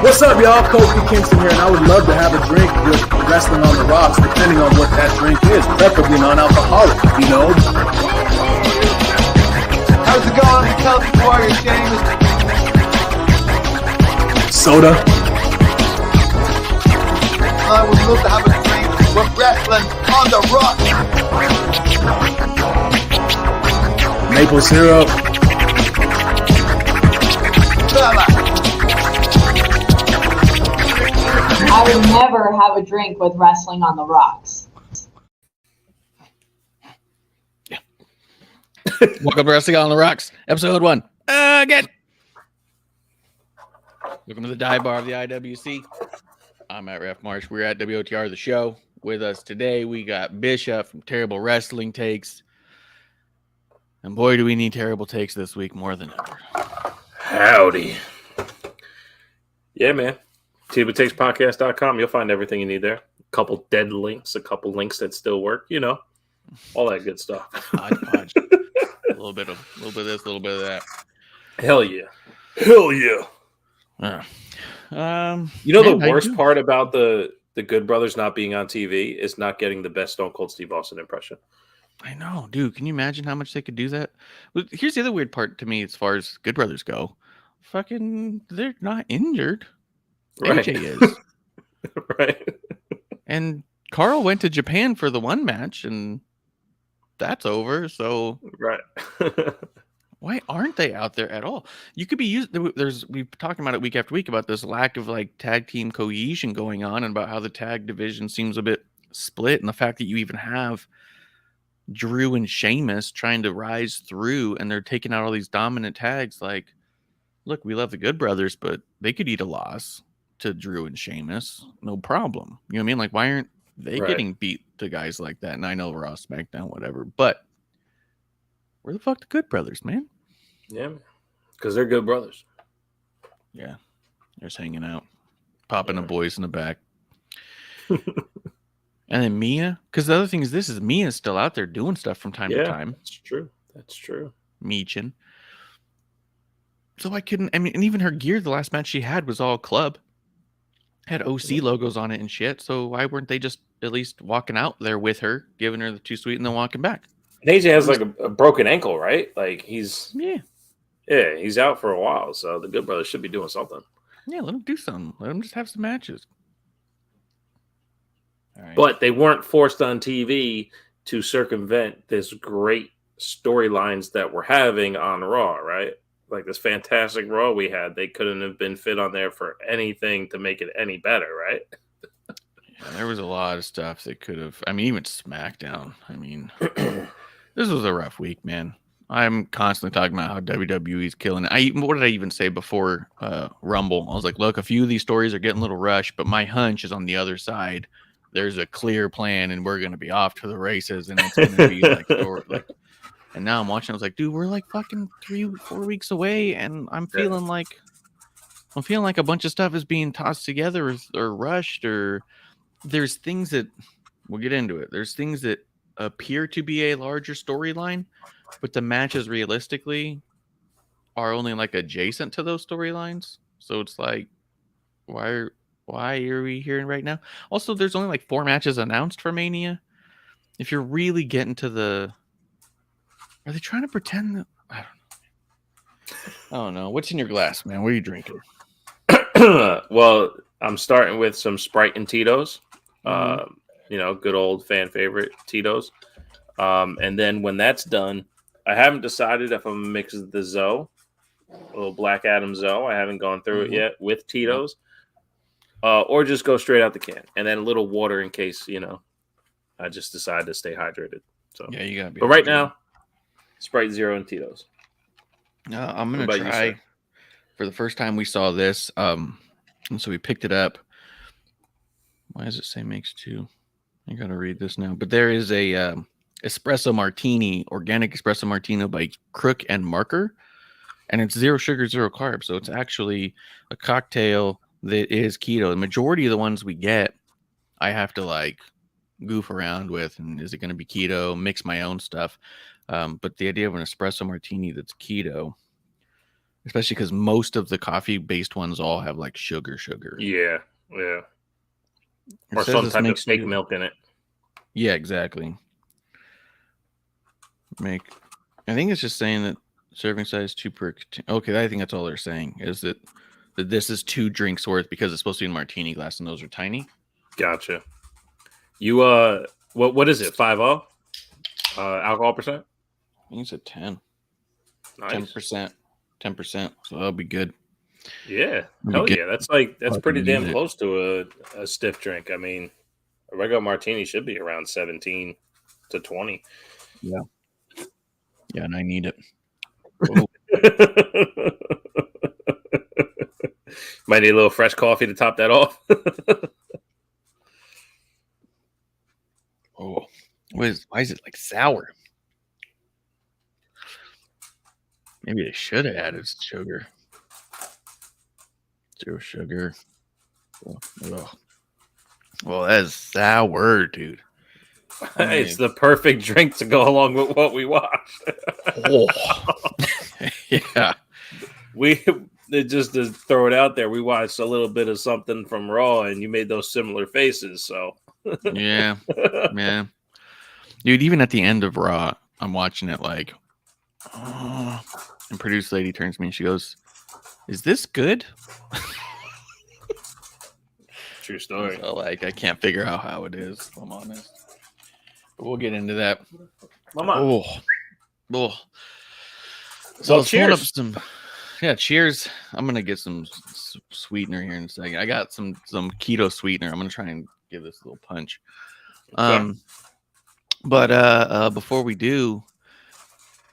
What's up, y'all? Kofi Kingston here, and I would love to have a drink with Wrestling on the Rocks, depending on what that drink is, preferably non-alcoholic, you know? How's it going? Tell me before you're shameless. Soda. I would love to have a drink with Wrestling on the Rocks. Maple syrup. I would never have a drink with Wrestling on the Rocks. Welcome to Wrestling on the Rocks, episode 1. Again. Welcome to the dive bar of the IWC. I'm at Ref Marsh. We're at WOTR, the show. With us today, we got Bishop from Terrible Wrestling Takes. And boy, do we need terrible takes this week more than ever. Howdy. Yeah, man. TableTakesPodcast.com. You'll find everything you need there. A couple dead links, a couple links that still work, you know, all that good stuff. Hodgepodge. a little bit of this, a little bit of that. Hell yeah. Hell yeah. You know, the worst part about the Good Brothers not being on TV is not getting the best Stone Cold Steve Austin impression. I know, dude. Can you imagine how much they could do that? Here's the other weird part to me as far as Good Brothers go. Fucking, they're not injured. Right. AJ is. Right. And Carl went to Japan for the one match, and that's over. So, right. Why aren't they out there at all? You could be used. We've talking about it week after week about this lack of like tag team cohesion going on, and about how the tag division seems a bit split, and the fact that you even have Drew and Sheamus trying to rise through, and they're taking out all these dominant tags. Like, look, we love the Good Brothers, but they could eat a loss to Drew and Sheamus, no problem. You know what I mean? Like, why aren't they getting beat to guys like that? And I know Raw, SmackDown, whatever, but where the fuck the Good Brothers, man? Yeah, because they're good brothers. Yeah, they're just hanging out, popping the boys in the back. And then Mia, because the other thing is, this is Mia's still out there doing stuff from time to time. That's true. That's true. Meechin. So and even her gear, the last match she had was all club. Had OC logos on it and shit. So why weren't they just at least walking out there with her, giving her the too sweet, and then walking back? And AJ has like a broken ankle, right? Like he's out for a while. So the Good Brothers should be doing something. Yeah, let them do something. Let them just have some matches. All right. But they weren't forced on TV to circumvent this great storylines that we're having on Raw, right? like this fantastic Raw we had, they couldn't have been fit on there for anything to make it any better, right? Yeah, there was a lot of stuff that could have. I mean, even SmackDown. I mean, this was a rough week, man. I'm constantly talking about how WWE's killing it. What did I even say before Rumble? I was like, look, a few of these stories are getting a little rushed, but my hunch is on the other side. There's a clear plan, and we're going to be off to the races, and it's going to be like. And now I'm watching. I was like, dude, we're like fucking 3-4 weeks away, and I'm feeling like a bunch of stuff is being tossed together or rushed, or there's things that we'll get into it. There's things that appear to be a larger storyline, but the matches realistically are only like adjacent to those storylines. So it's like, why are we here right now? Also, there's only like 4 matches announced for Mania. If you're really getting to the, are they trying to pretend that? I don't know. What's in your glass, man? What are you drinking? Well, I'm starting with some Sprite and Tito's. Good old fan favorite Tito's. And then when that's done, I haven't decided if I'm gonna mix the Zoe, a little Black Adam Zoe. I haven't gone through it yet with Tito's, or just go straight out the can, and then a little water in case I just decide to stay hydrated. So yeah, you gotta be. But right now, Sprite Zero and Tito's. I'm gonna try. For the first time, we saw this, and so we picked it up. Why does it say makes 2? I gotta read this now. But there is a espresso martini, organic espresso martini by Crook and Marker, and it's 0 sugar, 0 carbs. So it's actually a cocktail that is keto. The majority of the ones we get, I have to like goof around with, and is it going to be keto? Mix my own stuff. But the idea of an espresso martini that's keto, especially because most of the coffee-based ones all have like sugar. Yeah. Or some type of fake milk in it. Yeah, exactly. I think it's just saying that serving size 2 per. Okay, I think that's all they're saying is that this is 2 drinks worth because it's supposed to be in a martini glass and those are tiny. Gotcha. You what is it? 5.0 alcohol percent? I think it's a 10. Nice. 10%. So that'll be good. Yeah. Hell yeah. That's pretty damn close to a stiff drink. I mean, a regular martini should be around 17 to 20. Yeah. Yeah, and I need it. Might need a little fresh coffee to top that off. Oh, why is it like sour? Maybe they should have added sugar. 0 sugar. Oh. Well, that's sour, dude. It's the perfect drink to go along with what we watched. Yeah. Just to throw it out there, we watched a little bit of something from Raw, and you made those similar faces. So yeah, man, dude. Even at the end of Raw, I'm watching it like, and producer lady turns to me and she goes, "Is this good?" True story. So, like, I can't figure out how it is, if I'm honest. But we'll get into that. Mama. Oh. So well, cheers. Cheers. I'm gonna get some sweetener here in a second. I got some keto sweetener. I'm gonna try and give this a little punch. Okay. But before we do,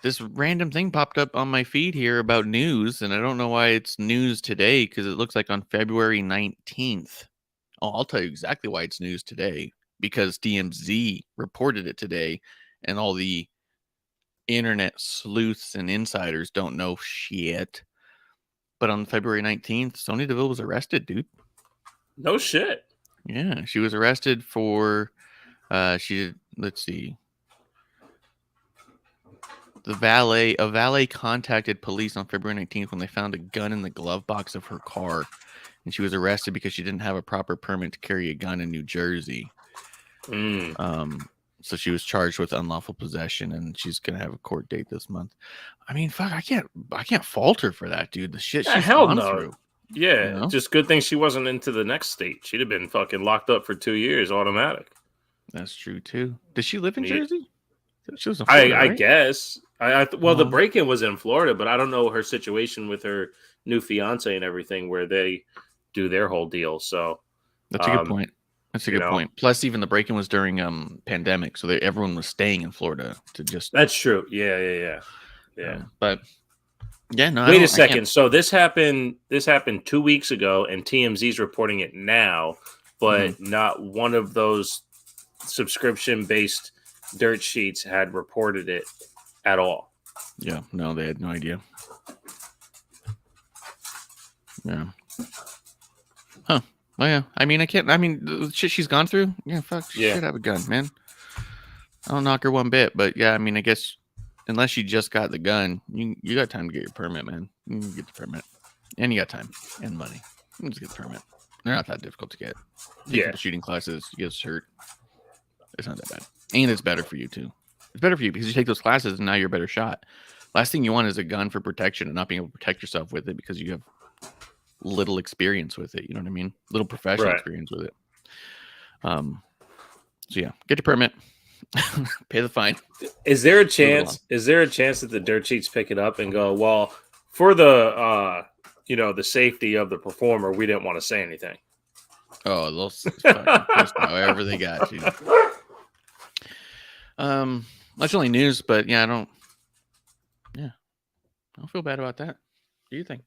this random thing popped up on my feed here about news, and I don't know why it's news today because it looks like on February 19th. Oh, I'll tell you exactly why it's news today, because DMZ reported it today, and all the internet sleuths and insiders don't know shit. But on February 19th, Sonya Deville was arrested, dude. No shit. Yeah, she was arrested for let's see. A valet contacted police on February 19th when they found a gun in the glove box of her car. And she was arrested because she didn't have a proper permit to carry a gun in New Jersey. So she was charged with unlawful possession, and she's gonna have a court date this month. I mean, fuck, I can't fault her for that, dude. The shit she's gone through. Yeah, just good thing she wasn't into the next state. She'd have been fucking locked up for 2 years automatic. That's true too. Does she live in Jersey? She was in Florida, Florida, I right? guess. Well, the break-in was in Florida, but I don't know her situation with her new fiance and everything, where they do their whole deal. So that's a good point. That's a good point. Plus, even the break-in was during pandemic, so everyone was staying in Florida to just. That's true. Yeah. But yeah, no. Wait a second. So this happened 2 weeks ago, and TMZ's reporting it now, but not one of those subscription-based dirt sheets had reported it at all. Yeah, no, they had no idea. Yeah. Huh. Well, yeah. I mean, the shit she's gone through. Yeah, fuck. She should have a gun, man. I don't knock her one bit, but yeah, I mean, I guess unless you just got the gun, you got time to get your permit, man. You can get the permit, and you got time and money. You can just get the permit. They're not that difficult to get. Shooting classes, you get hurt. It's not that bad, and it's better for you too. It's better for you because you take those classes and now you're a better shot. Last thing you want is a gun for protection and not being able to protect yourself with it because you have little experience with it. You know what I mean? Little professional experience with it. So yeah, get your permit, pay the fine. Is there a chance? Is there a chance that the dirt sheets pick it up and go, well, for the the safety of the performer, we didn't want to say anything. Oh, those however they got you. That's only news, but yeah, I don't feel bad about that. What do you think?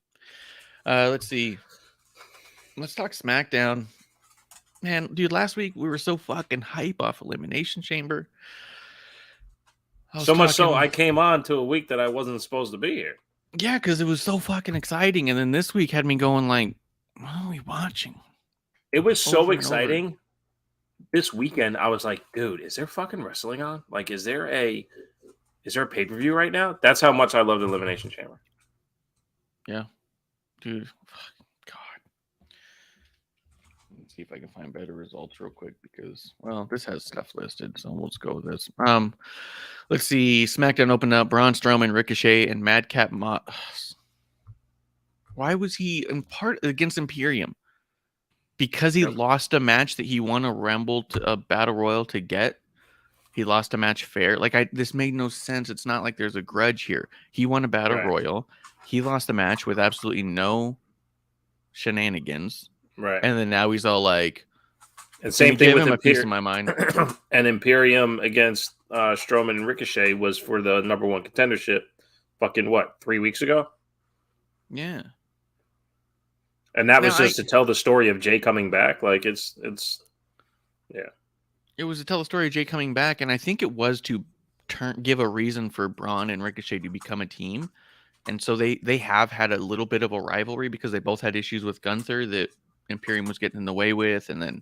Let's see. Let's talk SmackDown. Man, dude, last week we were so fucking hype off Elimination Chamber. So much so I came on to a week that I wasn't supposed to be here. Yeah, because it was so fucking exciting. And then this week had me going like, what are we watching? It was so exciting. This weekend, I was like, dude, is there fucking wrestling on? Like, is there a pay-per-view right now? That's how much I love the Elimination Chamber. Yeah. Dude. God. Let's see if I can find better results real quick because, well, this has stuff listed, so we'll just go with this. Let's see. SmackDown opened up. Braun Strowman, Ricochet, and Madcap Moss. Why was he in part against Imperium? Because he lost a match that he won a battle royal to get. He lost a match fair. This made no sense. It's not like there's a grudge here. He won a battle royal. He lost a match with absolutely no shenanigans. Right. And then now he's all like, and same thing with a piece of my mind. And Imperium against Strowman and Ricochet was for the number one contendership. Fucking what? 3 weeks ago? Yeah. And that was just to tell the story of Jay coming back. Like it's yeah. It was to tell the story of Jay coming back, and I think it was to give a reason for Braun and Ricochet to become a team. And so they have had a little bit of a rivalry because they both had issues with Gunther that Imperium was getting in the way with, and then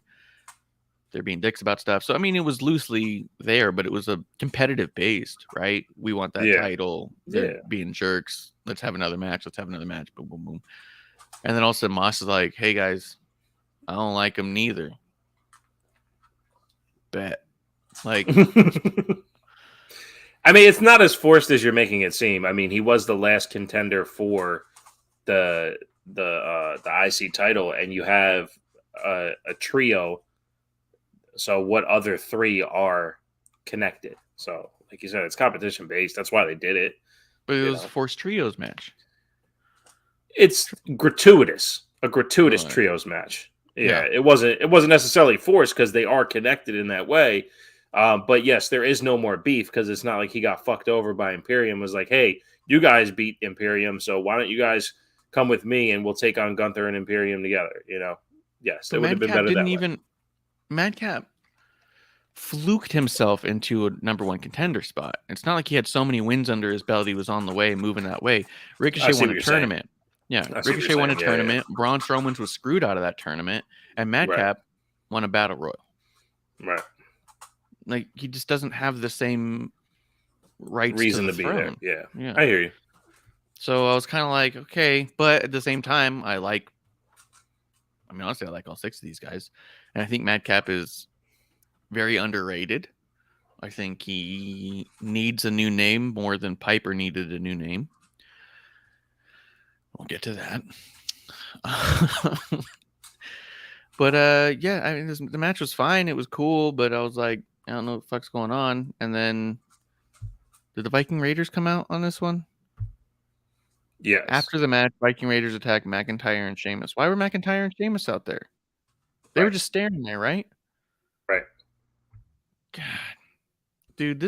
they're being dicks about stuff. So I mean, it was loosely there, but it was a competitive based, right? We want that title. They're being jerks. Let's have another match. Boom, boom, boom. And then all of a sudden Moss is like, hey guys, I don't like him neither. Bet. Like I mean, it's not as forced as you're making it seem. I mean, he was the last contender for the IC title, and you have a trio. So what other three are connected? So, like you said, it's competition based. That's why they did it. But it was a forced trios match. It's gratuitous, a gratuitous trios match. Yeah, it wasn't necessarily forced because they are connected in that way. But yes, there is no more beef because it's not like he got fucked over by Imperium. It was like, hey, you guys beat Imperium, so why don't you guys come with me and we'll take on Gunther and Imperium together? Yes, it would have been better that way. Madcap fluked himself into a number one contender spot. It's not like he had so many wins under his belt. He was on the way, moving that way. Ricochet won a tournament. Saying. Yeah, Ricochet won a tournament. Yeah. Braun Strowman was screwed out of that tournament, and Madcap won a battle royal. Right. Like, he just doesn't have the same reason to be there. Yeah, I hear you. So I was kind of like, okay, but at the same time, honestly, I like all six of these guys, and I think Madcap is very underrated. I think he needs a new name more than Piper needed a new name. We'll get to that. But yeah, I mean, the match was fine. It was cool, but I was like, I don't know what the fuck's going on. And then Did the Viking Raiders come out on this one? Yes. After the match, Viking Raiders attacked McIntyre and Sheamus. Why were McIntyre and Sheamus out there? They were Right. just staring there, right? Right. God. Dude,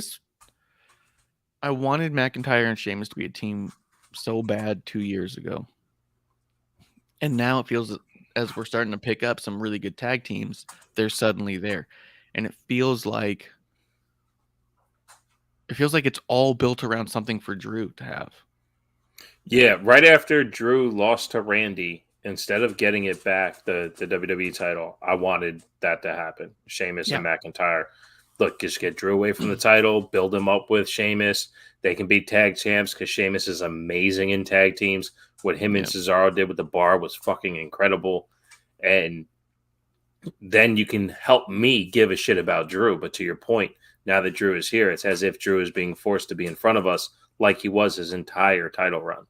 I wanted McIntyre and Sheamus to be a team so bad 2 years ago. And now it feels as we're starting to pick up some really good tag teams, they're suddenly there. And it feels like it's all built around something for Drew to have. Yeah, right after Drew lost to Randy, instead of getting it back, the WWE title, I wanted that to happen. Sheamus and McIntyre. Look, just get Drew away from the title, build him up with Sheamus. They can be tag champs because Sheamus is amazing in tag teams. What him and Cesaro did with the bar was fucking incredible. And then you can help me give a shit about Drew. But to your point, now that Drew is here, it's as if Drew is being forced to be in front of us like he was his entire title run.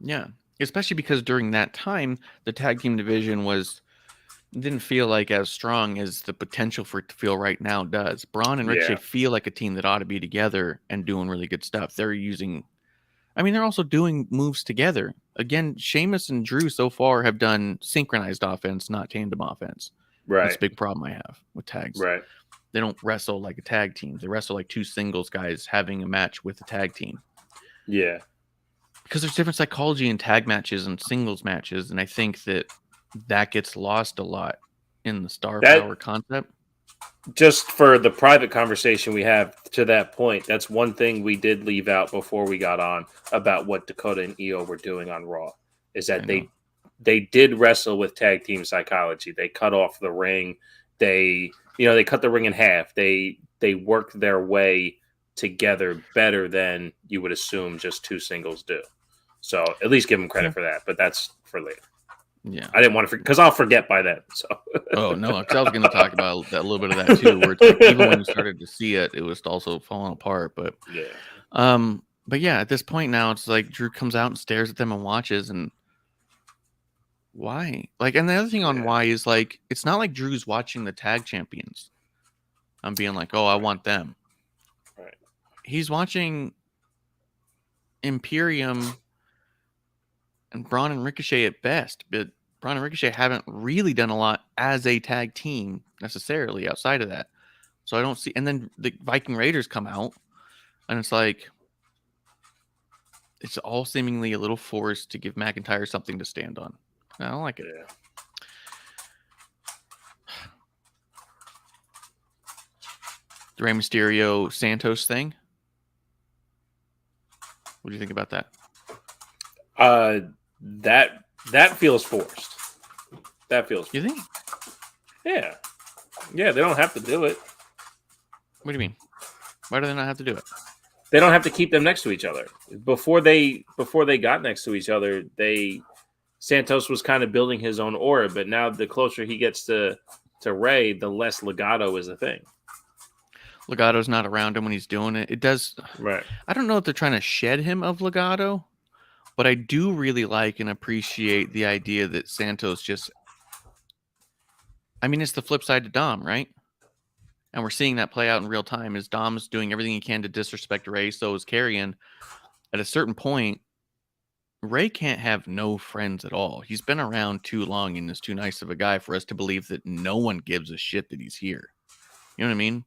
Yeah, especially because during that time, the tag team division didn't feel like as strong as the potential for it to feel right now does. Braun and Ricochet feel like a team that ought to be together and doing really good stuff. They're also doing moves together. Again, Sheamus and Drew so far have done synchronized offense, not tandem offense. Right. That's a big problem I have with tags. Right. They don't wrestle like a tag team. They wrestle like two singles guys having a match with a tag team. Yeah. Because there's different psychology in tag matches and singles matches, and I think that gets lost a lot in the star power concept. Just for the private conversation we have to that point, that's one thing we did leave out before we got on about what Dakota and Io were doing on Raw, is that they did wrestle with tag team psychology. They cut off the ring. They cut the ring in half. They worked their way together better than you would assume just two singles do. So at least give them credit for that, but that's for later. Yeah, I didn't want to forget because I'll forget by then. So. Oh no, because I was going to talk about that, a little bit of that too. Where it's like, even when you started to see it, it was also falling apart. But but yeah, at this point now, it's like Drew comes out and stares at them and watches, and why? Like, and the other thing on why is like, it's not like Drew's watching the tag champions. I'm being like, oh, I want them. Right. He's watching Imperium and Braun and Ricochet at best, but Braun and Ricochet haven't really done a lot as a tag team necessarily outside of that. So I don't see. And then the Viking Raiders come out, and it's like, it's all seemingly a little forced to give McIntyre something to stand on. I don't like it. Yeah. The Rey Mysterio Santos thing. What do you think about that? That feels forced. That feels forced. You think? Yeah. Yeah, they don't have to do it. What do you mean? Why do they not have to do it? They don't have to keep them next to each other. Before they got next to each other, Santos was kind of building his own aura, but now the closer he gets to Rey, the less Legado is a thing. Legato's not around him when he's doing it. It does. Right. I don't know if they're trying to shed him of Legado, but I do really like and appreciate the idea that Santos just, I mean, it's the flip side to Dom, right? And we're seeing that play out in real time as Dom's doing everything he can to disrespect Rey, so is Karrion. At a certain point, Rey can't have no friends at all. He's been around too long and is too nice of a guy for us to believe that no one gives a shit that he's here. You know what I mean?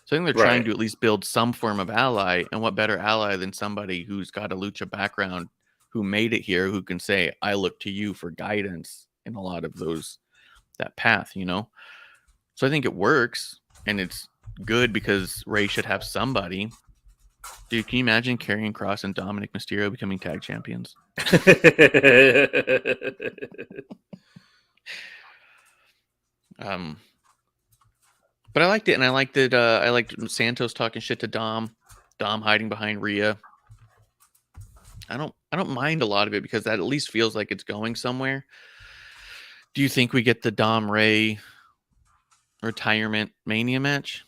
So I think they're trying to at least build some form of ally, and what better ally than somebody who's got a lucha background, who made it here, who can say, I look to you for guidance in a lot of that path, you know? So I think it works, and it's good because Rey should have somebody. Dude, can you imagine Karrion Kross and Dominic Mysterio becoming tag champions? But I liked it, and I liked it. I liked Santos talking shit to Dom hiding behind Rhea. I don't mind a lot of it because that at least feels like it's going somewhere. Do you think we get the Dom Rey retirement Mania match?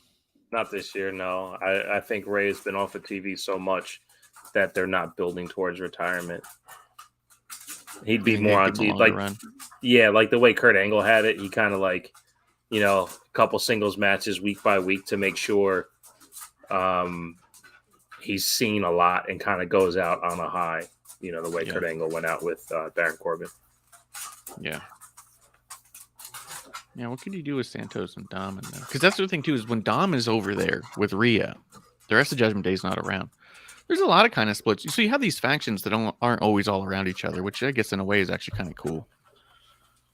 Not this year, no. I think Rey has been off of TV so much that they're not building towards retirement. He'd be more on TV, like the way Kurt Angle had it. He kind of like, a couple singles matches week by week to make sure he's seen a lot and kind of goes out on a high. You know, the way Yeah. Kurt Angle went out with Baron Corbin. Yeah. Yeah, what could you do with Santos and Dom? Because that's the thing, too, is when Dom is over there with Rhea, the rest of Judgment Day is not around. There's a lot of kind of splits. So you have these factions that aren't always all around each other, which I guess in a way is actually kind of cool.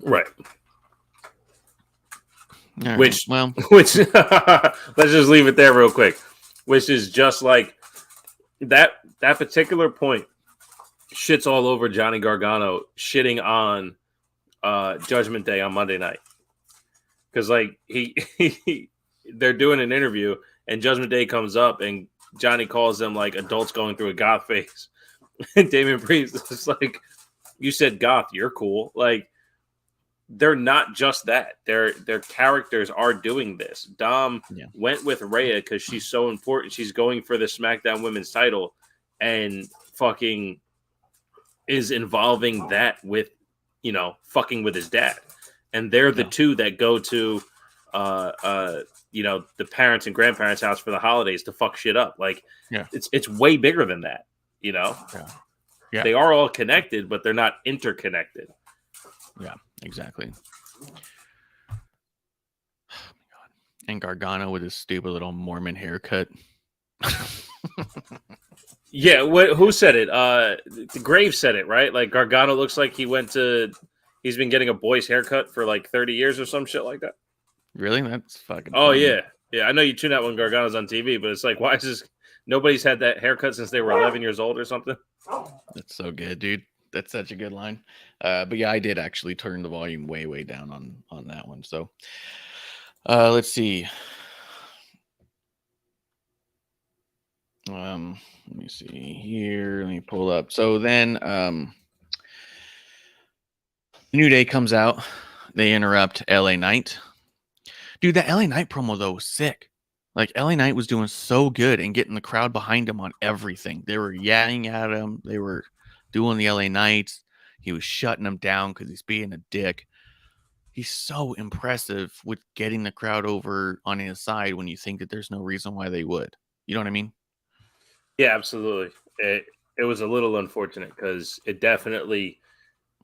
Right. All Which, right, well, let's just leave it there real quick. Which is just like that particular point shits all over Johnny Gargano shitting on Judgment Day on Monday night. Because like they're doing an interview and Judgment Day comes up and Johnny calls them like adults going through a goth phase. And Damian Priest is like, you said goth, you're cool. Like, they're not just that. Their characters are doing this. Dom went with Rhea because she's so important. She's going for the SmackDown Women's title and fucking is involving that with, you know, fucking with his dad. And they're the two that go to, you know, the parents and grandparents' house for the holidays to fuck shit up. Like, it's way bigger than that, you know? Yeah. They are all connected, but they're not interconnected. Yeah, exactly. Oh, my God. And Gargano with his stupid little Mormon haircut. Yeah, who said it? The Grave said it, right? Like, Gargano looks like he's been getting a boy's haircut for like 30 years or some shit like that. Really? That's fucking Oh, funny. yeah. Yeah, I know you tune out when Gargano's on TV, but it's like, why is this? Nobody's had that haircut since they were 11 years old or something. That's so good, dude. That's such a good line. But yeah, I did actually turn the volume way, way down on that one. So let's see. Let me see here. Let me pull up. So then New Day comes out. They interrupt LA Knight. Dude, that LA Knight promo, though, was sick. Like, LA Knight was doing so good and getting the crowd behind him on everything. They were yelling at him. They were doing the LA Knights. He was shutting them down because he's being a dick. He's so impressive with getting the crowd over on his side when you think that there's no reason why they would. You know what I mean? Yeah, absolutely. It was a little unfortunate because it definitely...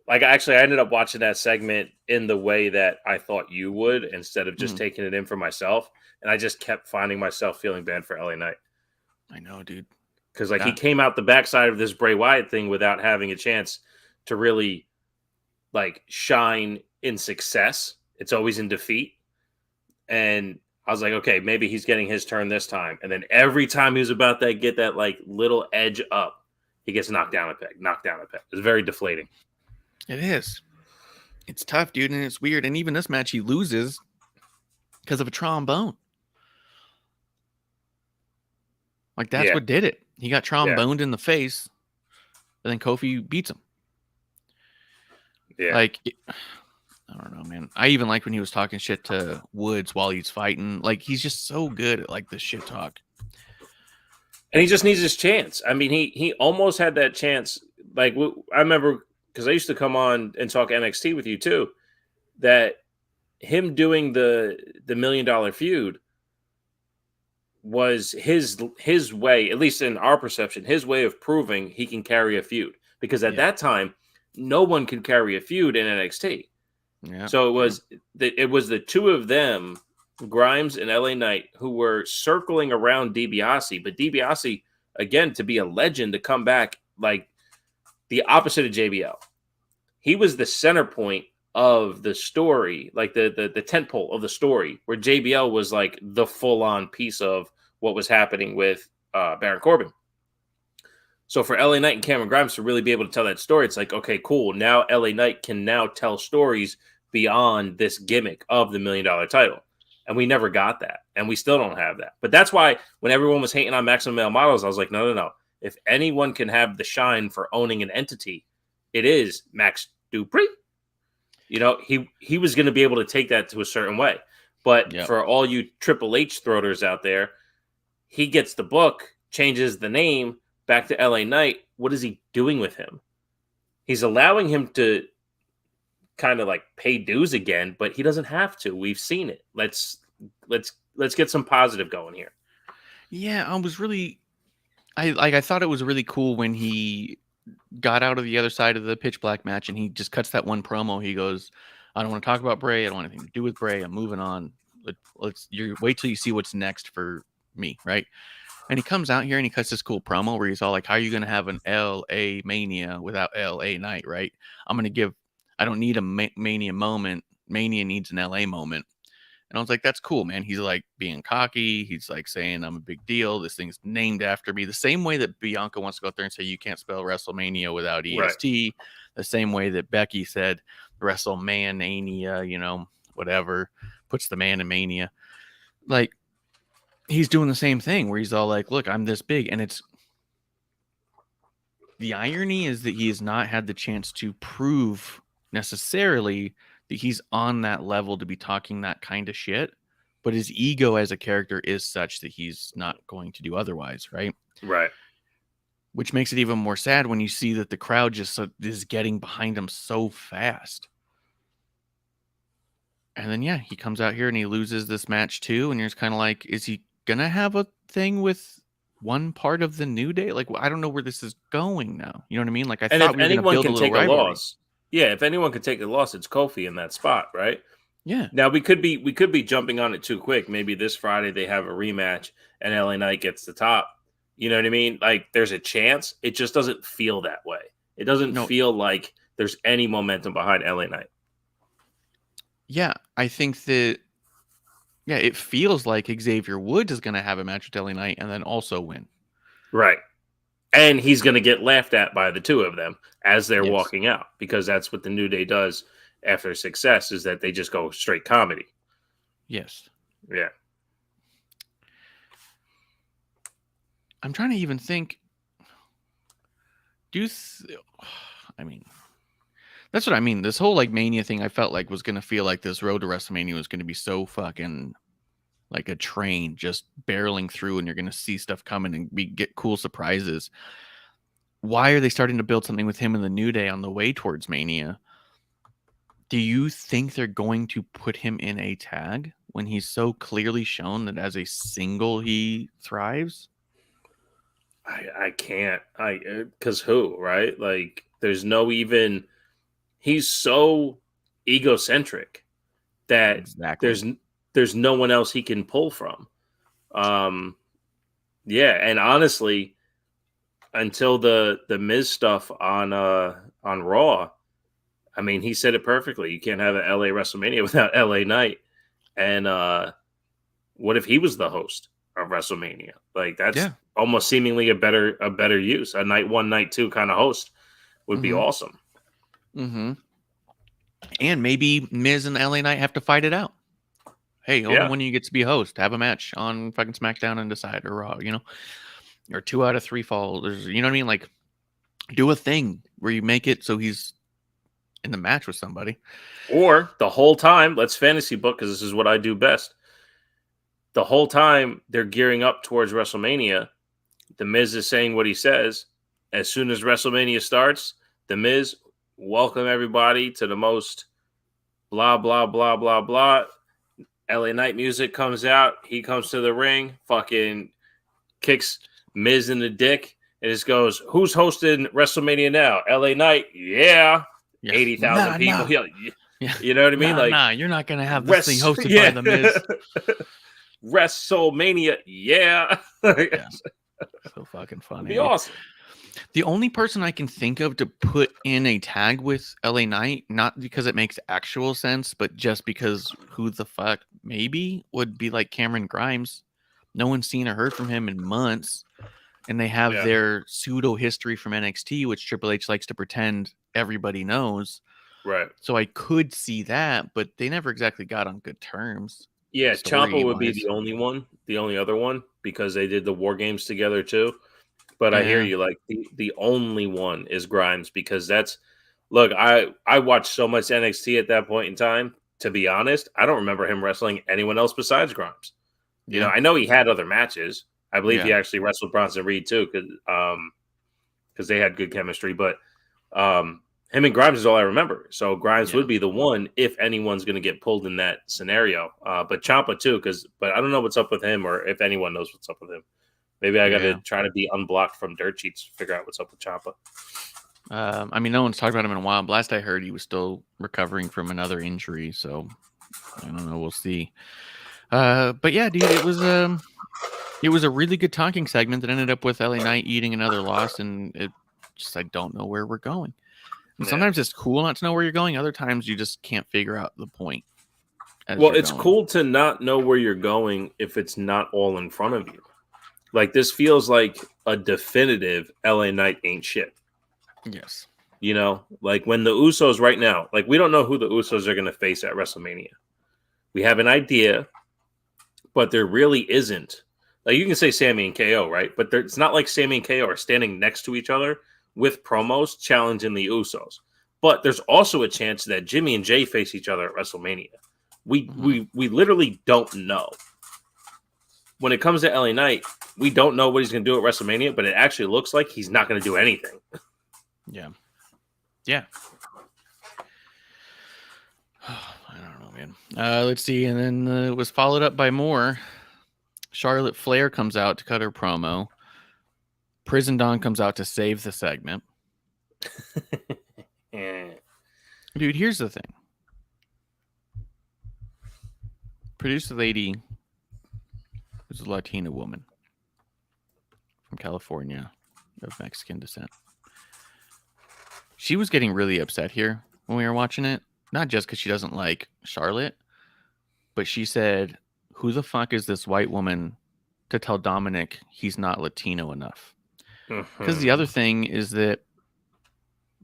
Like, actually, I ended up watching that segment in the way that I thought you would instead of just taking it in for myself. And I just kept finding myself feeling bad for LA Knight. I know, dude. Because, like, he came out the backside of this Bray Wyatt thing without having a chance to really, like, shine in success. It's always in defeat. And I was like, okay, maybe he's getting his turn this time. And then every time he was about to get that, like, little edge up, he gets knocked down a peg. It's very deflating. It is. It's tough, dude, and it's weird. And even this match, he loses because of a trombone. Like, that's what did it. He got tromboned in the face, and then Kofi beats him. Yeah. Like, I don't know, man. I even like when he was talking shit to Woods while he's fighting. Like, he's just so good at, like, the shit talk. And he just needs his chance. I mean, he almost had that chance. Like, I remember... because I used to come on and talk NXT with you too, that him doing the $1 million feud was his way, at least in our perception, his way of proving he can carry a feud. Because at that time, no one could carry a feud in NXT. Yeah. So it was the two of them, Grimes and LA Knight, who were circling around DiBiase. But DiBiase, again, to be a legend, to come back like the opposite of JBL. He was the center point of the story, like the tent pole of the story, where JBL was like the full-on piece of what was happening with Baron Corbin. So for LA Knight and Cameron Grimes to really be able to tell that story, it's like, okay, cool. Now LA Knight can now tell stories beyond this gimmick of the $1 million title. And we never got that. And we still don't have that. But that's why when everyone was hating on Maximum Male Models, I was like, no. If anyone can have the shine for owning an entity, it is Max Dupree. You know, he was going to be able to take that to a certain way. But for all you Triple H throaters out there, he gets the book, changes the name back to LA Knight. What is he doing with him? He's allowing him to kind of like pay dues again, but he doesn't have to. We've seen it. Let's get some positive going here. Yeah, I thought it was really cool when he got out of the other side of the pitch black match and he just cuts that one promo. He goes, I don't want to talk about Bray. I don't want anything to do with Bray. I'm moving on. Let's wait till you see what's next for me, right? And he comes out here and he cuts this cool promo where he's all like, how are you going to have an LA Mania without LA Knight, right? I don't need a Mania moment. Mania needs an LA moment. And I was like, that's cool, man. He's like being cocky. He's like saying, I'm a big deal. This thing's named after me. The same way that Bianca wants to go out there and say, you can't spell WrestleMania without EST. Right. The same way that Becky said, WrestleMania, whatever, puts the man in Mania. Like, he's doing the same thing where he's all like, look, I'm this big. And it's the irony is that he has not had the chance to prove necessarily that he's on that level to be talking that kind of shit, but his ego as a character is such that he's not going to do otherwise, right? Right. Which makes it even more sad when you see that the crowd just is getting behind him so fast. And then, yeah, he comes out here and he loses this match too, and you're just kind of like, is he going to have a thing with one part of the New Day? Like, I don't know where this is going now. You know what I mean? Like, I thought we were going to build a little rivalry. Yeah, if anyone can take a loss, it's Kofi in that spot, right? Yeah. Now we could be jumping on it too quick. Maybe this Friday they have a rematch and LA Knight gets the top. You know what I mean? Like there's a chance. It just doesn't feel that way. It doesn't feel like there's any momentum behind LA Knight. Yeah, I think that. Yeah, it feels like Xavier Woods is going to have a match with LA Knight and then also win. Right. And he's going to get laughed at by the two of them as they're walking out, because that's what the New Day does after success, is that they just go straight comedy. Yes. Yeah. I'm trying to even think. I mean, that's what I mean. This whole like Mania thing, I felt like was going to feel like this road to WrestleMania was going to be so fucking like a train just barreling through, and you're going to see stuff coming and get cool surprises. Why are they starting to build something with him in the New Day on the way towards Mania? Do you think they're going to put him in a tag when he's so clearly shown that as a single he thrives? I can't. Because who, right? Like, there's no even. He's so egocentric that there's no one else he can pull from. Yeah, and honestly, until the Miz stuff on Raw, I mean, he said it perfectly. You can't have an LA WrestleMania without LA Knight. And what if he was the host of WrestleMania? Like that's almost seemingly a better use. A night one, night two kind of host would be awesome. Mm-hmm. And maybe Miz and LA Knight have to fight it out. Hey, only one of you gets to be host. Have a match on fucking SmackDown and decide, or Raw, or 2 out of 3 fall. You know what I mean? Like, do a thing where you make it so he's in the match with somebody. Or the whole time, let's fantasy book, because this is what I do best. The whole time they're gearing up towards WrestleMania, the Miz is saying what he says. As soon as WrestleMania starts, the Miz, welcome everybody to the most blah, blah, blah, blah, blah. LA Knight music comes out. He comes to the ring, fucking kicks Miz in the dick, and just goes, who's hosting WrestleMania now? LA Knight? Yeah. Yes. 80,000 people. Nah. Yeah. You know what I mean? You're not going to have this thing hosted by the Miz. WrestleMania? Yeah. So fucking funny. It'd be awesome. The only person I can think of to put in a tag with LA Knight, not because it makes actual sense, but just because who the fuck maybe, would be like Cameron Grimes. No one's seen or heard from him in months. And they have their pseudo history from NXT, which Triple H likes to pretend everybody knows. Right. So I could see that, but they never exactly got on good terms. Yeah, Ciampa would be the only other one, because they did the War Games together too. But I hear you. Like the only one is Grimes, because I watched so much NXT at that point in time. To be honest, I don't remember him wrestling anyone else besides Grimes. You know, I know he had other matches. I believe he actually wrestled Bronson Reed too, because they had good chemistry. But him and Grimes is all I remember. So Grimes would be the one if anyone's going to get pulled in that scenario. But Ciampa too, but I don't know what's up with him, or if anyone knows what's up with him. Maybe I got to Yeah. try to be unblocked from dirt sheets to figure out what's up with Ciampa. I mean, no one's talked about him in a while. But last I heard, he was still recovering from another injury. So I don't know. We'll see. But yeah, dude, it was a really good talking segment that ended up with LA Knight eating another loss, and it just I don't know where we're going. And Yeah. sometimes it's cool not to know where you're going. Other times you just can't figure out the point. Well, it's cool to not know where you're going if it's not all in front of you. Like, this feels like a definitive LA Knight ain't shit. Yes. You know, like when the Usos right now, like we don't know who the Usos are going to face at WrestleMania. We have an idea, but there really isn't. Like, you can say Sammy and KO, right? But it's not like Sammy and KO are standing next to each other with promos challenging the Usos. But there's also a chance that Jimmy and Jay face each other at WrestleMania. We literally don't know. When it comes to LA Knight, we don't know what he's going to do at WrestleMania, but it actually looks like he's not going to do anything. Yeah. Yeah. I don't know, man. Let's see. And then it was followed up by more. Charlotte Flair comes out to cut her promo. Prison Dawn comes out to save the segment. Yeah. Dude, here's the thing. Producer lady was a Latina woman from California of Mexican descent. She was getting really upset here when we were watching it. Not just because she doesn't like Charlotte, but she said, who the fuck is this white woman to tell Dominic he's not Latino enough? Because the other thing is that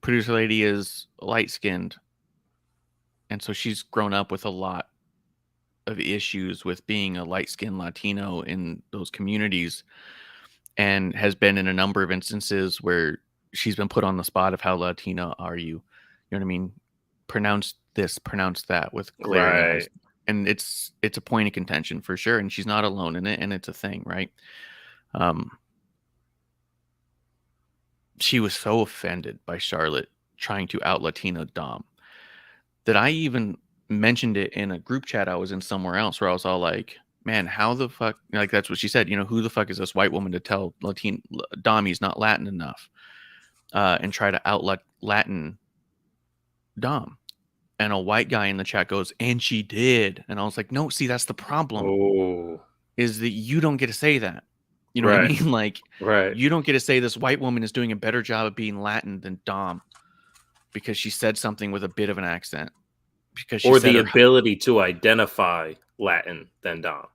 producer lady is light-skinned, and so she's grown up with a lot of issues with being a light-skinned Latino in those communities, and has been in a number of instances where she's been put on the spot of how Latina are you? You know what I mean? Pronounce this, pronounce that with clear names. And it's a point of contention for sure, and she's not alone in it, and it's a thing, right? She was so offended by Charlotte trying to out Latino Dom that I even mentioned it in a group chat I was in somewhere else, where I was all like, man, how the fuck, like, that's what she said, you know, who the fuck is this white woman to tell Dom he's not Latin enough, and try to out Latin Dom. And a white guy in the chat goes, and she did. And I was like, no, see, that's the problem. Is that you don't get to say that. You know what I mean? Like, you don't get to say this white woman is doing a better job of being Latin than Dom because she said something with a bit of an accent. Because she the ability to identify Latin than Dom.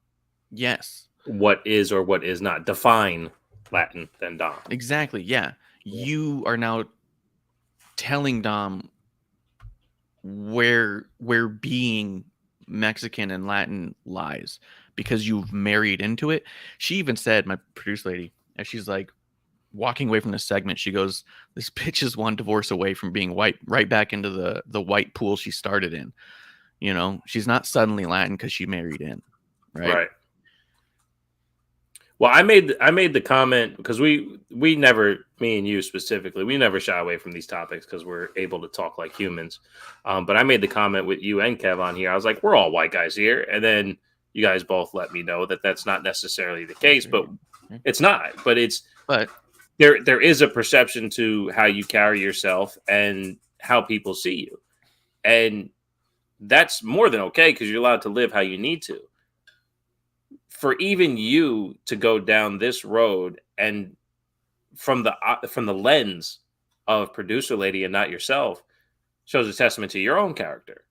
Yes. What is or what is not. Define Latin than Dom. Exactly. Yeah. You are now telling Dom where being Mexican and Latin lies because you've married into it. She even said, my producer lady, as she's like walking away from the segment, she goes, this bitch is one divorce away from being white, right back into the white pool she started in. You know, she's not suddenly Latin because she married in. Right. Well, I made the comment because we never, me and you specifically, we never shy away from these topics because we're able to talk like humans. But I made the comment with you and Kev on here. I was like, we're all white guys here. And then you guys both let me know that that's not necessarily the case, but it's not. But there is a perception to how you carry yourself and how people see you. And that's more than okay because you're allowed to live how you need to. For even you to go down this road and from the lens of producer lady and not yourself shows a testament to your own character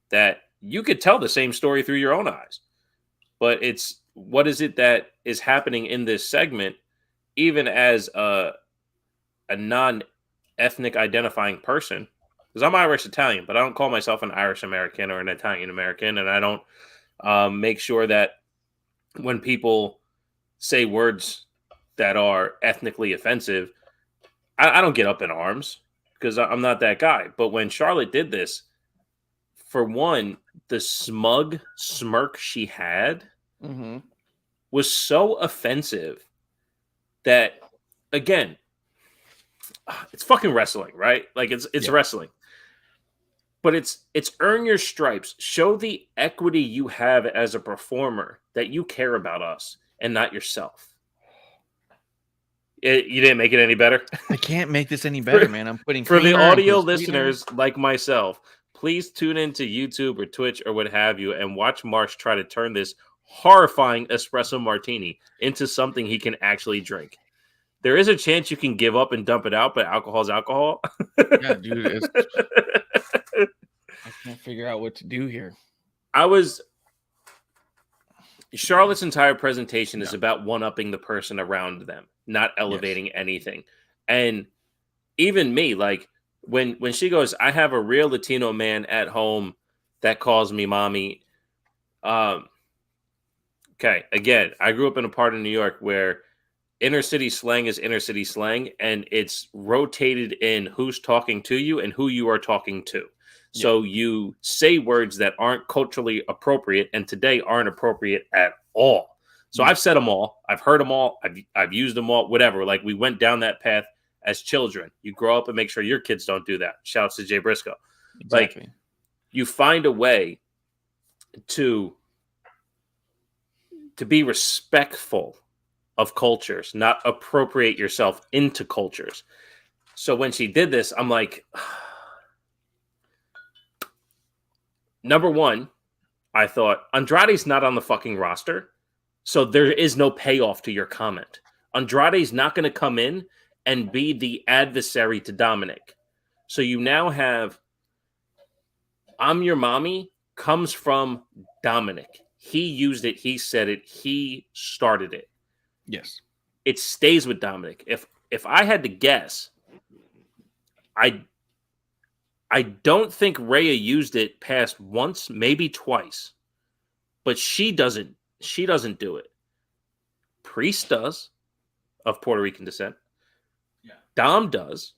that you could tell the same story through your own eyes. But it's what is it that is happening in this segment, even as a non-ethnic identifying person, because I'm Irish Italian, but I don't call myself an Irish American or an Italian American, and I don't make sure that when people say words that are ethnically offensive, I don't get up in arms because I'm not that guy. But when Charlotte did this, for one, the smug smirk she had was so offensive that, again, it's fucking wrestling, right? Like it's wrestling. But it's earn your stripes. Show the equity you have as a performer that you care about us and not yourself. You didn't make it any better. I can't make this any better, man. I'm putting For the creamer, I'm audio putting sweetener. listeners like myself, please tune into YouTube or Twitch or what have you and watch Marsh try to turn this horrifying espresso martini into something he can actually drink. There is a chance you can give up and dump it out, but alcohol's alcohol. Yeah, dude. I can't figure out what to do here. Charlotte's entire presentation is about one-upping the person around them, not elevating anything. And even me, like when she goes, I have a real Latino man at home that calls me mommy. Okay, again, I grew up in a part of New York where inner city slang is inner city slang, and it's rotated in who's talking to you and who you are talking to. So you say words that aren't culturally appropriate and today aren't appropriate at all. So I've said them all. I've heard them all. I've used them all, whatever. Like we went down that path as children. You grow up and make sure your kids don't do that. Shouts to Jay Briscoe. Exactly. Like you find a way to be respectful of cultures, not appropriate yourself into cultures. So when she did this, I'm like, number one, I thought Andrade's not on the fucking roster, so there is no payoff to your comment. Andrade's not going to come in and be the adversary to Dominic. So you now have I'm your mommy comes from Dominic. He used it. He said it. He started it. Yes. It stays with Dominic. If I had to guess, I don't think Rhea used it past once, maybe twice. But she doesn't do it. Priest does, of Puerto Rican descent. Yeah. Dom does.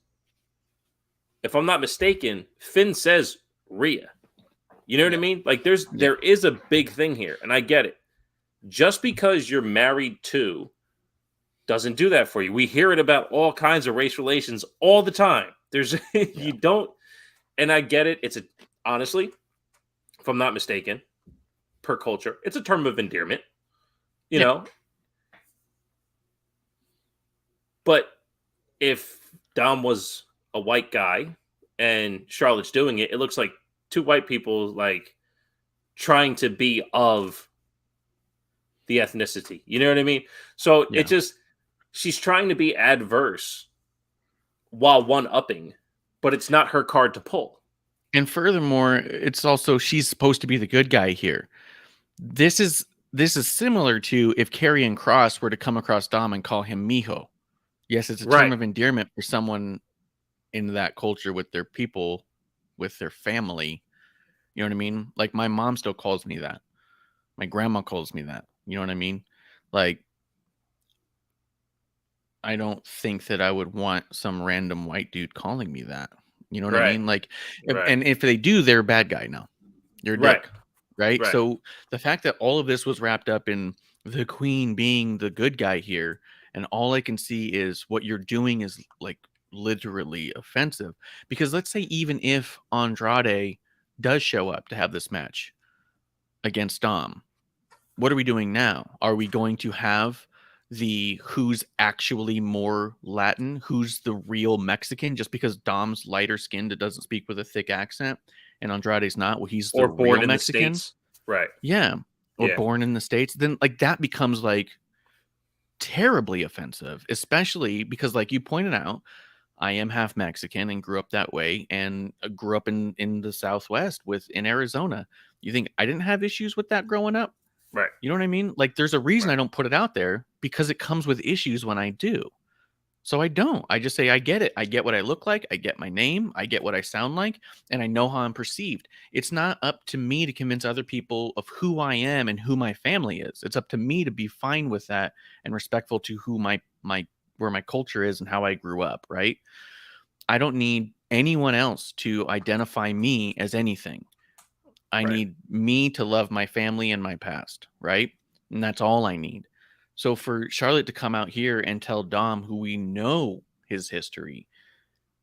If I'm not mistaken, Finn says Rhea. You know what I mean? Like there is a big thing here, and I get it. Just because you're married to doesn't do that for you. We hear it about all kinds of race relations all the time. There's you don't, and I get it. It's honestly, if I'm not mistaken, per culture, it's a term of endearment. You know. But if Dom was a white guy and Charlotte's doing it, it looks like two white people like trying to be of the ethnicity. You know what I mean? So it just she's trying to be adverse while one-upping, but it's not her card to pull. And furthermore, it's also she's supposed to be the good guy here. This is similar to if Karrion Kross were to come across Dom and call him mijo. Yes, it's a term of endearment for someone in that culture with their people, with their family. You know what I mean? Like my mom still calls me that. My grandma calls me that. You know what I mean? Like I don't think that I would want some random white dude calling me that. You know what I mean? Like, and if they do, they're a bad guy now. You're a dick. Right? So the fact that all of this was wrapped up in the queen being the good guy here, and all I can see is what you're doing is like literally offensive. Because let's say even if Andrade does show up to have this match against Dom, what are we doing now? Are we going to have the who's actually more Latin, who's the real Mexican, just because Dom's lighter skinned, it doesn't speak with a thick accent, and Andrade's not? Well, he's the real Mexican, right? Yeah, or born in the States. Then like that becomes like terribly offensive, especially because, like you pointed out, I am half Mexican and grew up that way, and grew up in the Southwest in Arizona. You think I didn't have issues with that growing up? Right. You know what I mean? Like there's a reason I don't put it out there, because it comes with issues when I do. So I don't. I just say I get it. I get what I look like. I get my name. I get what I sound like, and I know how I'm perceived. It's not up to me to convince other people of who I am and who my family is. It's up to me to be fine with that and respectful to who where my culture is and how I grew up, right? I don't need anyone else to identify me as anything. I need me to love my family and my past, right? And that's all I need. So for Charlotte to come out here and tell Dom, who we know his history,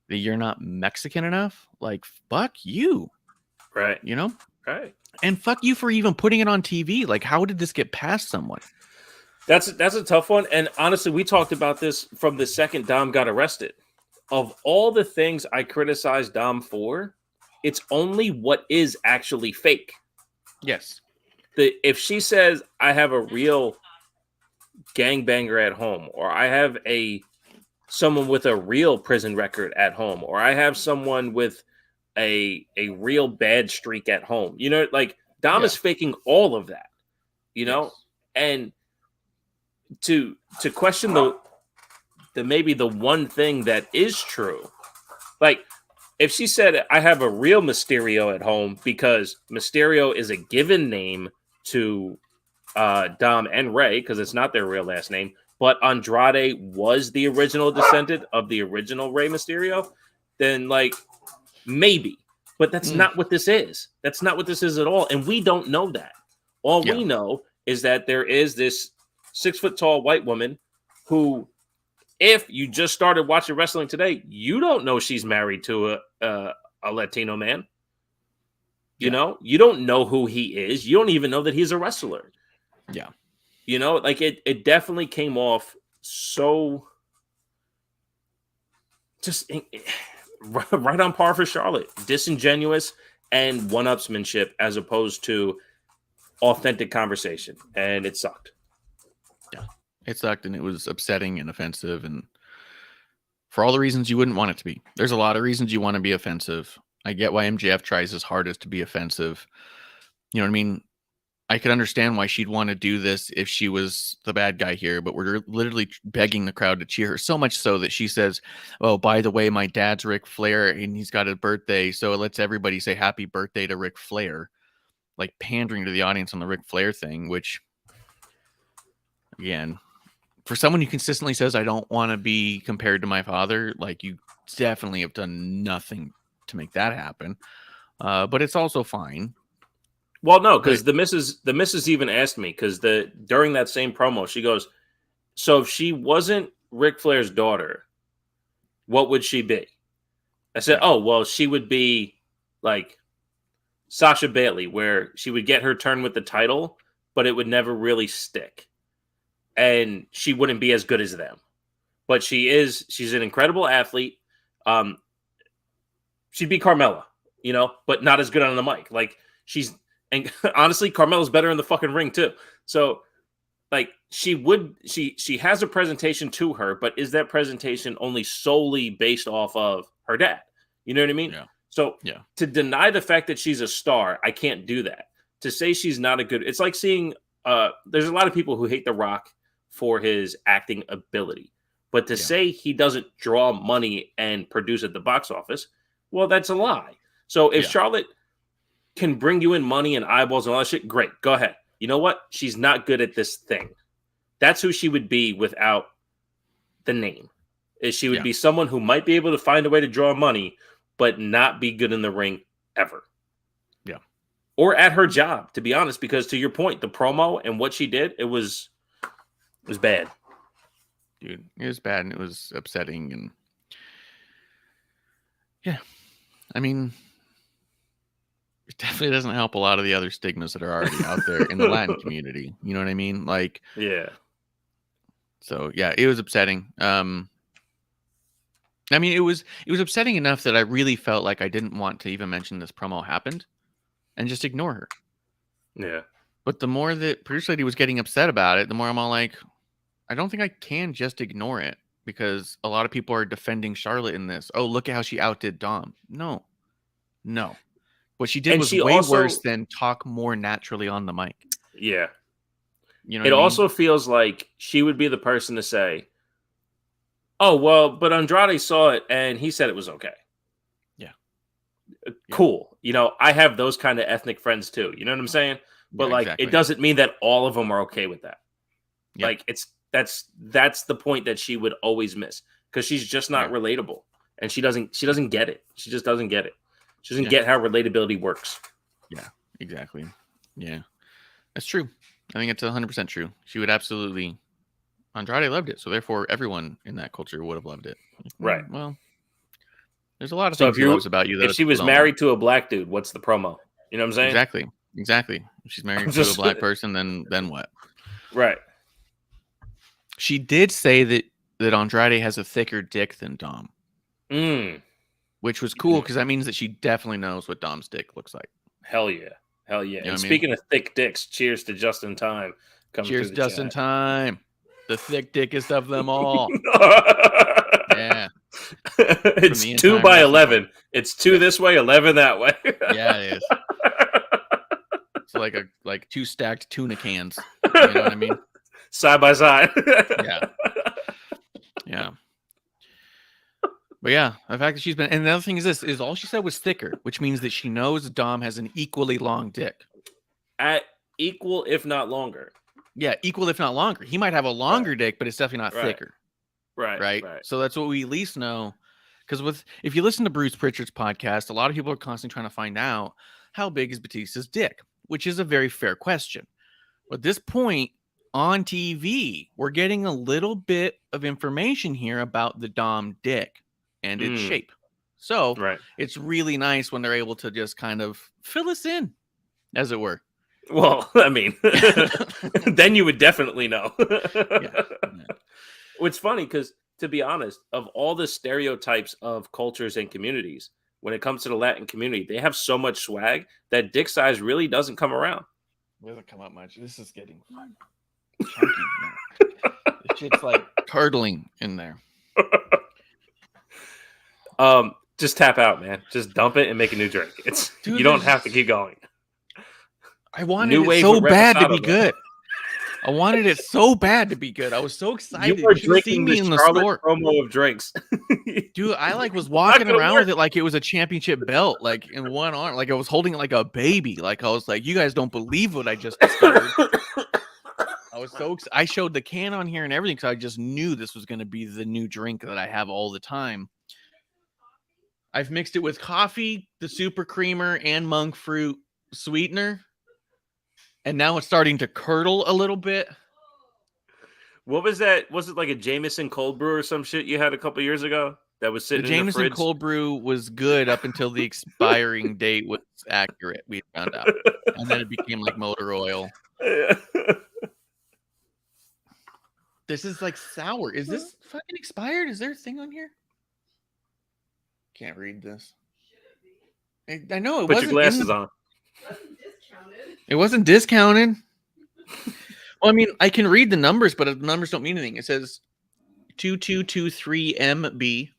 that you're not Mexican enough, like, fuck you. Right. You know? Right. And fuck you for even putting it on TV. Like, how did this get past someone? That's a tough one. And honestly, we talked about this from the second Dom got arrested. Of all the things I criticized Dom for, it's only what is actually fake. Yes. If she says I have a real gangbanger at home, or I have someone with a real prison record at home, or I have someone with a real bad streak at home, you know, like Dom is faking all of that, you know, and to question the maybe the one thing that is true, like if she said I have a real Mysterio at home because Mysterio is a given name to Dom and Ray because it's not their real last name, but Andrade was the original descendant of the original Rey Mysterio, then like maybe, but that's not what this is. That's not what this is at all, and we don't know that. All we know is that there is this 6 foot tall white woman who, if you just started watching wrestling today, you don't know she's married to a Latino man. You know, you don't know who he is. You don't even know that he's a wrestler. Yeah. You know, like it definitely came off so just right on par for Charlotte. Disingenuous and one-upsmanship as opposed to authentic conversation. And it sucked. Yeah. It sucked, and it was upsetting and offensive, and for all the reasons you wouldn't want it to be. There's a lot of reasons you want to be offensive. I get why MJF tries his hardest to be offensive. You know what I mean? I could understand why she'd want to do this if she was the bad guy here, but we're literally begging the crowd to cheer her, so much so that she says, oh, by the way, my dad's Ric Flair and he's got a birthday, so let's everybody say happy birthday to Ric Flair, like pandering to the audience on the Ric Flair thing, which, again, for someone who consistently says, I don't want to be compared to my father, like, you definitely have done nothing to make that happen. But it's also fine. Well, no, because the missus even asked me, because during that same promo, she goes, so if she wasn't Ric Flair's daughter, what would she be? I said, oh, well, she would be like Sasha Bailey, where she would get her turn with the title, but it would never really stick. And she wouldn't be as good as them. But she's an incredible athlete. She'd be Carmella, you know, but not as good on the mic. Like, and honestly, Carmella's better in the fucking ring too. So, like, she has a presentation to her, but is that presentation only solely based off of her dad? You know what I mean? Yeah. So, to deny the fact that she's a star, I can't do that. To say she's not it's like seeing, there's a lot of people who hate The Rock for his acting ability, but to say he doesn't draw money and produce at the box office, well, that's a lie. So if Charlotte can bring you in money and eyeballs and all that shit, great, go ahead. You know what? She's not good at this thing. That's who she would be without the name. She would be someone who might be able to find a way to draw money, but not be good in the ring ever. Yeah. Or at her job, to be honest, because to your point, the promo and what she did, it was bad. Dude, it was bad and it was upsetting. And yeah, I mean, it definitely doesn't help a lot of the other stigmas that are already out there in the Latin community. You know what I mean? Like, yeah. So yeah, it was upsetting. I mean, it was upsetting enough that I really felt like I didn't want to even mention this promo happened and just ignore her. Yeah. But the more that Producer Lady was getting upset about it, the more I'm all like, I don't think I can just ignore it, because a lot of people are defending Charlotte in this. Oh, look at how she outdid Dom. No. What she did was way worse than talk more naturally on the mic. Yeah. You know, it also feels like she would be the person to say, oh, well, but Andrade saw it and he said it was okay. Yeah. Cool. You know, I have those kind of ethnic friends too. You know what I'm saying? But it doesn't mean that all of them are okay with that. Yeah. Like, that's the point that she would always miss, because she's just not relatable, and she doesn't get it. She just doesn't get it. She doesn't get how relatability works. Yeah, exactly. Yeah, that's true. I think it's 100% true. She would absolutely. Andrade loved it, so therefore everyone in that culture would have loved it. Right. Well, there's a lot of things he loves about you. If she was married to a black dude, what's the promo? You know what I'm saying? Exactly. If she's married to a black person, then what? Right. She did say that Andrade has a thicker dick than Dom, which was cool because that means that she definitely knows what Dom's dick looks like. Hell yeah. Hell yeah. You know And what I mean? speaking of thick dicks, cheers to Just in Time coming Cheers, through the just in chat. time. The thick dickest of them all. Yeah. It's the 2 In-Time by Wrestling 11. It's 2 this way, 11 that way. Yeah, it is. It's like 2 stacked tuna cans. You know what I mean? Side by side. Yeah. Yeah. But yeah, the fact that she's been, and the other thing is this, is all she said was thicker, which means that she knows Dom has an equally long dick. At equal, if not longer. Yeah, equal if not longer. He might have a longer dick, but it's definitely not thicker. Right. So that's what we at least know. Because if you listen to Bruce Pritchard's podcast, a lot of people are constantly trying to find out how big is Batista's dick, which is a very fair question. But at this point on TV, we're getting a little bit of information here about the Dom dick and its shape. So it's really nice when they're able to just kind of fill us in, as it were. Well, I mean, then you would definitely know. Yeah. It's funny because, to be honest, of all the stereotypes of cultures and communities, when it comes to the Latin community, they have so much swag that dick size really doesn't come around. It doesn't come up much. This is getting chunky now. This shit's like curdling in there. Just tap out, man. Just dump it and make a new drink. Dude, you don't have to keep going. I wanted it so bad to be good. I wanted it so bad to be good. I was so excited. You were You should have drinking seen me the in the Charlotte store. promo of drinks. Dude, I was walking around with it like it was a championship belt, like in one arm. Like I was holding it like a baby. Like I was like, you guys don't believe what I just discovered. I was so I showed the can on here and everything because I just knew this was going to be the new drink that I have all the time. I've mixed it with coffee, the super creamer, and monk fruit sweetener. And now it's starting to curdle a little bit. What was that? Was it like a Jameson cold brew or some shit you had a couple years ago that was sitting The in the Jameson fridge? cold brew was good up until the expiring date was accurate. We found out. And then it became like motor oil. This is like sour. Is this fucking expired? Is there a thing on here? Can't read this. I know it Put wasn't. your glasses on. It wasn't discounted. Well, I mean, I can read the numbers, but the numbers don't mean anything. It says 2223 MB,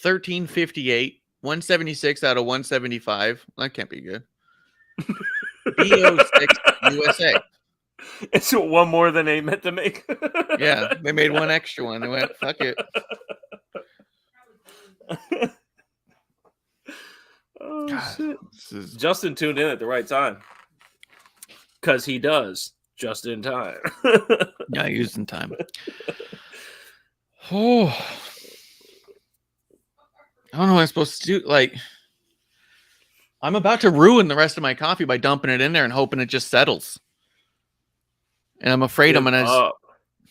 1358, 176 out of 175. That can't be good. B06 USA. It's one more than they meant to make. Yeah, they made one extra one. They went, fuck it. Oh, God, shit. this is... Justin tuned in at the right time. Because he does. Just in time. Yeah, using time. Oh. I don't know what I'm supposed to do. Like, I'm about to ruin the rest of my coffee by dumping it in there and hoping it just settles. And I'm afraid I'm going to...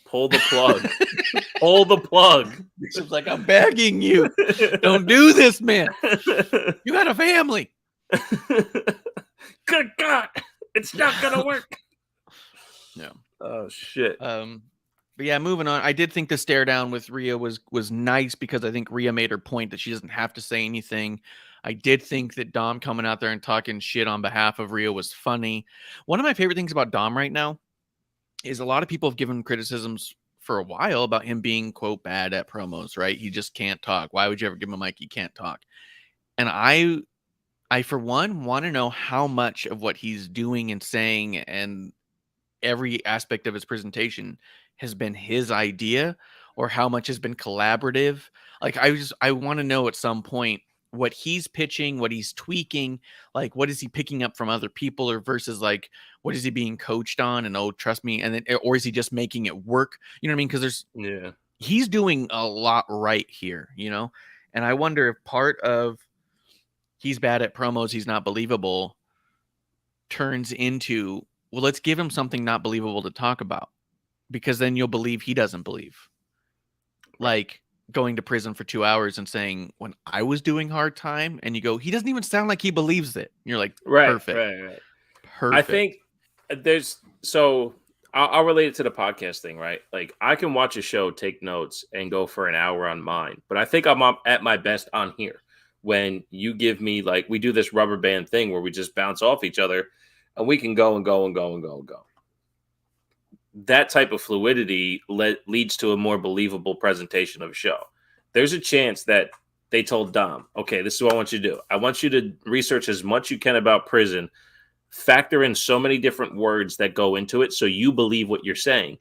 Pull the plug. Pull the plug. It's like, I'm begging you. Don't do this, man. You got a family. Good God. It's not going to work. Yeah. Oh, shit. But yeah, moving on. I did think the stare down with Rhea was nice because I think Rhea made her point that she doesn't have to say anything. I did think that Dom coming out there and talking shit on behalf of Rhea was funny. One of my favorite things about Dom right now is a lot of people have given criticisms for a while about him being, quote, bad at promos, right? He just can't talk. Why would you ever give him a mic? He can't talk. And I for one, want to know how much of what he's doing and saying and every aspect of his presentation has been his idea or how much has been collaborative. Like I want to know at some point what he's pitching, what he's tweaking, like what is he picking up from other people or versus like what is he being coached on and oh trust me, and then or is he just making it work? You know what I mean? Because he's doing a lot right here, you know. And I wonder if part of he's bad at promos, he's not believable, turns into, well, let's give him something not believable to talk about, because then you'll believe he doesn't believe. Like going to prison for 2 hours and saying, when I was doing hard time, and you go, he doesn't even sound like he believes it. And you're like, perfect. Right. Perfect. I think I'll relate it to the podcast thing, right? Like I can watch a show, take notes, and go for an hour on mine, but I think I'm at my best on here when you give me like we do this rubber band thing where we just bounce off each other, and we can go and go and go and go and go. That type of fluidity leads to a more believable presentation of a show. There's a chance that they told Dom, okay, this is what I want you to do. I want you to research as much you can about prison, factor in so many different words that go into it so you believe what you're saying.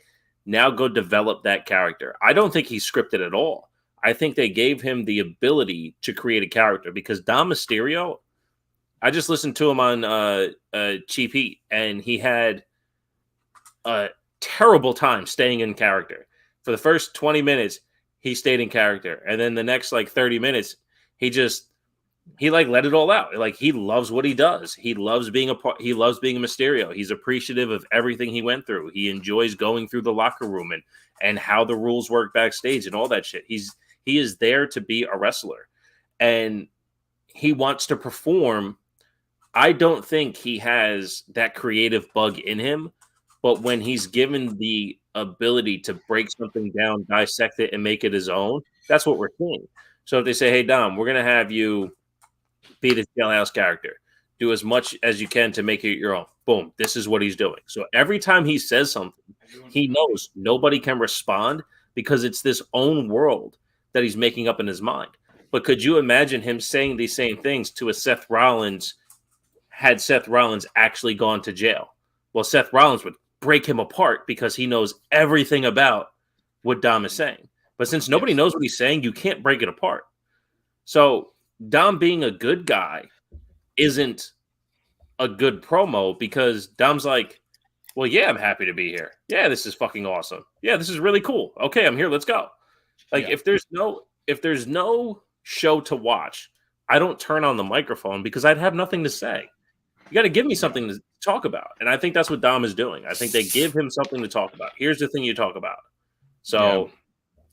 Now go develop that character. I don't think he's scripted at all. I think they gave him the ability to create a character because Dom Mysterio, I just listened to him on Cheap Heat, and he had a terrible time staying in character. For the first 20 minutes, he stayed in character. And then the next like 30 minutes, he like let it all out. Like he loves what he does. He loves being a Mysterio. He's appreciative of everything he went through. He enjoys going through the locker room and how the rules work backstage and all that shit. He is there to be a wrestler. And he wants to perform. I don't think he has that creative bug in him, but when he's given the ability to break something down, dissect it, and make it his own, that's what we're seeing. So if they say, hey, Dom, we're going to have you be the jailhouse character, do as much as you can to make it your own. Boom, this is what he's doing. So every time he says something, he knows nobody can respond because it's this own world that he's making up in his mind. But could you imagine him saying these same things to a Seth Rollins had Seth Rollins actually gone to jail? Well, Seth Rollins would break him apart because he knows everything about what Dom is saying. But since nobody knows what he's saying, you can't break it apart. So Dom being a good guy isn't a good promo because Dom's like, well, yeah, I'm happy to be here. Yeah, this is fucking awesome. Yeah, this is really cool. Okay, I'm here. Let's go. Like if there's no show to watch, I don't turn on the microphone because I'd have nothing to say. You got to give me something to talk about. And I think that's what Dom is doing. I think they give him something to talk about. Here's the thing you talk about. So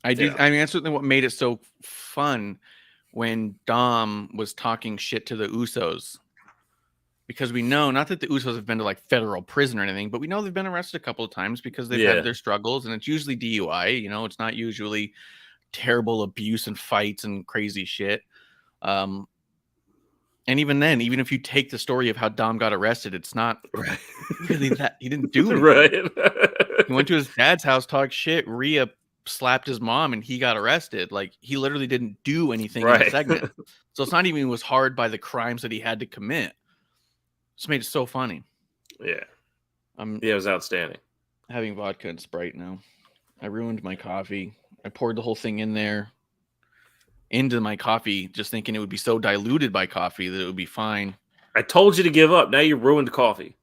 I do. I mean, that's certainly what made it so fun when Dom was talking shit to the Usos. Because we know, not that the Usos have been to like federal prison or anything, but we know they've been arrested a couple of times because they've had their struggles, and it's usually DUI. You know, it's not usually terrible abuse and fights and crazy shit. And even then, even if you take the story of how Dom got arrested, it's not really that he didn't do anything. Right. He went to his dad's house, talked shit. Rhea slapped his mom, and he got arrested. Like he literally didn't do anything in the segment. So it's not even was hard by the crimes that he had to commit. It's made it so funny. Yeah. It was outstanding. Having vodka and Sprite now. I ruined my coffee. I poured the whole thing in there. Into my coffee, just thinking it would be so diluted by coffee that it would be fine. I told you to give up. Now you ruined coffee.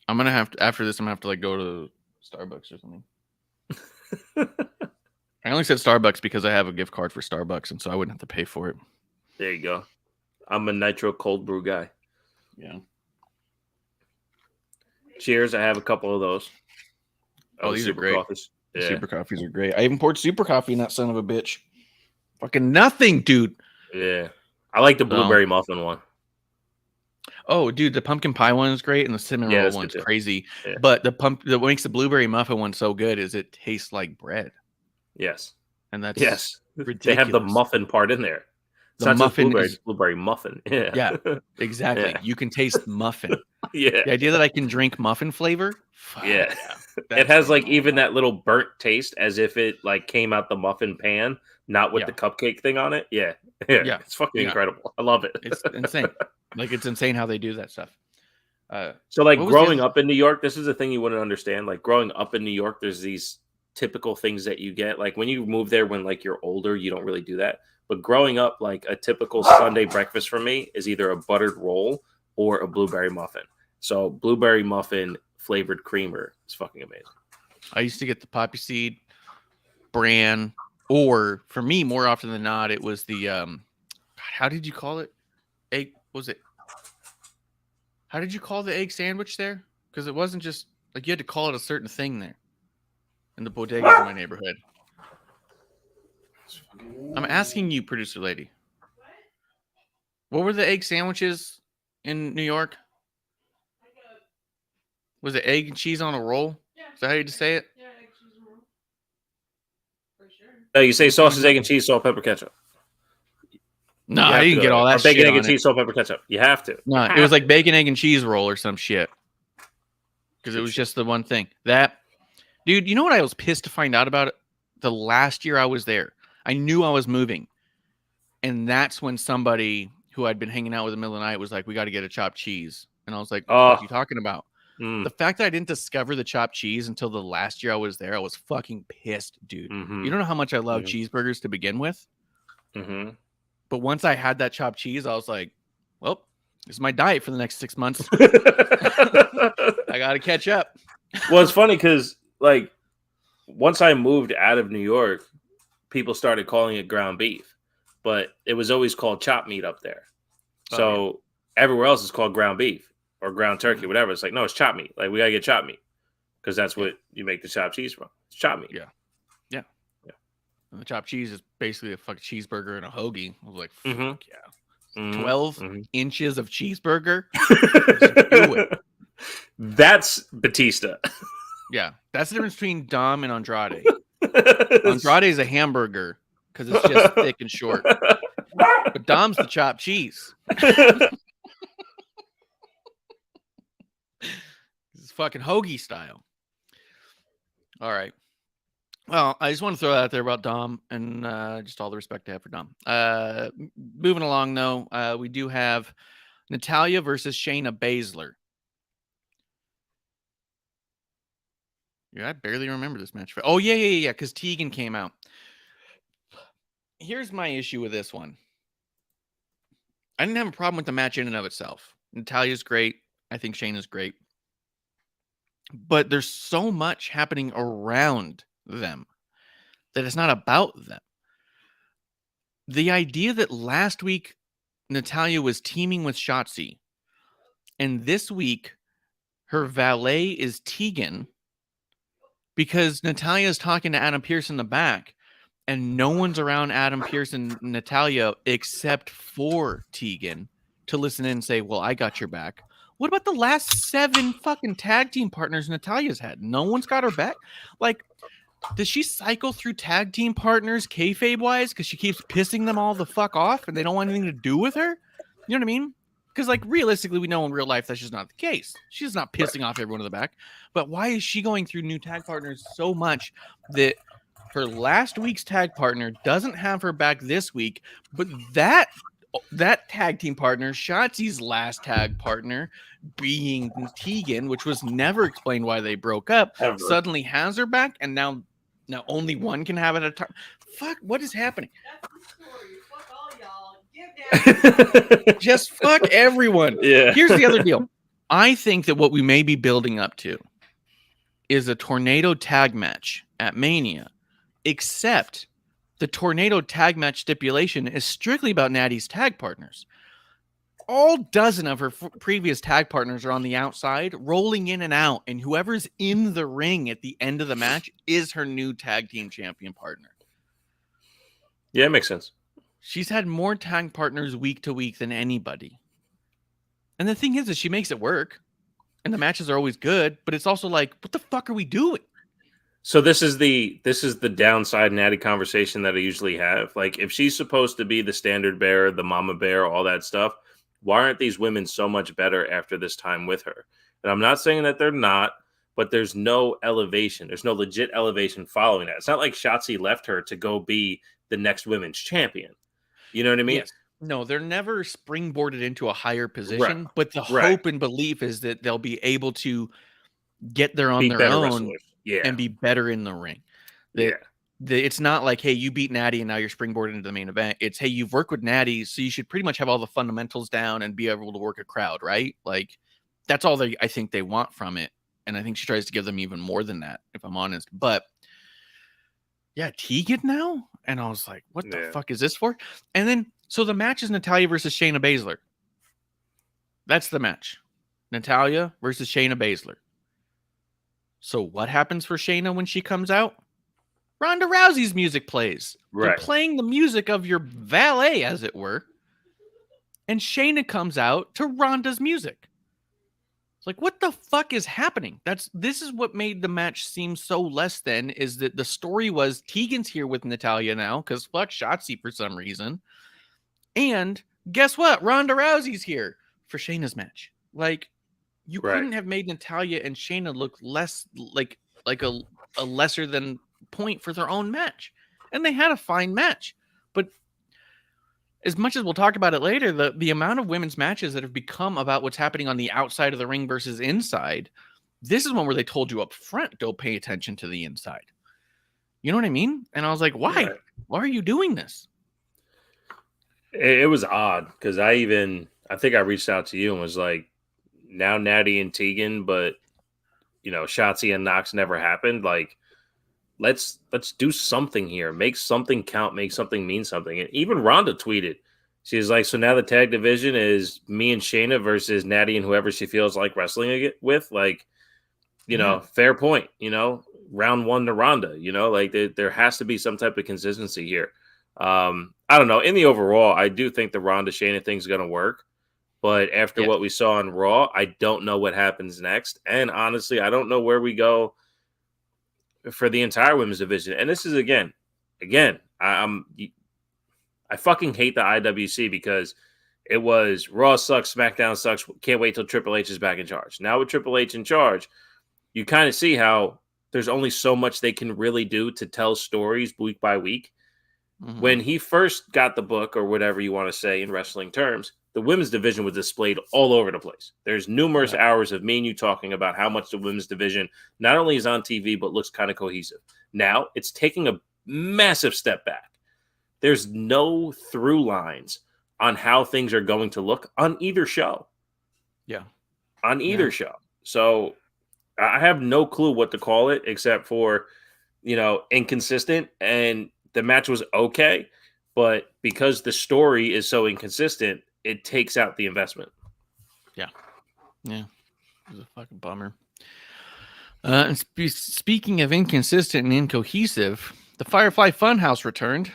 I'm gonna have to after this. I'm gonna have to like go to Starbucks or something. I only said Starbucks because I have a gift card for Starbucks, and so I wouldn't have to pay for it. There you go. I'm a nitro cold brew guy. Yeah. Cheers. I have a couple of those. Oh, these are great. Coffees. Yeah. Super coffees are great. I even poured super coffee in that son of a bitch. Fucking nothing, dude. Yeah. I like the blueberry muffin one. Oh, dude, the pumpkin pie one is great, and the cinnamon roll one's crazy. Yeah. But what makes the blueberry muffin one so good is it tastes like bread. Yes. And that's ridiculous. They have the muffin part in there. It's the muffin blueberry muffin. Yeah. Yeah, exactly. Yeah. You can taste muffin. Yeah. The idea that I can drink muffin flavor. Yeah. It has like even that little burnt taste as if it like came out the muffin pan, not with the cupcake thing on it. Yeah. It's fucking incredible. I love it. It's insane. Like it's insane how they do that stuff. So like growing up in New York, this is the thing you wouldn't understand. Like growing up in New York, there's these typical things that you get. Like when you move there, when like you're older, you don't really do that. But growing up, like a typical Sunday breakfast for me is either a buttered roll or a blueberry muffin. So blueberry muffin flavored creamer is fucking amazing. I used to get the poppy seed, bran, or for me, more often than not, it was the how did you call it? Egg was it? How did you call the egg sandwich there? Because it wasn't just like you had to call it a certain thing there in the bodegas in my neighborhood. I'm asking you, producer lady. What were the egg sandwiches in New York? Was it egg and cheese on a roll? Yeah. Is that how you just say it? No, you say sausage, egg, and cheese, salt, pepper, ketchup. No, You I have to didn't go get there. all Or that bacon, shit egg, on and it. cheese, salt, pepper, ketchup. You have to. No, it was like bacon, egg, and cheese roll or some shit. Because it was just the one thing. That, dude, you know what I was pissed to find out about it? The last year I was there, I knew I was moving. And that's when somebody who I'd been hanging out with in the middle of the night was like, we got to get a chopped cheese. And I was like, what the fuck are you talking about? The fact that I didn't discover the chopped cheese until the last year I was there, I was fucking pissed, dude. Mm-hmm. You don't know how much I love cheeseburgers to begin with. Mm-hmm. But once I had that chopped cheese, I was like, well, this is my diet for the next 6 months. I got to catch up. Well, it's funny because, like, once I moved out of New York, people started calling it ground beef, but it was always called chopped meat up there. So everywhere else is called ground beef or ground turkey, whatever. It's like, no, it's chopped meat. Like, we got to get chopped meat because that's what you make the chopped cheese from. It's chopped meat. Yeah. And the chopped cheese is basically a fucking cheeseburger and a hoagie. I was like, fuck yeah. 12 inches of cheeseburger. Do it. That's Batista. Yeah. That's the difference between Dom and Andrade. Andrade is a hamburger because it's just thick and short. But Dom's the chopped cheese. It's fucking hoagie style. All right. Well, I just want to throw that out there about Dom and just all the respect I have for Dom. Moving along, though, we do have Natalya versus Shayna Baszler. Yeah, I barely remember this match. Oh, yeah, because Tegan came out. Here's my issue with this one. I didn't have a problem with the match in and of itself. Natalya's great. I think Shayna's great. But there's so much happening around them that it's not about them. The idea that last week Natalya was teaming with Shotzi and this week her valet is Tegan because Natalya is talking to Adam Pearce in the back and no one's around Adam Pearce and Natalya except for Tegan to listen in and say, well, I got your back. What about the last 7 fucking tag team partners Natalya's had? No one's got her back. Like, does she cycle through tag team partners kayfabe wise because she keeps pissing them all the fuck off and they don't want anything to do with her? You know what I mean? Because, like, realistically, we know in real life that's just not the case. She's not pissing off everyone in the back. But why is she going through new tag partners so much that her last week's tag partner doesn't have her back this week, but that tag team partner, Shotzi's last tag partner, being Tegan, which was never explained why they broke up, suddenly has her back, and now only one can have it at a time. Fuck, what is happening? That's the story. Fuck all y'all. Give down. Just fuck everyone. Yeah. Here's the other deal. I think that what we may be building up to is a tornado tag match at Mania, except the tornado tag match stipulation is strictly about Natty's tag partners. All dozen of her previous tag partners are on the outside, rolling in and out, and whoever's in the ring at the end of the match is her new tag team champion partner. Yeah, it makes sense. She's had more tag partners week to week than anybody. And the thing is she makes it work, and the matches are always good, but it's also like, what the fuck are we doing? So this is the downside Natty conversation that I usually have. Like, if she's supposed to be the standard bearer, the mama bear, all that stuff, why aren't these women so much better after this time with her? And I'm not saying that they're not, but there's no elevation. There's no legit elevation following that. It's not like Shotzi left her to go be the next women's champion. You know what I mean? Yes. No, they're never springboarded into a higher position, Right. but the hope and belief is that they'll be able to get there on their own wrestlers. Yeah. and be better in the ring. It's not like, hey, you beat Natty and now you're springboarded into the main event. It's, hey, you've worked with Natty, so you should pretty much have all the fundamentals down and be able to work a crowd, right? Like, that's all I think they want from it. And I think she tries to give them even more than that, if I'm honest. But yeah, Tegan now? And I was like, what the fuck is this for? And then, so the match is Natalya versus Shayna Baszler. That's the match. Natalya versus Shayna Baszler. So what happens for Shayna when she comes out? Ronda Rousey's music plays. Right. They're playing the music of your valet, as it were. And Shayna comes out to Ronda's music. It's like, what the fuck is happening? This is what made the match seem so less than, is that the story was Tegan's here with Natalya now, because fuck Shotzi for some reason. And guess what? Ronda Rousey's here for Shayna's match. Like, you couldn't have made Natalya and Shayna look less like a lesser than point for their own match. And they had a fine match. But as much as we'll talk about it later, the amount of women's matches that have become about what's happening on the outside of the ring versus inside, this is one where they told you up front, don't pay attention to the inside. You know what I mean? And I was like, why? Right. Why are you doing this? It was odd because I think I reached out to you and was like, now Natty and Tegan, but Shotzi and Knox never happened. Like, let's do something here. Make something count. Make something mean something. And even Ronda tweeted, she's like, so now the tag division is me and Shayna versus Natty and whoever she feels like wrestling with. Like, fair point. Round one to Ronda. Like there has to be some type of consistency here. I don't know. In the overall, I do think the Ronda Shayna thing's going to work. But after what we saw on Raw, I don't know what happens next. And honestly, I don't know where we go for the entire women's division. And this is again, I fucking hate the IWC because it was Raw sucks, SmackDown sucks. Can't wait till Triple H is back in charge. Now with Triple H in charge, you kind of see how there's only so much they can really do to tell stories week by week. Mm-hmm. When he first got the book, or whatever you want to say in wrestling terms, the women's division was displayed all over the place. There's numerous hours of me and you talking about how much the women's division not only is on TV, but looks kind of cohesive. Now it's taking a massive step back. There's no through lines on how things are going to look on either show. Yeah. On either show. So I have no clue what to call it except for, inconsistent. And the match was okay, but because the story is so inconsistent, it takes out the investment. Yeah. It was a fucking bummer. And speaking of inconsistent and incohesive, the Firefly Funhouse returned.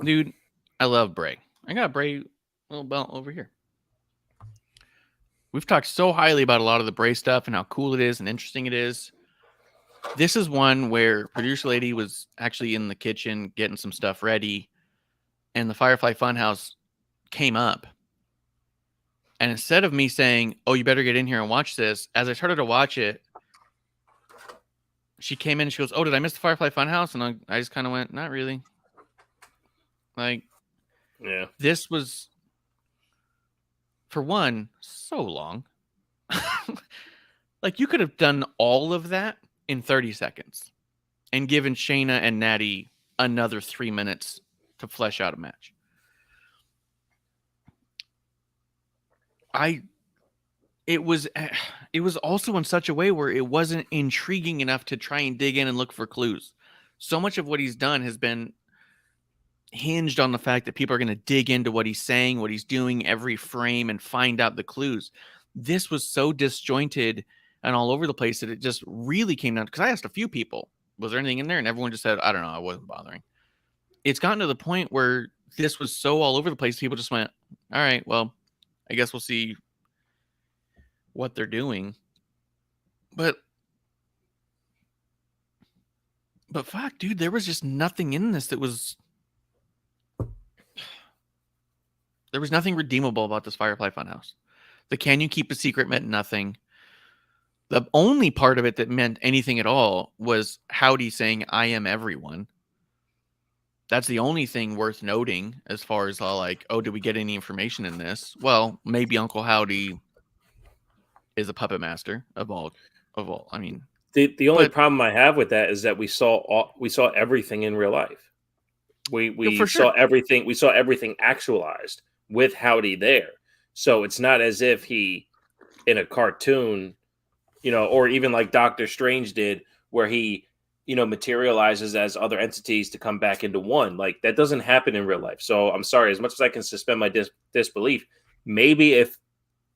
Dude, I love Bray. I got Bray little belt over here. We've talked so highly about a lot of the Bray stuff and how cool it is and interesting it is. This is one where producer lady was actually in the kitchen getting some stuff ready, and the Firefly Funhouse came up. And instead of me saying, oh, you better get in here and watch this, as I started to watch it, she came in and she goes, oh, did I miss the Firefly Funhouse? And I just kind of went, not really. Like, this was, for one, so long. Like, you could have done all of that in 30 seconds and given Shayna and Natty another 3 minutes to flesh out a match. It was also in such a way where it wasn't intriguing enough to try and dig in and look for clues. So much of what he's done has been hinged on the fact that people are going to dig into what he's saying, what he's doing every frame and find out the clues. This was so disjointed and all over the place that it just really came down. Because I asked a few people, was there anything in there? And everyone just said, I don't know, I wasn't bothering. It's gotten to the point where this was so all over the place, people just went, all right, well, I guess we'll see what they're doing. But fuck, dude, there was just nothing in this that was... There was nothing redeemable about this Firefly Funhouse. The can you keep a secret meant nothing. The only part of it that meant anything at all was Howdy saying, I am everyone. That's the only thing worth noting as far as like, oh, did we get any information in this? Well, maybe Uncle Howdy is a puppet master of all. I mean, the only problem I have with that is that we saw everything in real life. We saw everything. We saw everything actualized with Howdy there. So it's not as if he, in a cartoon, or even like Doctor Strange did, where he, materializes as other entities to come back into one. Like, that doesn't happen in real life. So I'm sorry, as much as I can suspend my disbelief, maybe if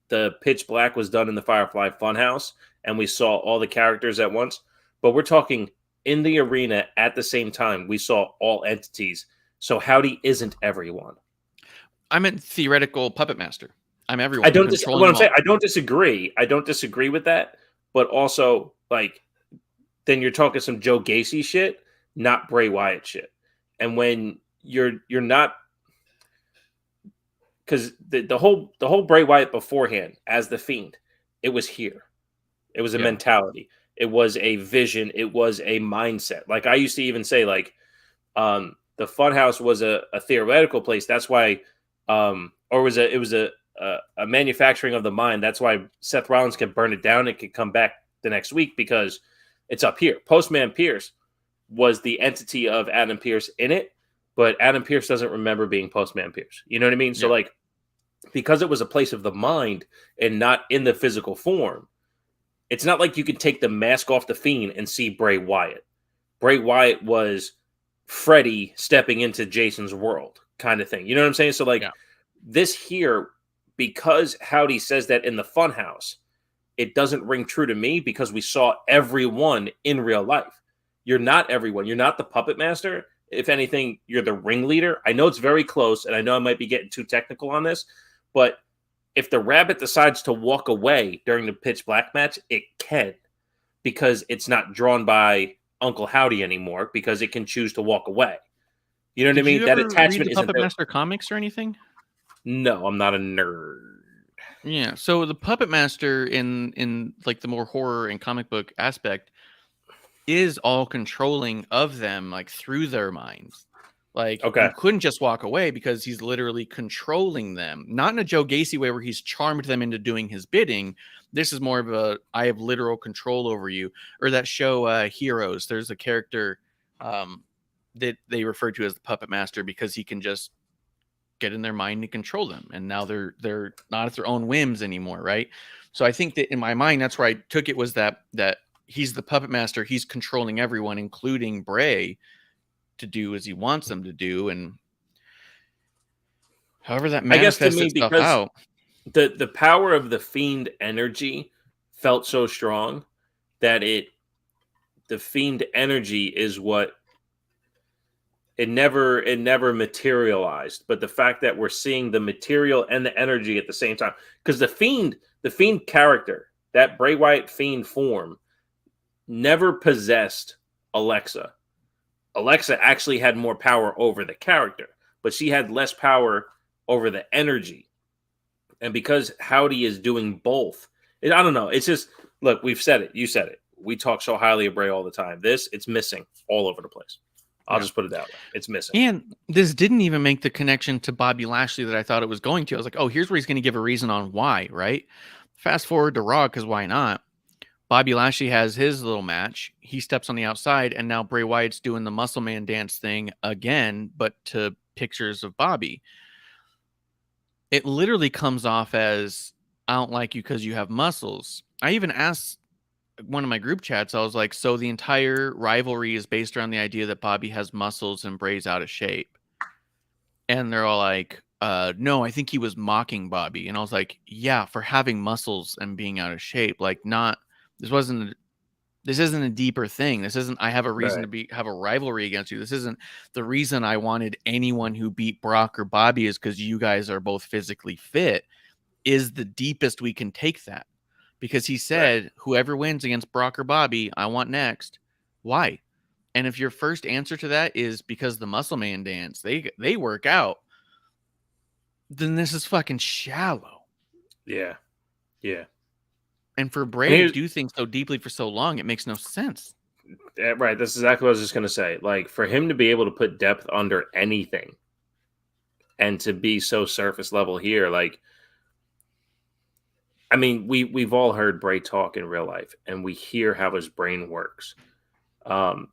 the Pitch Black was done in the Firefly Funhouse and we saw all the characters at once, but we're talking in the arena at the same time, we saw all entities. So Howdy isn't everyone. I meant theoretical puppet master. I'm everyone. I don't. I'm controlling What I'm them saying, all. I don't disagree. I don't disagree with that. But also, like, then you're talking some Joe Gacy shit, not Bray Wyatt shit. And when you're not, because the whole Bray Wyatt beforehand as the Fiend, it was here. It was a Yeah. mentality. It was a vision. It was a mindset. Like I used to even say, like, the Funhouse was a theoretical place. That's why, or it was a manufacturing of the mind. That's why Seth Rollins could burn it down and could come back the next week because it's up here. Postman Pierce was the entity of Adam Pierce in it, but Adam Pierce doesn't remember being Postman Pierce. You know what I mean? So Yeah. like, because it was a place of the mind and not in the physical form, it's not like you can take the mask off the Fiend and see Bray Wyatt. Bray Wyatt was Freddy stepping into Jason's world kind of thing. You know what I'm saying? So like this here, because Howdy says that in the Funhouse, it doesn't ring true to me because we saw everyone in real life. You're not everyone. You're not the puppet master. If anything, you're the ringleader. I know it's very close, and I know I might be getting too technical on this, but if the rabbit decides to walk away during the pitch black match, it can, because it's not drawn by Uncle Howdy anymore, because it can choose to walk away. You know what I mean? That attachment read the isn't Puppet there. Master comics or anything? No, I'm not a nerd. Yeah. So the Puppet Master in like the more horror and comic book aspect is all controlling of them, like through their minds. Like you couldn't just walk away because he's literally controlling them, not in a Joe Gacy way where he's charmed them into doing his bidding. This is more of a I have literal control over you. Or that show Heroes. There's a character that they refer to as the Puppet Master because he can just get in their mind and control them, and now they're not at their own whims anymore, right? So I think that in my mind, that's where I took it, was that he's the puppet master, he's controlling everyone, including Bray, to do as he wants them to do, and however that manifests itself out. The power of the Fiend energy felt so strong that the Fiend energy is what it never materialized, but the fact that we're seeing the material and the energy at the same time, because the Fiend character, that Bray Wyatt Fiend form, never possessed Alexa. Alexa actually had more power over the character, but she had less power over the energy. And because Howdy is doing both, I don't know. It's just, look, we've said it. You said it. We talk so highly of Bray all the time. It's missing all over the place. I'll just put it that way. It's missing. And this didn't even make the connection to Bobby Lashley that I thought it was going to. I was like, oh, here's where he's going to give a reason on why, right? Fast forward to Raw, because why not? Bobby Lashley has his little match. He steps on the outside, and now Bray Wyatt's doing the Muscle Man dance thing again, but to pictures of Bobby. It literally comes off as, I don't like you because you have muscles. I even asked one of my group chats, I was like, so the entire rivalry is based around the idea that Bobby has muscles and Bray's out of shape. And they're all like, no, I think he was mocking Bobby. And I was like, yeah, for having muscles and being out of shape. Like, this isn't a deeper thing. This isn't, I have a reason to have a rivalry against you. This isn't the reason I wanted anyone who beat Brock or Bobby is because you guys are both physically fit, is the deepest we can take that. Because he said, whoever wins against Brock or Bobby, I want next. Why? And if your first answer to that is because the Muscle Man dance, they work out, then this is fucking shallow. Yeah. Yeah. And for Bray to do things so deeply for so long, it makes no sense. Right. That's exactly what I was just going to say. Like, for him to be able to put depth under anything and to be so surface level here, like, I mean, we've all heard Bray talk in real life, and we hear how his brain works. Does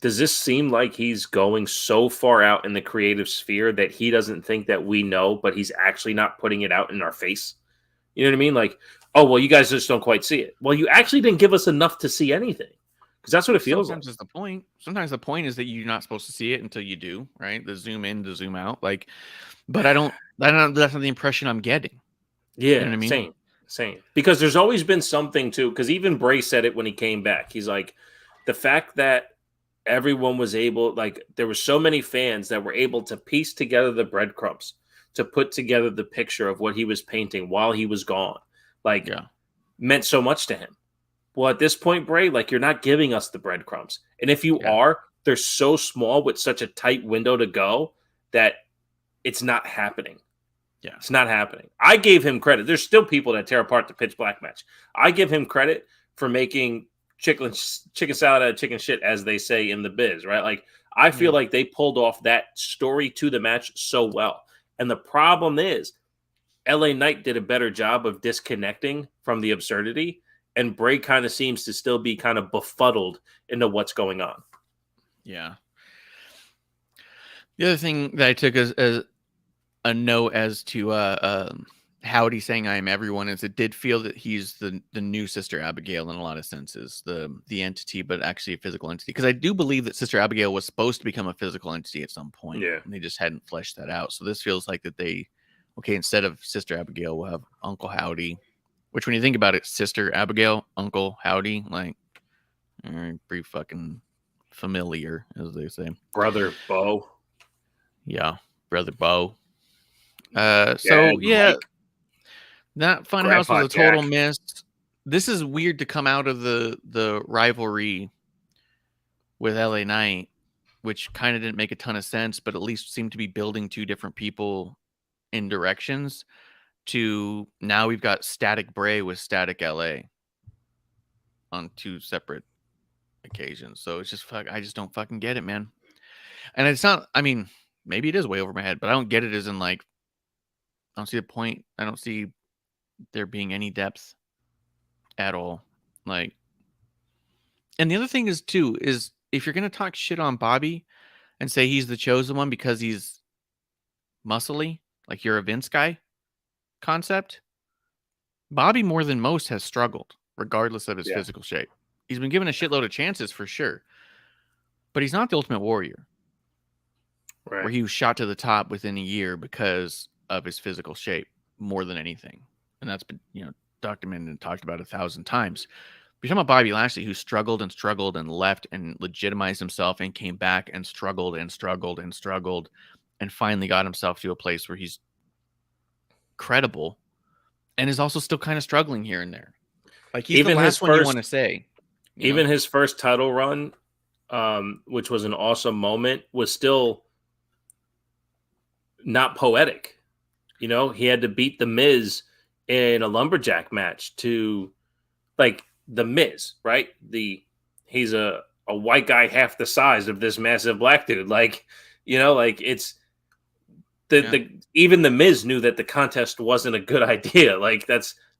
this seem like he's going so far out in the creative sphere that he doesn't think that we know, but he's actually not putting it out in our face? You know what I mean? Like, oh, well, you guys just don't quite see it. Well, you actually didn't give us enough to see anything, because that's what it feels Sometimes like. Is the point. Sometimes the point is that you're not supposed to see it until you do, right? The zoom in to zoom out. Like, but I don't, that's not the impression I'm getting. Yeah, you know what I mean? Same. Because there's always been something too, because even Bray said it when he came back. He's like, the fact that everyone was able, like, there were so many fans that were able to piece together the breadcrumbs to put together the picture of what he was painting while he was gone, like, meant so much to him. Well, at this point, Bray, like, you're not giving us the breadcrumbs. And if you are, they're so small with such a tight window to go that it's not happening. Yeah. It's not happening. I gave him credit. There's still people that tear apart the pitch black match. I give him credit for making chicken salad out of chicken shit, as they say in the biz, right? Like, I feel like they pulled off that story to the match so well. And the problem is, LA Knight did a better job of disconnecting from the absurdity, and Bray kind of seems to still be kind of befuddled into what's going on. Yeah. The other thing that I took as a note as to Howdy saying "I am everyone" is it did feel that he's the new Sister Abigail in a lot of senses, the entity, but actually a physical entity. Because I do believe that Sister Abigail was supposed to become a physical entity at some point. Yeah, and they just hadn't fleshed that out. So this feels like that instead of Sister Abigail, we'll have Uncle Howdy. Which, when you think about it, Sister Abigail, Uncle Howdy, like, pretty fucking familiar, as they say. Brother Bo. Yeah, Brother Bo. So yeah, that Funhouse was a total miss. This is weird to come out of the rivalry with LA Knight, which kind of didn't make a ton of sense, but at least seemed to be building two different people in directions. To now we've got Static Bray with Static LA on two separate occasions. So it's just I just don't fucking get it, man. And it's not, I mean, maybe it is way over my head, but I don't get it as in, like, I don't see the point. I don't see there being any depth at all. Like, and the other thing is too, is if you're going to talk shit on Bobby and say he's the chosen one because he's muscly, like you're a Vince guy concept, Bobby more than most has struggled regardless of his physical shape. He's been given a shitload of chances for sure, but he's not the Ultimate Warrior, where he was shot to the top within a year because of his physical shape more than anything. And that's been, documented and talked about 1,000 times. You're talking about Bobby Lashley, who struggled and left and legitimized himself and came back and struggled and finally got himself to a place where he's credible and is also still kind of struggling here and there. Like, he's even the last one you want to say. Even his first title run, which was an awesome moment, was still not poetic. He had to beat The Miz in a lumberjack match to, like, The Miz, right? He's a white guy half the size of this massive black dude. Like, it's even The Miz knew that the contest wasn't a good idea. Like,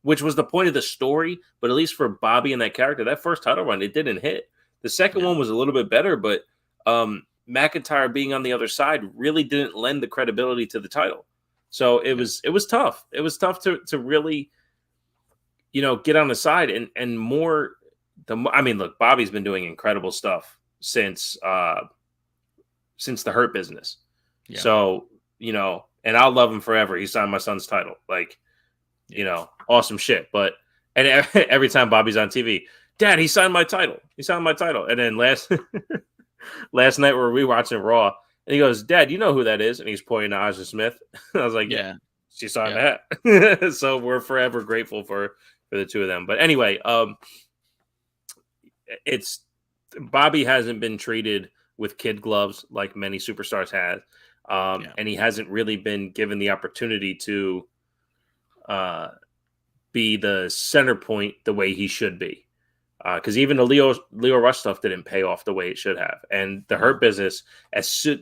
which was the point of the story. But at least for Bobby and that character, that first title run, it didn't hit. The second one was a little bit better, but McIntyre being on the other side really didn't lend the credibility to the title. So it was tough. It was tough to really, get on the side and more. Look, Bobby's been doing incredible stuff since the Hurt Business. Yeah. So, and I'll love him forever. He signed my son's title. Like, awesome shit. But and every time Bobby's on TV, Dad, he signed my title. He signed my title. And then last night we were rewatching Raw, and he goes, Dad, you know who that is? And he's pointing to Aja Smith. I was like, yeah, she signed that. So we're forever grateful for the two of them. But anyway, it's Bobby hasn't been treated with kid gloves like many superstars have. And he hasn't really been given the opportunity to be the center point the way he should be. Because even the Leo Rush stuff didn't pay off the way it should have. And the Hurt Business,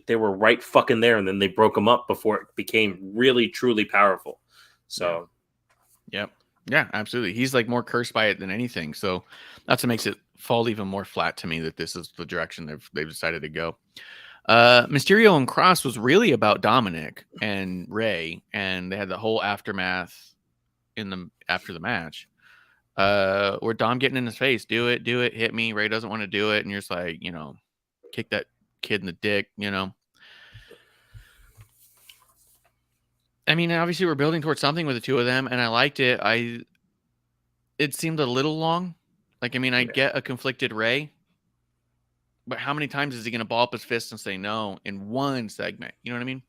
they were right fucking there, and then they broke them up before it became really, truly powerful. So, yeah, absolutely. He's like more cursed by it than anything. So that's what makes it fall even more flat to me that this is the direction they've decided to go. Mysterio and Cross was really about Dominic and Ray, and they had the whole aftermath after the match. Where Dom getting in his face, do it, hit me. Ray doesn't want to do it, and you're just like, kick that kid in the dick, I mean, obviously we're building towards something with the two of them, and I liked it. It seemed a little long. Like, I mean, I get a conflicted Ray, but how many times is he going to ball up his fist and say no in one segment? You know what I mean?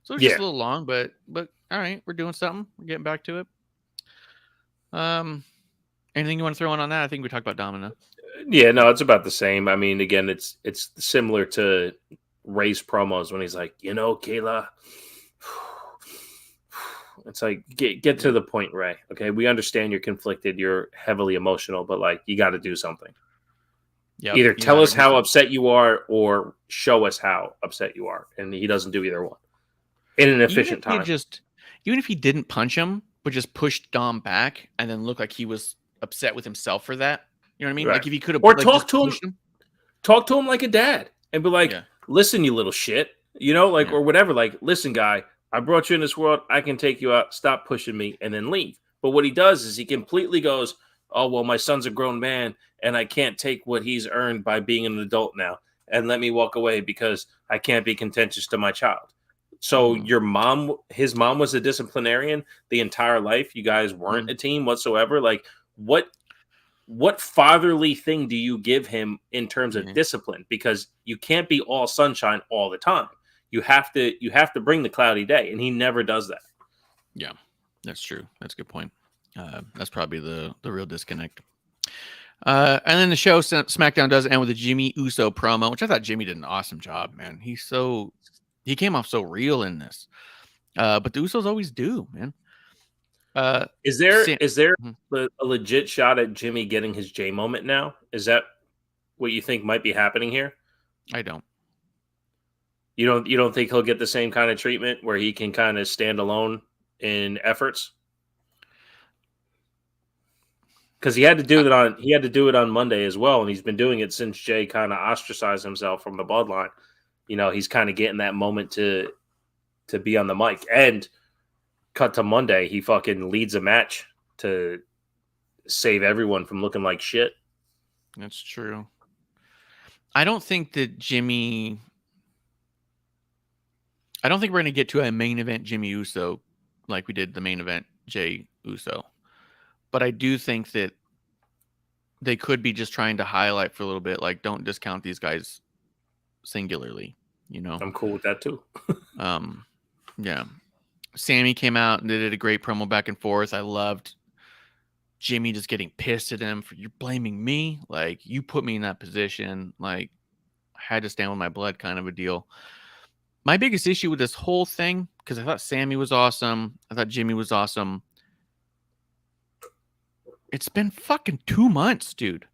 So it's just a little long, but all right, we're doing something. We're getting back to it. Anything you want to throw on that? I think we talked about Domino. Yeah, no, it's about the same. I mean, again, it's similar to Ray's promos when he's like, Kayla. It's like get to the point, Ray. Okay, we understand you're conflicted, you're heavily emotional, but like you got to do something. Yeah, either tell us how upset you are or show us how upset you are, and he doesn't do either one in an efficient time. Even if he didn't punch him, but just pushed Dom back and then looked like he was upset with himself for that. You know what I mean? Right. Like if he could have, or talk to him, talk to him like a dad, and be like, "Listen, you little shit," or whatever. Like, listen, guy, I brought you in this world. I can take you out. Stop pushing me, and then leave. But what he does is he completely goes, "Oh well, my son's a grown man, and I can't take what he's earned by being an adult now, and let me walk away because I can't be contentious to my child." So his mom was a disciplinarian the entire life. You guys weren't a team whatsoever. Like, what fatherly thing do you give him in terms of discipline? Because you can't be all sunshine all the time. You have to bring the cloudy day, and he never does that. Yeah, that's true. That's a good point. That's probably the real disconnect. And then the show SmackDown does end with a Jimmy Uso promo, which I thought Jimmy did an awesome job, man. He came off so real in this. But the Usos always do, man. Is there a legit shot at Jimmy getting his J moment now? Is that what you think might be happening here? I don't. You don't think he'll get the same kind of treatment where he can kind of stand alone in efforts? Because he had to do it on Monday as well, and he's been doing it since Jay kind of ostracized himself from the bloodline. He's kind of getting that moment to be on the mic. And cut to Monday, he fucking leads a match to save everyone from looking like shit. That's true. I don't think we're going to get to a main event Jimmy Uso like we did the main event Jay Uso. But I do think that they could be just trying to highlight for a little bit, like, don't discount these guys singularly, I'm cool with that too. Yeah. Sammy came out and they did a great promo back and forth. I loved Jimmy just getting pissed at him for, you're blaming me. Like, you put me in that position. Like, I had to stand with my blood kind of a deal. My biggest issue with this whole thing, because I thought Sammy was awesome. I thought Jimmy was awesome. It's been fucking 2 months, dude.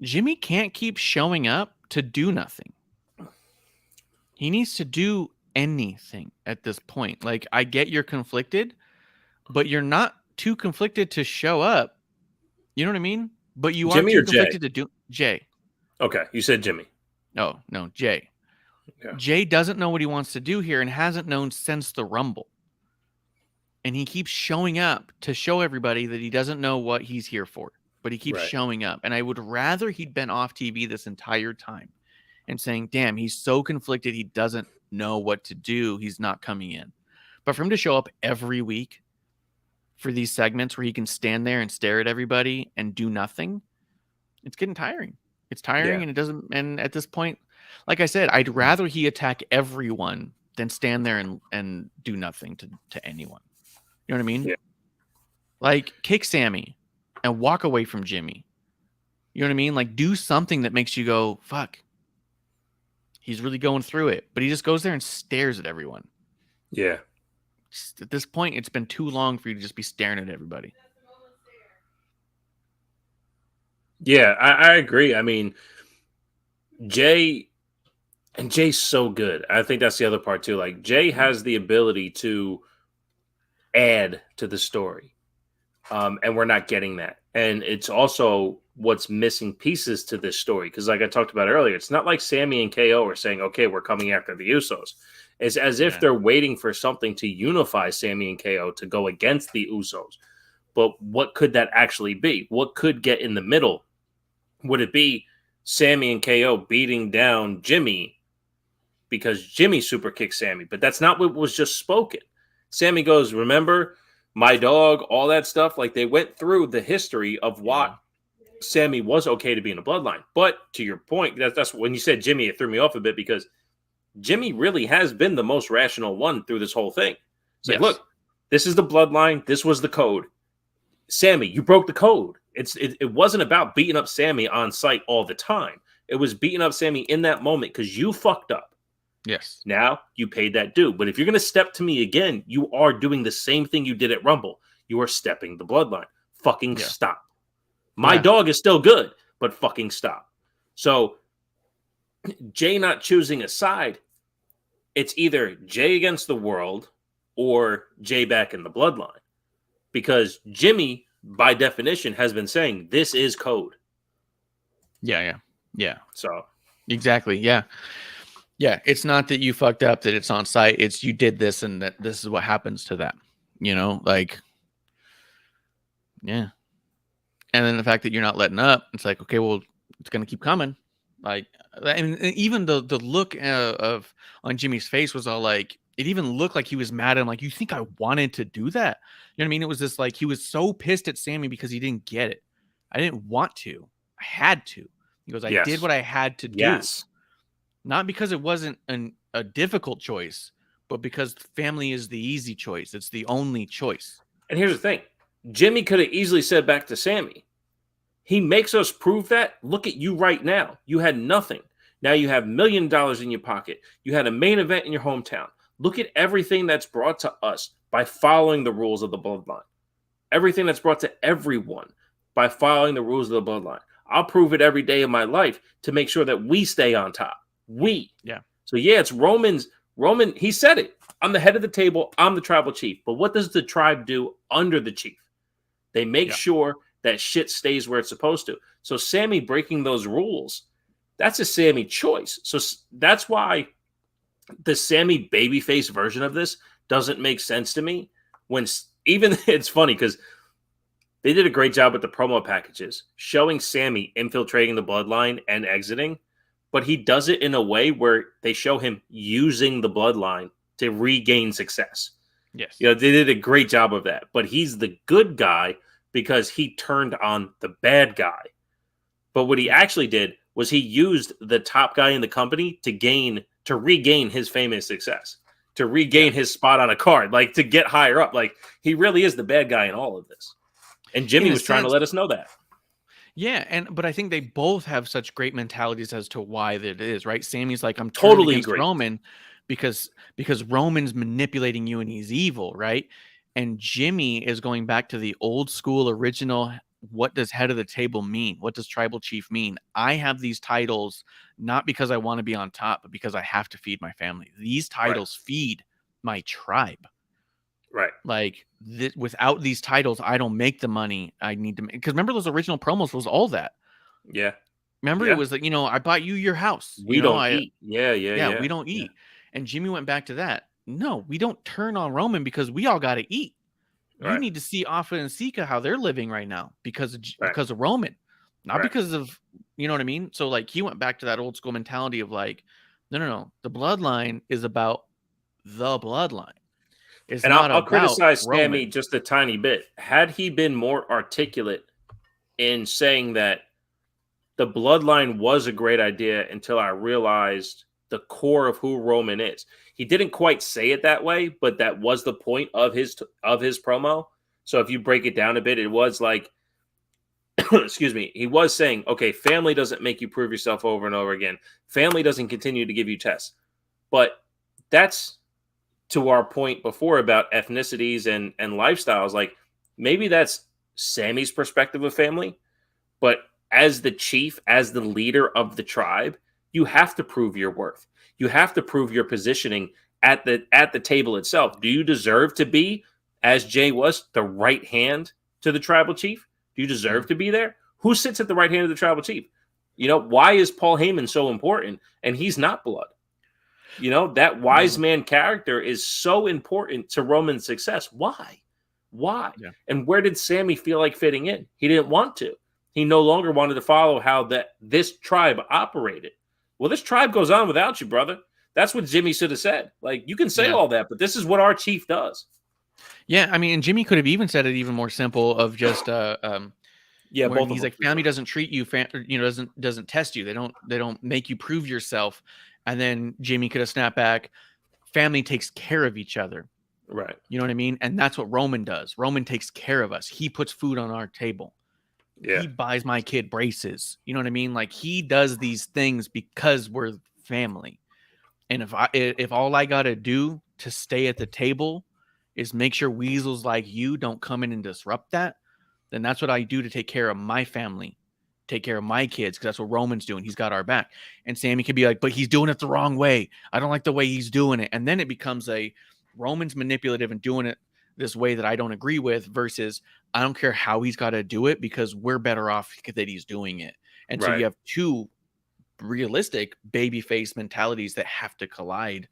Jimmy can't keep showing up to do nothing. He needs to do anything at this point. Like, I get you're conflicted, but you're not too conflicted to show up. You know what I mean? But you Jimmy are too conflicted to do Jay. Okay, you said Jimmy. No, Jay. Okay. Jay doesn't know what he wants to do here and hasn't known since the Rumble. And he keeps showing up to show everybody that he doesn't know what he's here for. But he keeps showing up. And I would rather he'd been off TV this entire time and saying, damn, he's so conflicted he doesn't know what to do. He's not coming in. But for him to show up every week for these segments where he can stand there and stare at everybody and do nothing, it's getting tiring. It's tiring and it doesn't. And at this point, like I said, I'd rather he attack everyone than stand there and do nothing to anyone. You know what I mean? Yeah. Like, kick Sammy and walk away from Jimmy. You know what I mean? Like, do something that makes you go, fuck. He's really going through it. But he just goes there and stares at everyone. Yeah. Just at this point, it's been too long for you to just be staring at everybody. Yeah, I agree. I mean, Jay's so good. I think that's the other part too. Like, Jay has the ability to add to the story. And we're not getting that. And it's also what's missing pieces to this story. Because like I talked about earlier, it's not like Sammy and KO are saying, okay, we're coming after the Usos. It's as if they're waiting for something to unify Sammy and KO to go against the Usos. But what could that actually be? What could get in the middle? Would it be Sammy and KO beating down Jimmy because Jimmy super kicked Sammy? But that's not what was just spoken. Sammy goes, remember my dog, all that stuff. Like, they went through the history of what Sammy was okay to be in the bloodline. But to your point, that's when you said Jimmy, it threw me off a bit because Jimmy really has been the most rational one through this whole thing. It's like, Yes. look, this is the bloodline. This was the code. Sammy, you broke the code. It wasn't about beating up Sammy on site all the time. It was beating up Sammy in that moment because you fucked up. Yes. Now you paid that due. But if you're going to step to me again, you are doing the same thing you did at Rumble. You are stepping the bloodline. Fucking stop. My dog is still good, but fucking stop. So Jay not choosing a side, it's either Jay against the world or Jay back in the bloodline. Because Jimmy, by definition, has been saying this is code. Yeah. So Exactly. Yeah. Yeah. It's not that you fucked up, that it's on site. It's you did this and that this is what happens to that. You know, like, yeah. And then the fact that you're not letting up, it's like, okay, well, it's going to keep coming. Like, and even the look of on Jimmy's face was all like, it even looked like he was mad. I'm like, you think I wanted to do that? You know what I mean? It was just like, he was so pissed at Sammy because he didn't get it. I didn't want to. I had to. He goes, I did what I had to do. Yes. Not because it wasn't a difficult choice, but because family is the easy choice. It's the only choice. And here's the thing. Jimmy could have easily said back to Sammy, he makes us prove that. Look at you right now. You had nothing. Now you have $1 million in your pocket. You had a main event in your hometown. Look at everything that's brought to us by following the rules of the bloodline. Everything that's brought to everyone by following the rules of the bloodline. I'll prove it every day of my life to make sure that we stay on top. Yeah. So yeah, it's Roman, he said it. I'm the head of the table. I'm the tribal chief. But what does the tribe do under the chief? They make sure that shit stays where it's supposed to. So Sammy breaking those rules, that's a Sammy choice. So that's why the Sammy babyface version of this doesn't make sense to me. When even it's funny because they did a great job with the promo packages showing Sammy infiltrating the bloodline and exiting, but he does it in a way where they show him using the bloodline to regain success. Yes. You know, they did a great job of that, but he's the good guy because he turned on the bad guy. But what he actually did was he used the top guy in the company to regain his famous success, to regain his spot on a card, like to get higher up. Like he really is the bad guy in all of this. And Jimmy was trying to let us know that. Yeah, but I think they both have such great mentalities as to why that is, right? Sammy's like, I'm Totally against agree. Roman because Roman's manipulating you and he's evil, right? And Jimmy is going back to the old school original. What does head of the table mean? What does tribal chief mean? I have these titles not because I want to be on top, but because I have to feed my family. These titles feed my tribe. Right. Like without these titles, I don't make the money I need to make. Because remember those original promos was all that. Yeah. Remember it was like, I bought you your house. We don't eat. Yeah. We don't eat. And Jimmy went back to that. No, we don't turn on Roman because we all got to eat. You need to see Alpha and Sika how they're living right now because of Roman, not because of, you know what I mean? So like he went back to that old school mentality of like, no. The bloodline is about the bloodline. It's and not I'll criticize Roman. Sammy just a tiny bit. Had he been more articulate in saying that the bloodline was a great idea until I realized the core of who Roman is. He didn't quite say it that way, but that was the point of his promo. So if you break it down a bit, it was like, excuse me, he was saying, okay, family doesn't make you prove yourself over and over again. Family doesn't continue to give you tests. But that's to our point before about ethnicities and lifestyles. Like maybe that's Sammy's perspective of family, but as the chief, as the leader of the tribe, you have to prove your worth. You have to prove your positioning at the table itself. Do you deserve to be, as Jay was, the right hand to the tribal chief? Do you deserve to be there? Who sits at the right hand of the tribal chief? Why is Paul Heyman so important and he's not blood? That wise man character is so important to Roman's success. Why? Yeah. And where did Sammy feel like fitting in? He didn't want to. He no longer wanted to follow how this tribe operated. Well, this tribe goes on without you, brother. That's what Jimmy should have said. Like, you can say all that, but this is what our chief does. Yeah, I mean, and Jimmy could have even said it even more simple of just both. He's like, family doesn't treat you, doesn't test you. They don't make you prove yourself. And then Jimmy could have snapped back. Family takes care of each other. Right. You know what I mean? And that's what Roman does. Roman takes care of us. He puts food on our table. Yeah. He buys my kid braces. You know what I mean? Like, he does these things because we're family. And if all I got to do to stay at the table is make sure weasels like you don't come in and disrupt that, then that's what I do to take care of my family, take care of my kids, because that's what Roman's doing. He's got our back. And Sammy could be like, but he's doing it the wrong way. I don't like the way he's doing it. And then it becomes a Roman's manipulative and doing it this way that I don't agree with, versus I don't care how he's got to do it because we're better off that he's doing it. And so you have two realistic babyface mentalities that have to collide,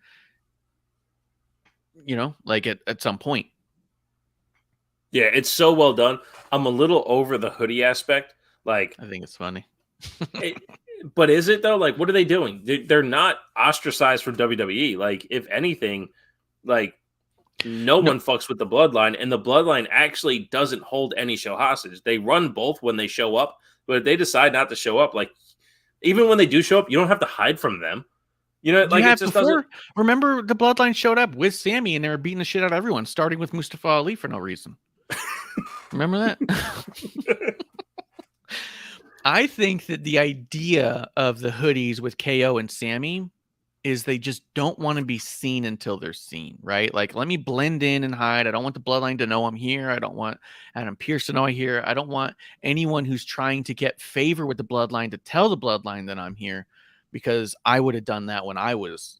you know, like at some point. Yeah, it's so well done. I'm a little over the hoodie aspect. Like, I think it's funny. But is it though? Like, what are they doing? They're not ostracized from WWE. Like, if anything, like no one fucks with the bloodline, and the bloodline actually doesn't hold any show hostage. They run both when they show up, but if they decide not to show up, like even when they do show up, you don't have to hide from them. You know, like, it just doesn't. Remember, the bloodline showed up with Sammy, and they were beating the shit out of everyone, starting with Mustafa Ali for no reason. Remember that? I think that the idea of the hoodies with KO and Sammy is they just don't want to be seen until they're seen, right? Like, let me blend in and hide. I don't want the bloodline to know I'm here. I don't want Adam Pearce to know I'm here. I don't want anyone who's trying to get favor with the bloodline to tell the bloodline that I'm here, because I would have done that when I was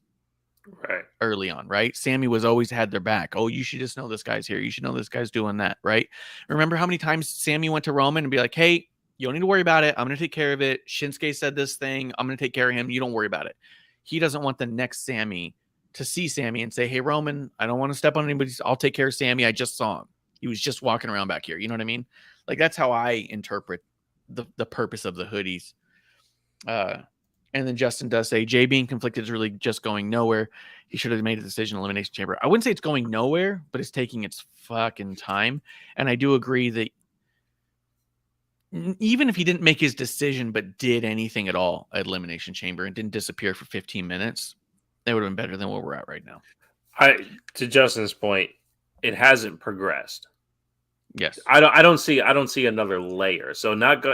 early on, right? Sammy was always had their back. Oh, you should just know this guy's here. You should know this guy's doing that, right? Remember how many times Sammy went to Roman and be like, hey, you don't need to worry about it. I'm going to take care of it. Shinsuke said this thing. I'm going to take care of him. You don't worry about it. He doesn't want the next Sammy to see Sammy and say, hey, Roman, I don't want to step on anybody's. I'll take care of Sammy. I just saw him. He was just walking around back here. You know what I mean? Like, that's how I interpret the purpose of the hoodies. And then Justin does say, Jay being conflicted is really just going nowhere. He should have made a decision in Elimination Chamber. I wouldn't say it's going nowhere, but it's taking its fucking time. And I do agree that even if he didn't make his decision but did anything at all at Elimination Chamber and didn't disappear for 15 minutes, that would have been better than where we're at right now. To Justin's point, it hasn't progressed. Yes. I don't see another layer. So like,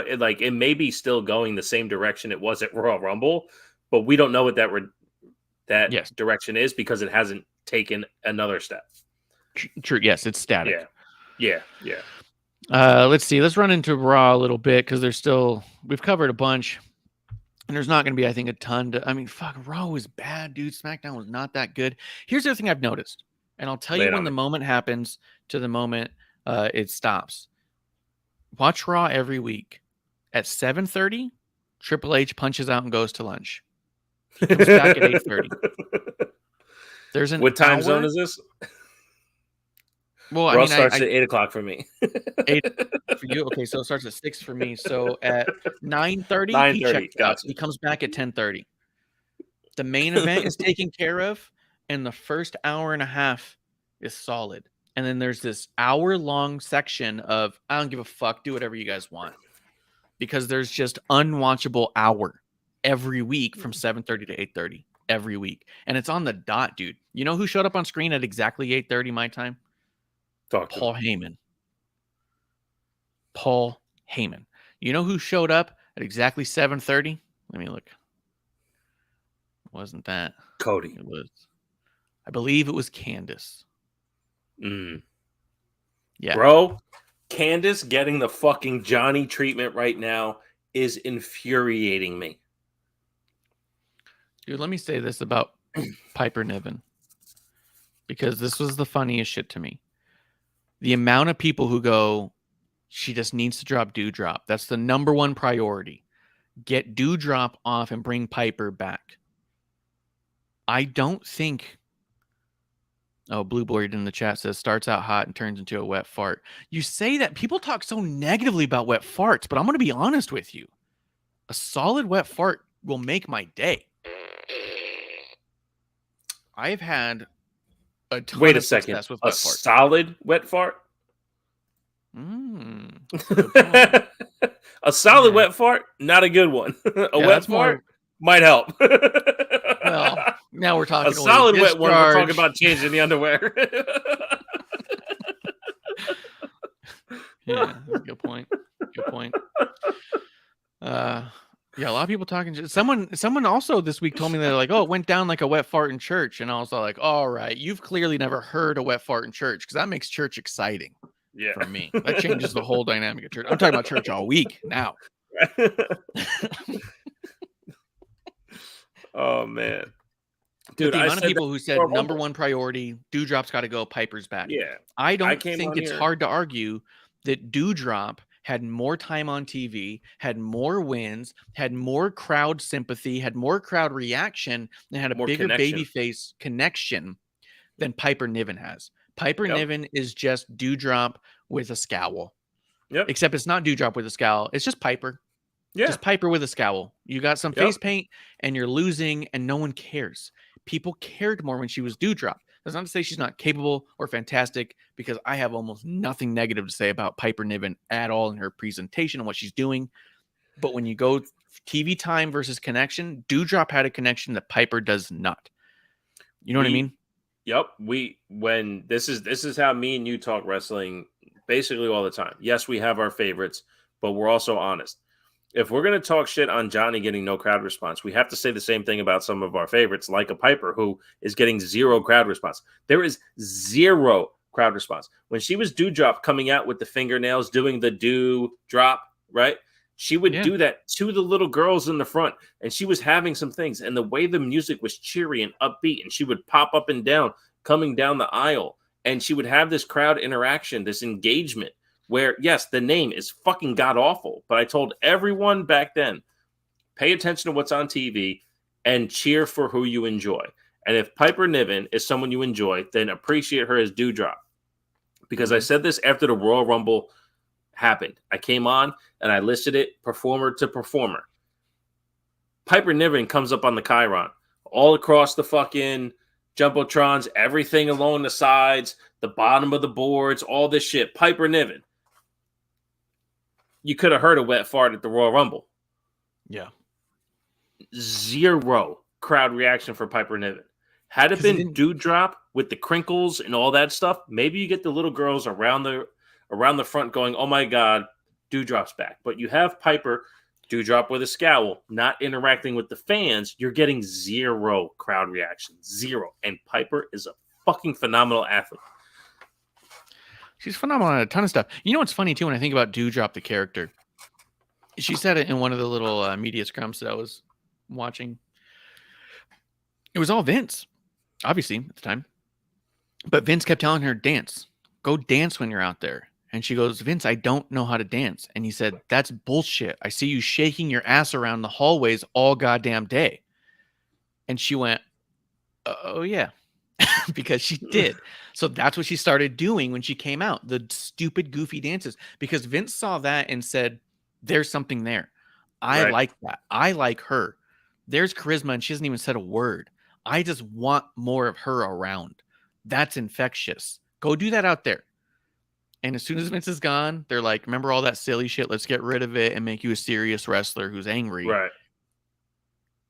it may be still going the same direction it was at Royal Rumble, but we don't know what that direction is because it hasn't taken another step. True. Yes, it's static. Yeah. Let's see. Let's run into Raw a little bit because we've covered a bunch, and there's not going to be, I think, a ton to. I mean, fuck, Raw was bad, dude. SmackDown was not that good. Here's the other thing I've noticed, and I'll tell you when the moment happens to the moment it stops. Watch Raw every week at 7:30. Triple H punches out and goes to lunch. He comes back at 8:30. There's an What time hour. zone is this? Well, Raw starts at 8 o'clock for me. 8 for you. Okay, so it starts at 6 for me. So at 9:30, he 9:30, checks out. He comes back at 10:30. The main event is taken care of, and the first hour and a half is solid. And then there's this hour-long section of I don't give a fuck, do whatever you guys want, because there's just unwatchable hour every week from 7:30 to 8:30 every week, and it's on the dot, dude. You know who showed up on screen at exactly 8:30 my time? Paul Heyman. Paul Heyman. You know who showed up at exactly 7:30? Let me look. It wasn't that Cody? It was. I believe it was Candace. Yeah, bro. Candace getting the fucking Johnny treatment right now is infuriating me. Dude, let me say this about Piper Niven, because this was the funniest shit to me. The amount of people who go, she just needs to drop Dewdrop. That's the number one priority. Get Dewdrop off and bring Piper back. I don't think... Oh, Blue Board in the chat says, starts out hot and turns into a wet fart. You say that. People talk so negatively about wet farts, but I'm going to be honest with you. A solid wet fart will make my day. I've had a ton Wait a of second. success with A wet farts. solid wet fart? A solid wet fart? Not a good one. A wet fart might help. Well, now we're A talking solid oily wet one. We're talking discharge. about changing the underwear. Yeah, good point. Good point. Yeah, a lot of people talking. Someone also this week told me they're like, "Oh, it went down like a wet fart in church," and I was like, "All right, you've clearly never heard a wet fart in church because that makes church exciting Yeah. for me. That changes the whole dynamic of church. I'm talking about church all week now." Oh man, But dude, the I amount of said that people who said before number Rumble. one priority, Dewdrop's got to go, Piper's back. Yeah, I I don't came think on it's here. hard to argue that Dewdrop had more time on TV, had more wins, had more crowd sympathy, had more crowd reaction, and had a More bigger connection. babyface connection than Piper Niven has. Piper Yep. Niven is just Dewdrop with a scowl. Yep. Except it's not Dewdrop with a scowl. It's just Piper. Yeah. Just Piper with a scowl. You got some Yep. face paint and you're losing and no one cares. People cared more when she was Dewdrop. That's not to say she's not capable or fantastic, because I have almost nothing negative to say about Piper Niven at all in her presentation and what she's doing. But when you go TV time versus connection, Dewdrop had a connection that Piper does not. You know what I mean? Yep. When this is how me and you talk wrestling basically all the time. Yes, we have our favorites, but we're also honest. If we're going to talk shit on Johnny getting no crowd response, we have to say the same thing about some of our favorites, like a Piper, who is getting zero crowd response. There is zero crowd response. When she was Dewdrop coming out with the fingernails, doing the Dewdrop, right? She would do that to the little girls in the front, and she was having some things. And the way the music was cheery and upbeat, and she would pop up and down, coming down the aisle, and she would have this crowd interaction, this engagement. Where, yes, the name is fucking god-awful, but I told everyone back then, pay attention to what's on TV and cheer for who you enjoy. And if Piper Niven is someone you enjoy, then appreciate her as Dewdrop. Because I said this after the Royal Rumble happened. I came on and I listed it performer to performer. Piper Niven comes up on the Chiron, all across the fucking Jumbotrons, everything along the sides, the bottom of the boards, all this shit. Piper Niven. You could have heard a wet fart at the Royal Rumble. Yeah. Zero crowd reaction for Piper Niven. Had it been Dewdrop with the crinkles and all that stuff, maybe you get the little girls around the front going, "Oh my God, Dewdrop's back." But you have Piper, Dewdrop with a scowl, not interacting with the fans. You're getting zero crowd reaction. Zero. And Piper is a fucking phenomenal athlete. She's phenomenal at a ton of stuff. You know what's funny, too, when I think about Dewdrop, the character? She said it in one of the little media scrums that I was watching. It was all Vince, obviously, at the time. But Vince kept telling her, dance. Go dance when you're out there. And she goes, "Vince, I don't know how to dance." And he said, "That's bullshit. I see you shaking your ass around the hallways all goddamn day." And she went, "Oh, yeah." Because she did. So that's what she started doing when she came out, the stupid, goofy dances, because Vince saw that and said, "There's something there. I like that. I like her. There's charisma, and she hasn't even said a word. I just want more of her around. That's infectious. Go do that out there." And as soon as Vince is gone, they're like, "Remember all that silly shit? Let's get rid of it and make you a serious wrestler who's angry." Right.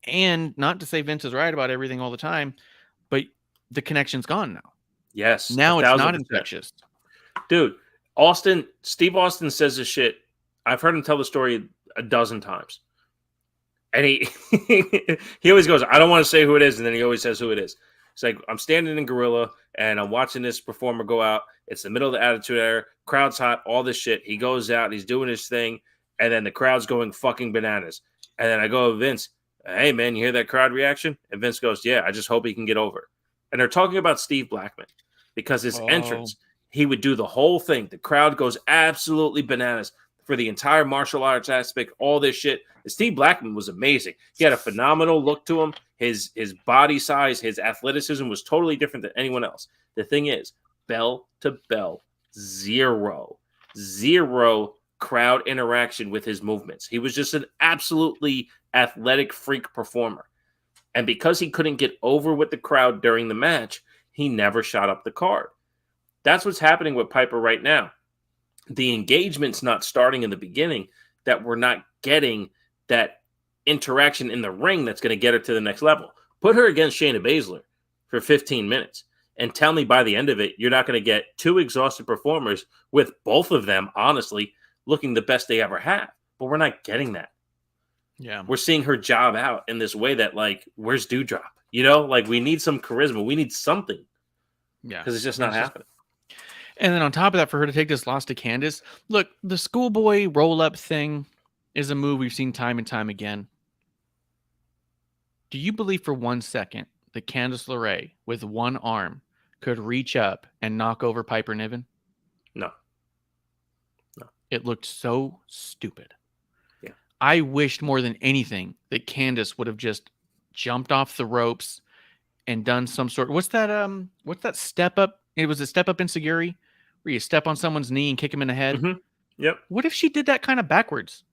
And not to say Vince is right about everything all the time, but the connection's gone now. Yes. Now it's not 1000%. infectious. Dude, Steve Austin says this shit. I've heard him tell the story a dozen times. And he he always goes, "I don't want to say who it is," and then he always says who it is. It's like, "I'm standing in Gorilla and I'm watching this performer go out. It's the middle of the Attitude Era. Crowd's hot, all this shit. He goes out, he's doing his thing, and then the crowd's going fucking bananas. And then I go, "Vince, hey man, you hear that crowd reaction?" And Vince goes, "Yeah, I just hope he can get over." And they're talking about Steve Blackman because his entrance, he would do the whole thing. The crowd goes absolutely bananas for the entire martial arts aspect, all this shit. And Steve Blackman was amazing. He had a phenomenal look to him. His body size, his athleticism was totally different than anyone else. The thing is, bell to bell, zero crowd interaction with his movements. He was just an absolutely athletic freak performer. And because he couldn't get over with the crowd during the match, he never shot up the card. That's what's happening with Piper right now. The engagement's not starting in the beginning, that we're not getting that interaction in the ring that's going to get her to the next level. Put her against Shayna Baszler for 15 minutes and tell me by the end of it, you're not going to get two exhausted performers with both of them, honestly, looking the best they ever have. But we're not getting that. Yeah. We're seeing her job out in this way that, like, where's Dewdrop? You know, like, we need some charisma. We need something. Yeah. Because it's just not happening. And then on top of that, for her to take this loss to Candice, look, the schoolboy roll-up thing is a move we've seen time and time again. Do you believe for 1 second that Candice LeRae, with one arm, could reach up and knock over Piper Niven? No. It looked so stupid. Yeah. I wished more than anything that Candice would have just jumped off the ropes and done some sort. What's that step up? It was a step up enziguri where you step on someone's knee and kick him in the head. Mm-hmm. Yep. What if she did that kind of backwards?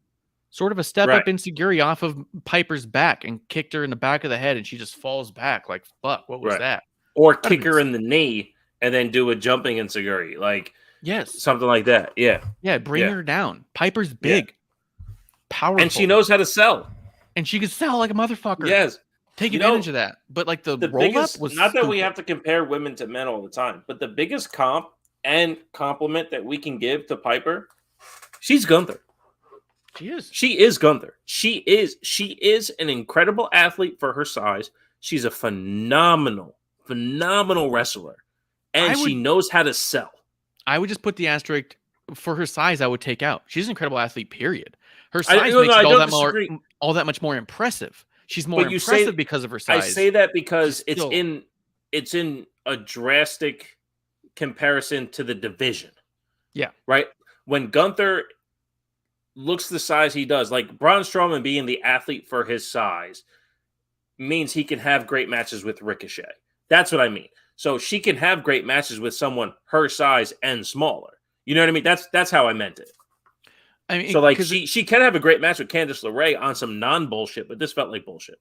Sort of a step up enziguri off of Piper's back and kicked her in the back of the head and she just falls back like, fuck, what was that? Or kick her in the knee and then do a jumping enziguri. Like, yes, something like that. Yeah. Yeah, bring her down. Piper's big, powerful. And she knows how to sell. And she could sell like a motherfucker. Yes. Take advantage of that. But like the roll-up was not stupid. that we have to compare women to men all the time, but the biggest comp and compliment that we can give to Piper, she's Gunther. She is. She is Gunther. She is an incredible athlete for her size. She's a phenomenal wrestler. And she knows how to sell. I would just put the asterisk for her size. I would take out. She's an incredible athlete. Period. Her size makes it all that much more impressive. She's more impressive because of her size. I say that because it's in a drastic comparison to the division. Yeah. Right? When Gunther looks the size he does, like Braun Strowman being the athlete for his size means he can have great matches with Ricochet. That's what I mean. So she can have great matches with someone her size and smaller. You know what I mean? That's how I meant it. I mean, so like she can have a great match with Candice LeRae on some non-bullshit, but this felt like bullshit.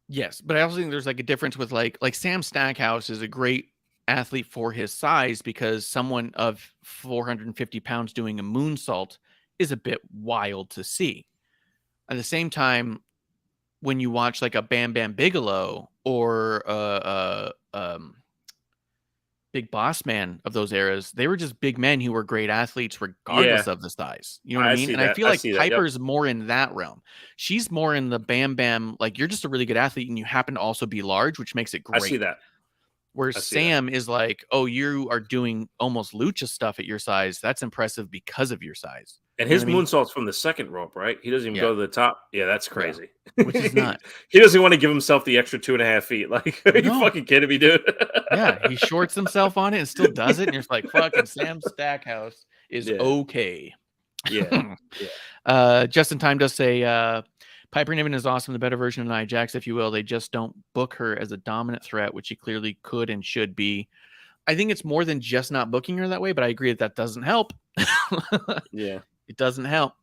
Yes, but I also think there's like a difference with like Sam Stackhouse is a great athlete for his size because someone of 450 pounds doing a moonsault is a bit wild to see. At the same time, when you watch like a Bam Bam Bigelow or Big Boss Man of those eras, they were just big men who were great athletes regardless of the size. You know what I mean? And I feel like Piper's more in that realm. She's more in the Bam Bam, like you're just a really good athlete and you happen to also be large, which makes it great. I see that. Where Sam is like, oh, you are doing almost lucha stuff at your size. That's impressive because of your size. And his moonsault's from the second rope, right? He doesn't even go to the top. Yeah, that's crazy. Yeah. Which is not. He doesn't want to give himself the extra 2.5 feet. Like, are you fucking kidding me, dude? Yeah, he shorts himself on it and still does it. And you're just like, fucking Sam Stackhouse is okay. Yeah. Justin Time does say, Piper Niven is awesome, the better version of Nia Jax, if you will. They just don't book her as a dominant threat, which she clearly could and should be. I think it's more than just not booking her that way, but I agree that doesn't help. Yeah. It doesn't help,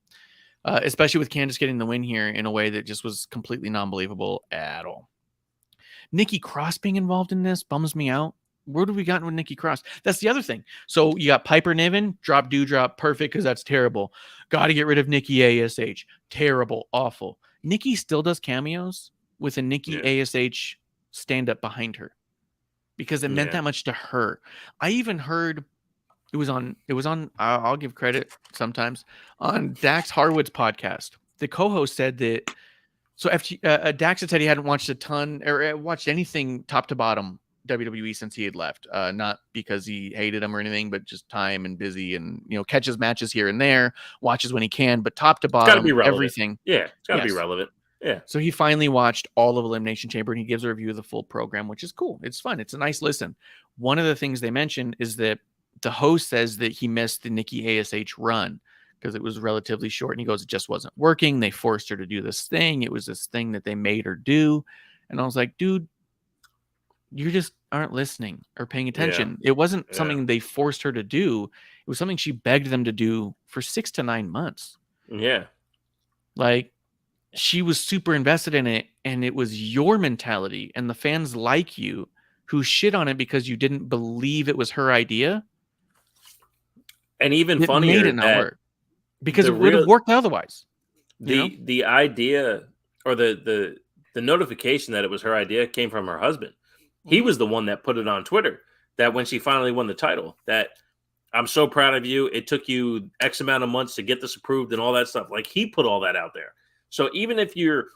especially with Candice getting the win here in a way that just was completely non-believable at all. Nikki Cross being involved in this bums me out. Where have we gotten with Nikki Cross? That's the other thing. So you got Piper Niven, drop Dewdrop, perfect because that's terrible. Got to get rid of Nikki ASH. Terrible, awful. Nikki still does cameos with a Nikki ASH stand-up behind her because it meant that much to her. I even heard... It was on, I'll give credit sometimes, on Dax Harwood's podcast. The co-host said that, so Dax had said he hadn't watched a ton, or watched anything top to bottom WWE since he had left. Not because he hated them or anything, but just time and busy and, catches matches here and there, watches when he can, but top to bottom, everything. Yeah, it's got to be relevant. Yeah. So he finally watched all of Elimination Chamber and he gives a review of the full program, which is cool. It's fun. It's a nice listen. One of the things they mentioned is that the host says that he missed the Nikki ASH run because it was relatively short. And he goes, it just wasn't working. They forced her to do this thing. It was this thing that they made her do. And I was like, dude, you just aren't listening or paying attention. It wasn't something they forced her to do. It was something she begged them to do for 6 to 9 months. Yeah. Like she was super invested in it. And it was your mentality and the fans like you who shit on it because you didn't believe it was her idea. And even funnier, made it not work because it would have worked otherwise. The idea or the the notification that it was her idea came from her husband. He was the one that put it on Twitter that when she finally won the title, that I'm so proud of you. It took you X amount of months to get this approved and all that stuff. Like, he put all that out there. So even if you're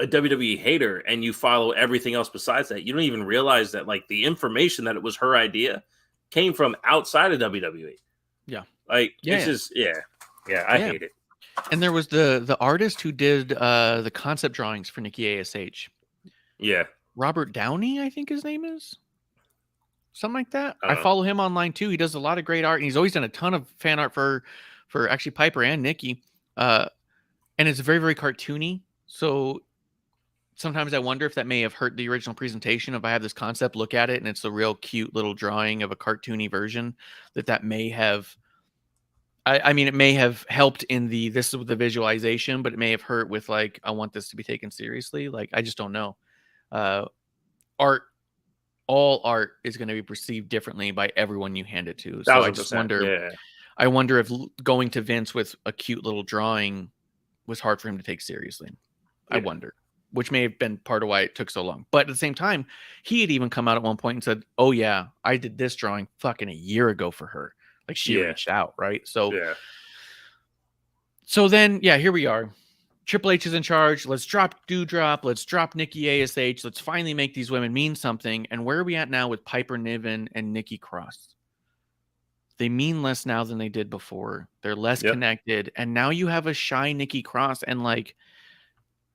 a WWE hater and you follow everything else besides that, you don't even realize that, like, the information that it was her idea came from outside of WWE. Yeah. Like, Yeah, it's yeah. just, I hate it. And there was the artist who did the concept drawings for Nikki ASH. Yeah. Robert Downey, I think his name is. Something like that. I know. follow him online too. He does a lot of great art, and he's always done a ton of fan art for actually Piper and Nikki. And it's very, very cartoony. So sometimes I wonder if that may have hurt the original presentation. If I have this concept, look at it, and it's a real cute little drawing of a cartoony version, that may have. I mean, it may have helped in this with the visualization, but it may have hurt with, like, I want this to be taken seriously. Like, I just don't know. Art, all art is going to be perceived differently by everyone you hand it to. So I just 1000%, wonder. yeah. I wonder if going to Vince with a cute little drawing was hard for him to take seriously. I wonder, which may have been part of why it took so long. But at the same time, he had even come out at one point and said, "Oh yeah, I did this drawing fucking a year ago for her." Like, she reached out, right? So, so then, here we are. Triple H is in charge. Let's drop Doudrop. Let's drop Nikki ASH. Let's finally make these women mean something. And where are we at now with Piper Niven and Nikki Cross? They mean less now than they did before. They're less connected. And now you have a shy Nikki Cross. And, like,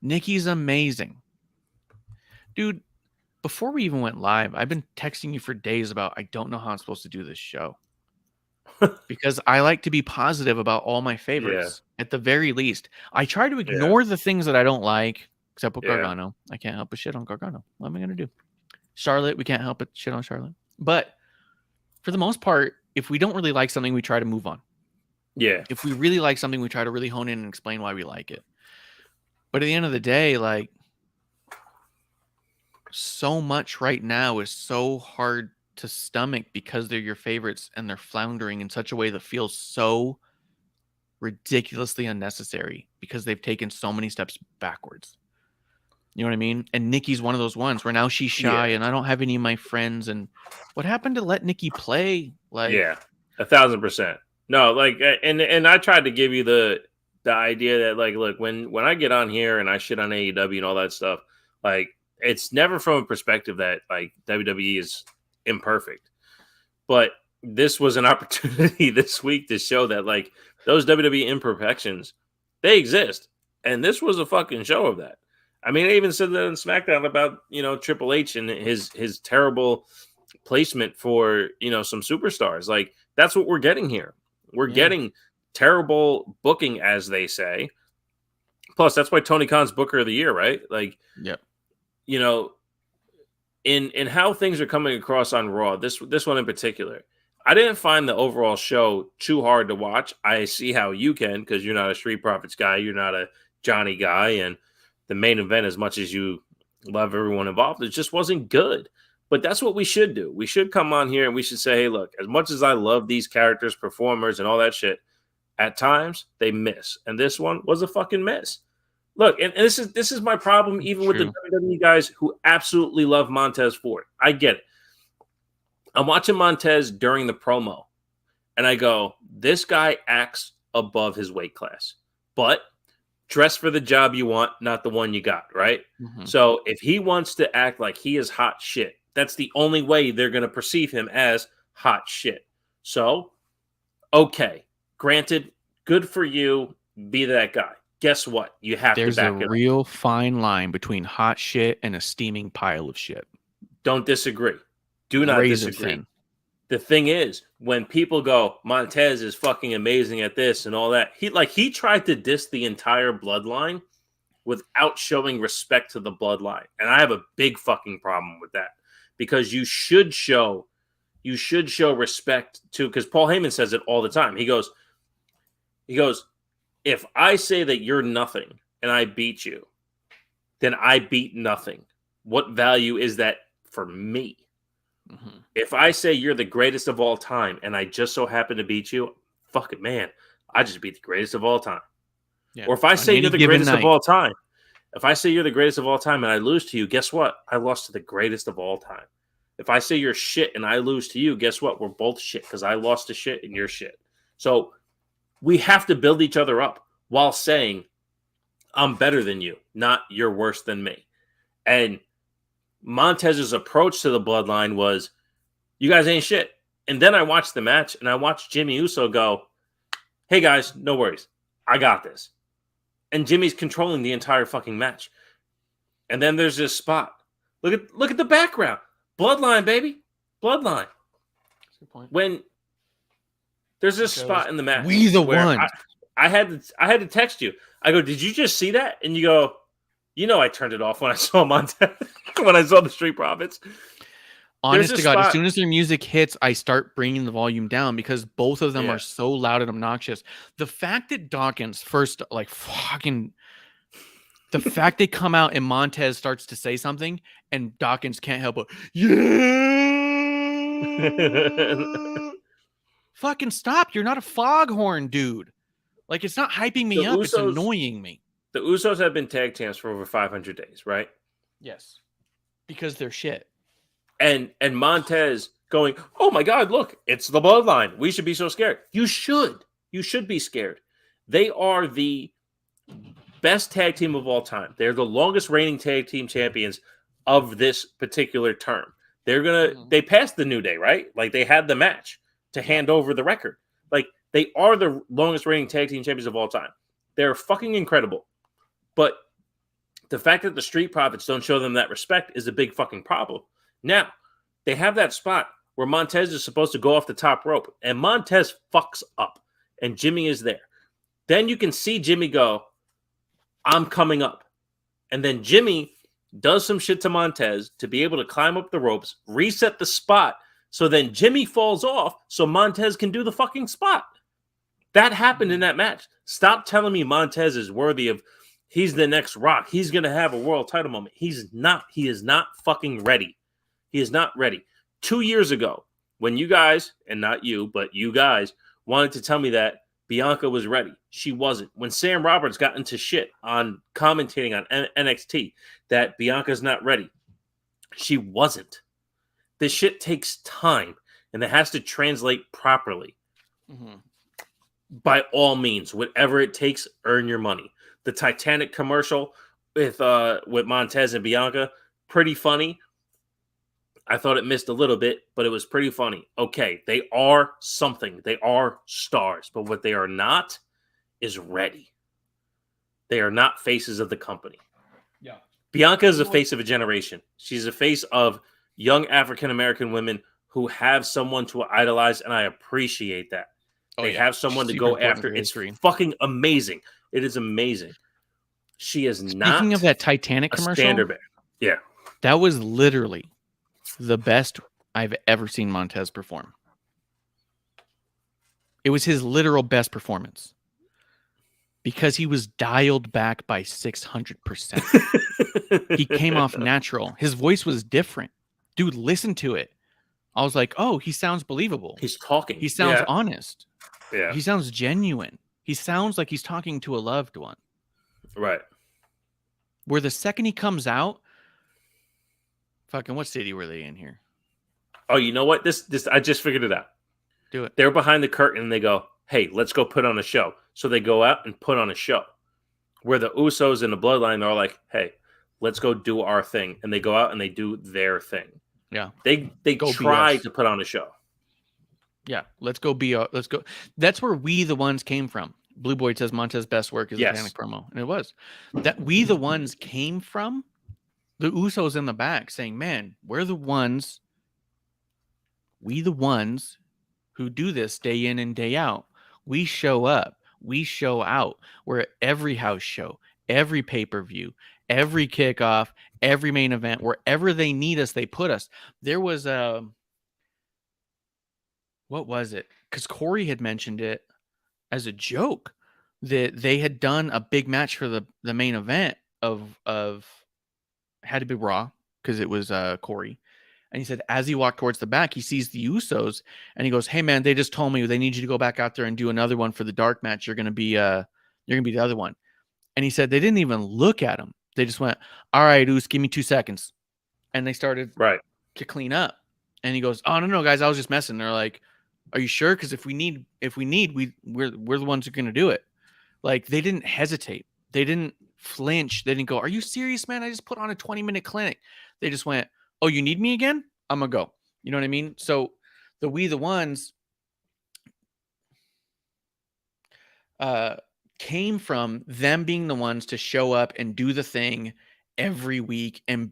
Nikki's amazing. Dude, before we even went live, I've been texting you for days about, I don't know how I'm supposed to do this show. Because I like to be positive about all my favorites. At the very least, I try to ignore the things that I don't like, except with Gargano. I can't help but shit on Gargano. What am I going to do? Charlotte, we can't help but shit on Charlotte. But for the most part, if we don't really like something, we try to move on. Yeah. If we really like something, we try to really hone in and explain why we like it. But at the end of the day, like, so much right now is so hard to stomach because they're your favorites and they're floundering in such a way that feels so ridiculously unnecessary because they've taken so many steps backwards. You know what I mean? And Nikki's one of those ones where now she's shy and I don't have any of my friends. And what happened to let Nikki play? Like, 1,000%. No, like, and I tried to give you the idea that, like, look, when I get on here and I shit on AEW and all that stuff, like, it's never from a perspective that, like, WWE is imperfect. But this was an opportunity this week to show that, like, those WWE imperfections, they exist. And this was a fucking show of that. I mean, I even said that on SmackDown about, Triple H and his terrible placement for, some superstars. Like, that's what we're getting here. We're getting terrible booking, as they say. Plus, that's why Tony Khan's Booker of the Year, right? Like, in how things are coming across on Raw, this one in particular, I didn't find the overall show too hard to watch. I see how you can, because you're not a Street Profits guy, you're not a Johnny guy, and the main event, as much as you love everyone involved, it just wasn't good. But that's what we should do. We should come on here and we should say, hey, look, as much as I love these characters, performers, and all that shit, at times they miss. And this one was a fucking miss. Look, and this is my problem even with the WWE guys who absolutely love Montez Ford. I get it. I'm watching Montez during the promo, and I go, this guy acts above his weight class. But dress for the job you want, not the one you got, right? Mm-hmm. So if he wants to act like he is hot shit, that's the only way they're going to perceive him as hot shit. So, okay, granted, good for you, be that guy. Guess what? You have to back it up. There's a real fine line between hot shit and a steaming pile of shit. Don't disagree. Do not disagree. Thin. The thing is, when people go, Montez is fucking amazing at this and all that, he tried to diss the entire bloodline without showing respect to the bloodline. And I have a big fucking problem with that, because you should show respect to, because Paul Heyman says it all the time. He goes, if I say that you're nothing and I beat you, then I beat nothing. What value is that for me? Mm-hmm. If I say you're the greatest of all time and I just so happen to beat you, fuck it, man, I just beat the greatest of all time. Yeah. Or if I say you're the greatest of all time, If I say you're the greatest of all time and I lose to you, guess what? I lost to the greatest of all time. If I say you're shit and I lose to you, guess what? We're both shit because I lost to shit and you're shit. So we have to build each other up while saying, I'm better than you, not you're worse than me. And Montez's approach to the bloodline was, you guys ain't shit. And then I watched the match and I watched Jimmy Uso go, hey guys, no worries. I got this. And Jimmy's controlling the entire fucking match. And then there's this spot. Look at the background. Bloodline, baby. Bloodline. That's a good point. When there's this spot in the match. We the where one. I had to text you. I go, did you just see that? And you go, I turned it off when I saw Montez, when I saw the Street Profits. Honest to God, as soon as their music hits, I start bringing the volume down because both of them are so loud and obnoxious. The fact that Dawkins the fact they come out and Montez starts to say something and Dawkins can't help it. Yeah. Fucking stop. You're not a foghorn, dude. Like, it's not hyping me up. It's annoying me. The Usos have been tag champs for over 500 days, right? Yes. Because they're shit. And Montez going, oh my God, look, it's the bloodline. We should be so scared. You should. You should be scared. They are the best tag team of all time. They're the longest reigning tag team champions of this particular term. They passed the New Day, right? Like, they had the match to hand over the record. Like, they are the longest reigning tag team champions of all time. They're fucking incredible. But the fact that the Street Profits don't show them that respect is a big fucking problem. Now, they have that spot where Montez is supposed to go off the top rope, and Montez fucks up, and Jimmy is there. Then you can see Jimmy go, I'm coming up. And then Jimmy does some shit to Montez to be able to climb up the ropes, reset the spot, so then Jimmy falls off so Montez can do the fucking spot. That happened in that match. Stop telling me Montez is worthy of, he's the next Rock. He's going to have a world title moment. He's not. He is not fucking ready. He is not ready. 2 years ago, when you guys, and not you, but you guys, wanted to tell me that Bianca was ready, she wasn't. When Sam Roberts got into shit on commentating on NXT that Bianca's not ready, she wasn't. This shit takes time, and it has to translate properly. Mm-hmm. By all means, whatever it takes, earn your money. The Titanic commercial with Montez and Bianca, pretty funny. I thought it missed a little bit, but it was pretty funny. Okay, they are something. They are stars, but what they are not is ready. They are not faces of the company. Yeah. Bianca is a face of a generation. She's a face of young African-American women who have someone to idolize, and I appreciate that. They have someone to go after. It's fucking amazing. It is amazing. She is not. Speaking of that Titanic commercial, standard bearer. Yeah, that was literally the best I've ever seen Montez perform. It was his literal best performance because he was dialed back by 600%. He came off natural. His voice was different. Dude, listen to it. I was like, oh, he sounds believable. He's talking. He sounds honest. Yeah. He sounds genuine. He sounds like he's talking to a loved one. Right. Where the second he comes out, fucking what city were they in here? Oh, you know what? This I just figured it out. Do it. They're behind the curtain and they go, hey, let's go put on a show. So they go out and put on a show. Where the Usos and the Bloodline are like, hey, let's go do our thing. And they go out and they do their thing. Yeah. They try to put on a show. Yeah. Let's go. That's where We the Ones came from. Blue Boy says Montez's best work is a Titanic promo. And it was. That We the Ones came from the Usos in the back saying, man, we're the ones. We the ones who do this day in and day out. We show up. We show out. We're at every house show, every pay-per-view, every kickoff, every main event. Wherever they need us, they put us. There was a... What was it? Because Corey had mentioned it as a joke that they had done a big match for the main event of had to be Raw because it was Corey. And he said, as he walked towards the back, he sees the Usos and he goes, hey man, they just told me they need you to go back out there and do another one for the dark match. You're going to be the other one. And he said, they didn't even look at him. They just went, all right, Oos, give me 2 seconds. And they started Right. to clean up. And he goes, oh, no, guys, I was just messing. They're like, are you sure? Because if we need, we're the ones who are going to do it. Like, they didn't hesitate. They didn't flinch. They didn't go, are you serious, man? I just put on a 20-minute clinic. They just went, oh, you need me again? I'm going to go. You know what I mean? So the We the Ones came from them being the ones to show up and do the thing every week and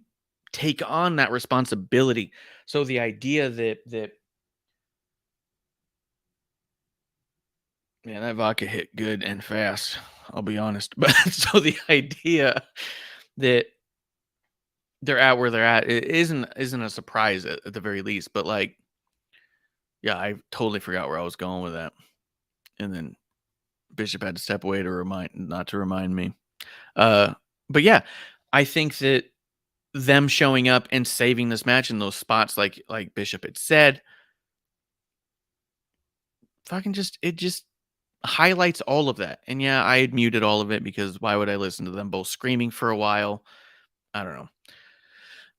take on that responsibility. So the idea that man, that vodka hit good and fast, I'll be honest. But so the idea that they're at where they're at, it isn't a surprise at the very least. But like, yeah, I totally forgot where I was going with that. And then Bishop had to step away to remind me. But yeah, I think that them showing up and saving this match in those spots, like Bishop had said, it just highlights all of that. And yeah, I had muted all of it because why would I listen to them both screaming for a while? I don't know.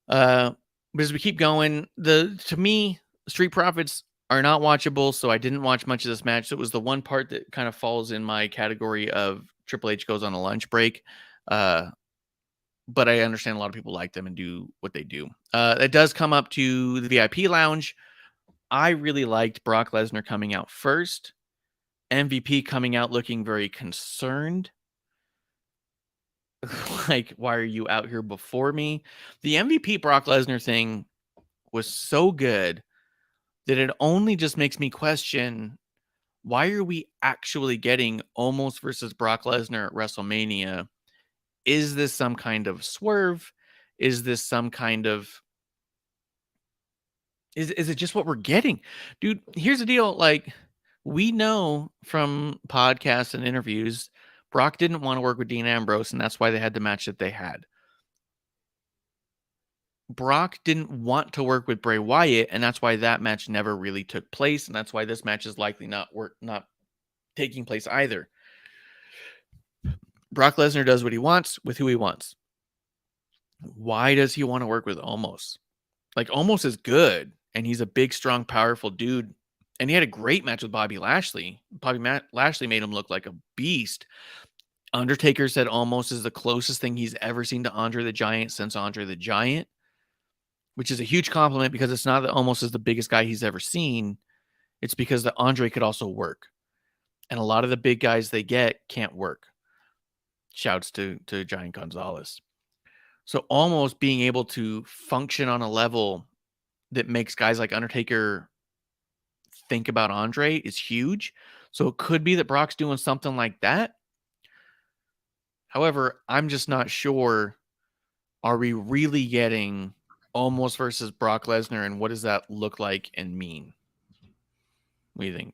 But as we keep going, to me, Street Profits are not watchable, so I didn't watch much of this match. So it was the one part that kind of falls in my category of Triple H goes on a lunch break. But I understand a lot of people like them and do what they do. It does come up to the VIP lounge. I really liked Brock Lesnar coming out first. MVP coming out looking very concerned. Like, why are you out here before me? The MVP Brock Lesnar thing was so good that it only just makes me question, why are we actually getting Omos versus Brock Lesnar at WrestleMania? Is this some kind of swerve? Is this some kind of... Is it just what we're getting? Dude, here's the deal. Like, we know from podcasts and interviews, Brock didn't want to work with Dean Ambrose, and that's why they had the match that they had. Brock didn't want to work with Bray Wyatt, and that's why that match never really took place, and that's why this match is likely not taking place either. Brock Lesnar does what he wants with who he wants. Why does he want to work with Omos? Like, Omos is good, and he's a big, strong, powerful dude, and he had a great match with Bobby Lashley. Lashley made him look like a beast. Undertaker said Omos is the closest thing he's ever seen to Andre the Giant since Andre the Giant, which is a huge compliment because it's not that Omos is the biggest guy he's ever seen. It's because that Andre could also work. And a lot of the big guys they get can't work. Shouts to Giant Gonzalez. So almost being able to function on a level that makes guys like Undertaker think about Andre is huge. So it could be that Brock's doing something like that. However, I'm just not sure. Are we really getting Omos versus Brock Lesnar, and what does that look like and mean? What do you think?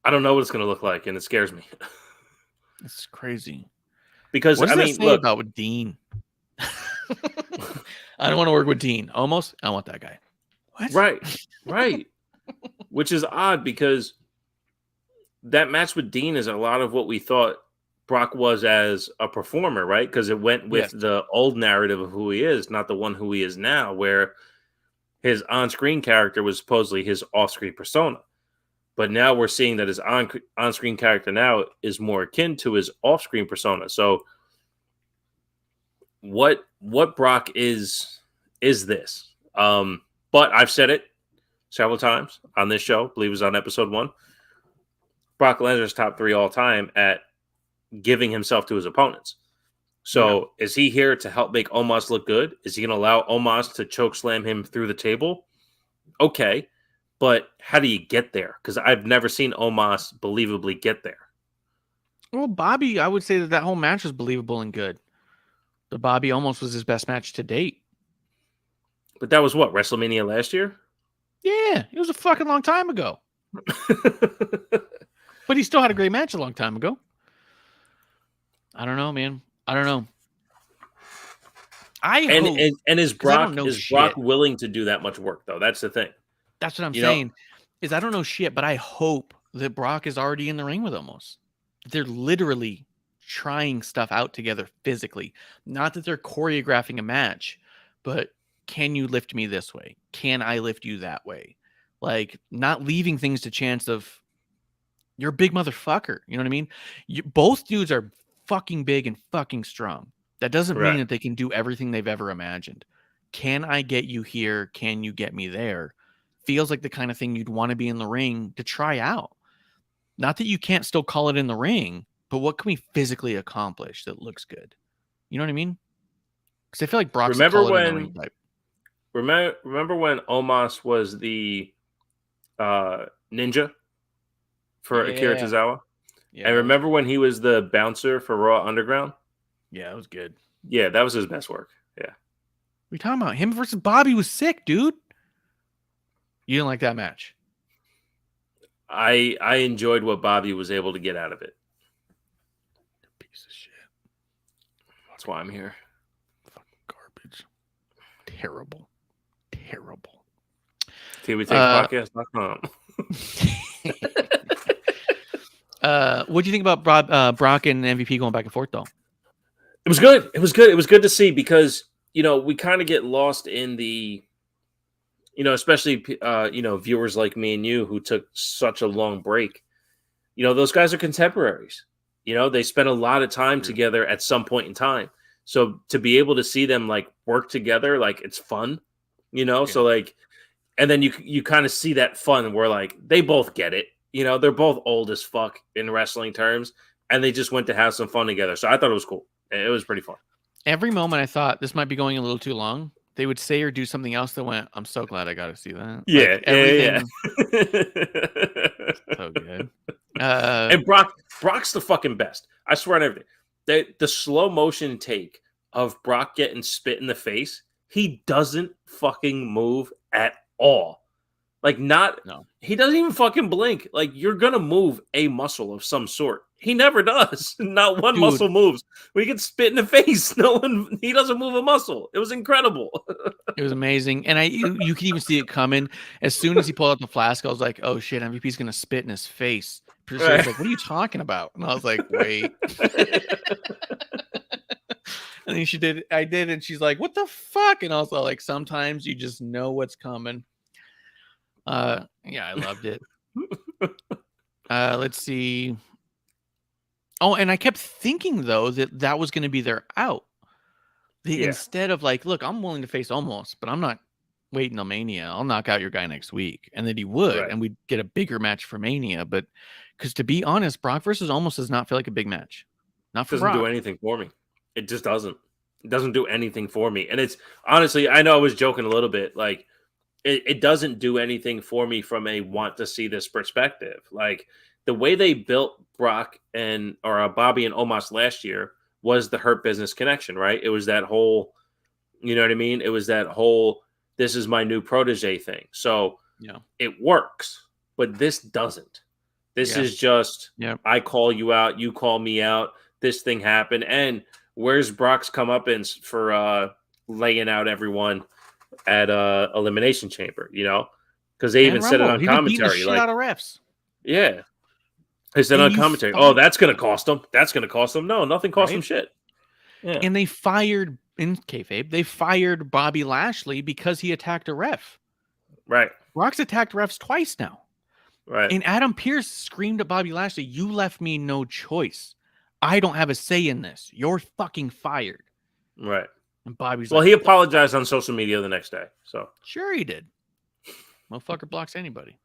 I don't know what it's going to look like, and it scares me. It's crazy. Because, what does I that mean, say look. about with Dean? I don't want to work with Dean. Omos, I want that guy. What? Right. Which is odd because that match with Dean is a lot of what we thought Brock was as a performer, right? Because it went with the old narrative of who he is, not the one who he is now, where his on-screen character was supposedly his off-screen persona. But now we're seeing that his on-screen character now is more akin to his off-screen persona. So what Brock is this? But I've said it several times on this show, I believe it was on episode 1. Brock Lesnar's top 3 all time at giving himself to his opponents. So is he here to help make Omos look good? Is he going to allow Omos to choke slam him through the table? Okay. But how do you get there? Because I've never seen Omos believably get there. Well, Bobby, I would say that whole match was believable and good. The Bobby almost was his best match to date. But that was what, WrestleMania last year? Yeah, it was a fucking long time ago. But he still had a great match a long time ago. I don't know, man. I don't know. Is Brock willing to do that much work, though? That's the thing. That's what I'm saying. Is I don't know shit, but I hope that Brock is already in the ring with Omos. They're literally trying stuff out together physically. Not that they're choreographing a match, but can you lift me this way? Can I lift you that way? Like, not leaving things to chance of, you're a big motherfucker. You know what I mean? Both dudes are fucking big and fucking strong. That doesn't mean Right. that they can do everything they've ever imagined. Can I get you here? Can you get me there? Feels like the kind of thing you'd want to be in the ring to try out. Not that you can't still call it in the ring, but what can we physically accomplish that looks good? You know what I mean? Because I feel like Brock's Remember call it in the when- ring type. Remember when Omos was the ninja for Akira Yeah. Tozawa? Yeah, And remember when he was the bouncer for Raw Underground? Yeah, that was good. Yeah, that was his best work. Yeah. What are you talking about? Him versus Bobby was sick, dude. You didn't like that match? I enjoyed what Bobby was able to get out of it. Piece of shit. That's why I'm here. Fucking garbage. Terrible. Terrible. TVTakePodcast.com. What do you think about Brock and MVP going back and forth, though? It was good. It was good. It was good to see because, we kind of get lost in the, especially, viewers like me and you who took such a long break. Those guys are contemporaries. They spent a lot of time together at some point in time. So to be able to see them like work together, like it's fun, so like, and then you kind of see that fun where like they both get it. They're both old as fuck in wrestling terms, and they just went to have some fun together. So I thought it was cool. It was pretty fun. Every moment I thought this might be going a little too long, they would say or do something else that went, I'm so glad I got to see that. Yeah, like, everything. So good. And Brock's the fucking best. I swear on everything. The slow motion take of Brock getting spit in the face, he doesn't fucking move at all. Like he doesn't even fucking blink. Like you're gonna move a muscle of some sort. He never does. Not one muscle moves. When he gets spit in the face, he doesn't move a muscle. It was incredible. It was amazing. And you can even see it coming. As soon as he pulled out the flask, I was like, oh shit, MVP's gonna spit in his face. Producer was like, what are you talking about? And I was like, wait. And then I did, and she's like, what the fuck? And I was like, sometimes you just know what's coming. Yeah, I loved it. Let's see. Oh, and I kept thinking though that was going to be their out. Instead of like, look, I'm willing to face Omos, but I'm not waiting till Mania. I'll knock out your guy next week, and then he would, and we'd get a bigger match for Mania. But because to be honest, Brock versus Omos does not feel like a big match. Not for Brock. Doesn't do anything for me. It just doesn't. It doesn't do anything for me. And it's honestly, I know I was joking a little bit, like. It doesn't do anything for me from a want to see this perspective. Like the way they built Brock or Bobby and Omos last year was the Hurt Business connection, right? It was that whole, you know what I mean? It was that whole, this is my new protege thing. So it works, but this doesn't. This is just, I call you out, you call me out, this thing happened. And where's Brock's comeuppance for laying out everyone at Elimination Chamber, because they even said it on commentary, like, out of refs. Yeah, they said on commentary, "Oh, that's going to cost them. That's going to cost them." No, nothing cost them shit. Yeah, and they fired in kayfabe. They fired Bobby Lashley because he attacked a ref. Right. Brock's attacked refs twice now. Right. And Adam Pearce screamed at Bobby Lashley, "You left me no choice. I don't have a say in this. You're fucking fired." Right. And Bobby's well, he apologized on social media the next day. So sure he did. Motherfucker blocks anybody.